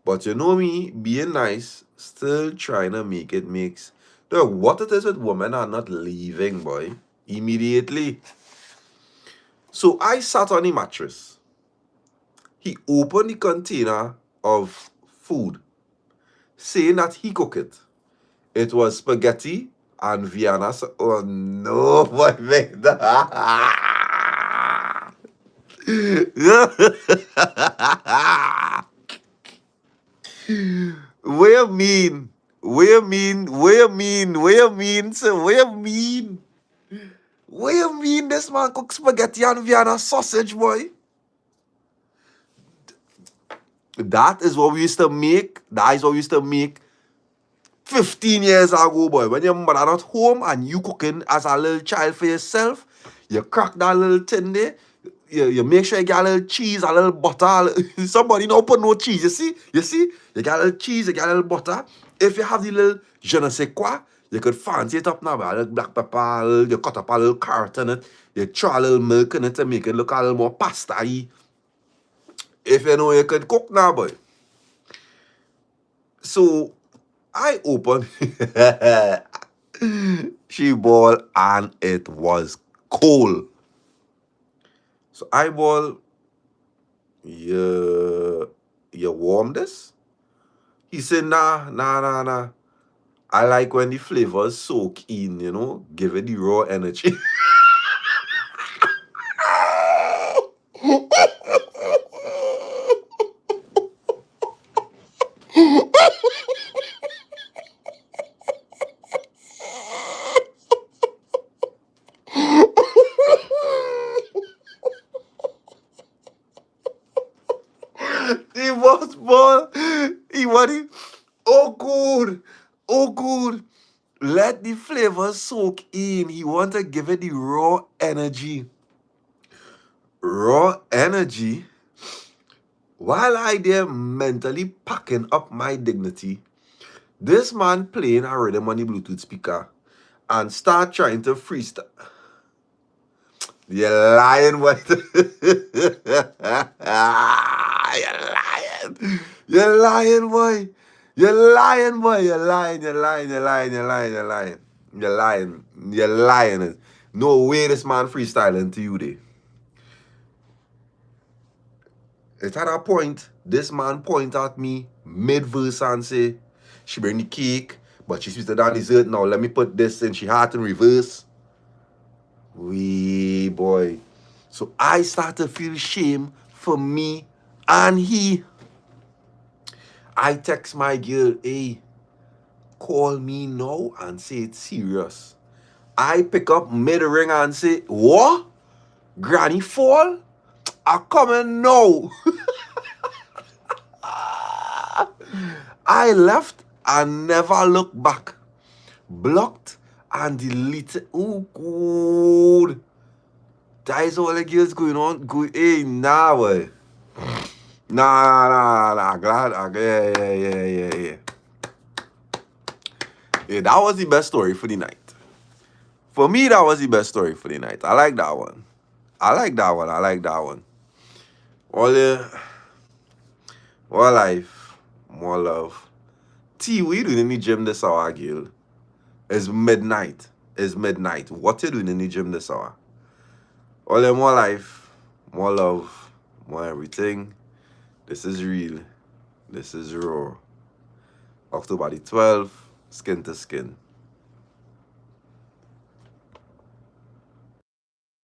D: But you know me, being nice, still trying to make it makes. Look, what it is with women are not leaving, boy. Immediately. So I sat on the mattress. He opened the container of food, saying that he cooked it. It was spaghetti and Vienna. Oh no, boy, make that. What you mean? What you mean this man cook spaghetti and Vienna sausage, boy? That is what we used to make. That is what we used to make 15 years ago, boy. When your mother not home and you cooking as a little child for yourself, you crack that little tin there. You make sure you get a little cheese, a little butter. Somebody don't put no cheese, you see? You get a little cheese, you get a little butter. If you have the little je ne sais quoi, you could fancy it up now with a little black pepper, you cut up a little carrot in it, you throw a little milk in it to make it look a little more pasta-y. If you know you could cook now, boy. So, I opened she ball and it was cold. So I ball, you warm this? He said, nah. I like when the flavors soak in, you know, give it the raw energy. The boss ball, he want it. Oh good. Let the flavor soak in. He want to give it the raw energy. Raw energy. While I there mentally packing up my dignity, this man playing a rhythm on the Bluetooth speaker and start trying to freestyle. You're lying, what? You're lying. You're lying, boy. You're lying, boy. You're lying. You're lying. You're lying. You're lying. You're lying. You're lying. You're lying. No way this man freestyling to you, there. It's at a point, this man point at me mid-verse and say, she bring the cake, but she sweeter than dessert. Now let me put this in she heart in reverse. Wee boy. So I start to feel shame for me and he. I text my girl, hey, call me now and say it's serious. I pick up mid-ring and say, what? Granny fall? I coming now. I left and never looked back. Blocked and deleted. Oh, good. That is all the girls going on. Good. Hey, nah, boy. Nah. Glad. Yeah. Yeah, that was the best story for the night. For me, that was the best story for the night. I like that one. I like that one. More life, more love. T, what you doing in the gym this hour, girl? It's midnight. What you doing in the gym this hour? More life, more love, more everything. This is real. This is raw. October the 12th, skin to skin.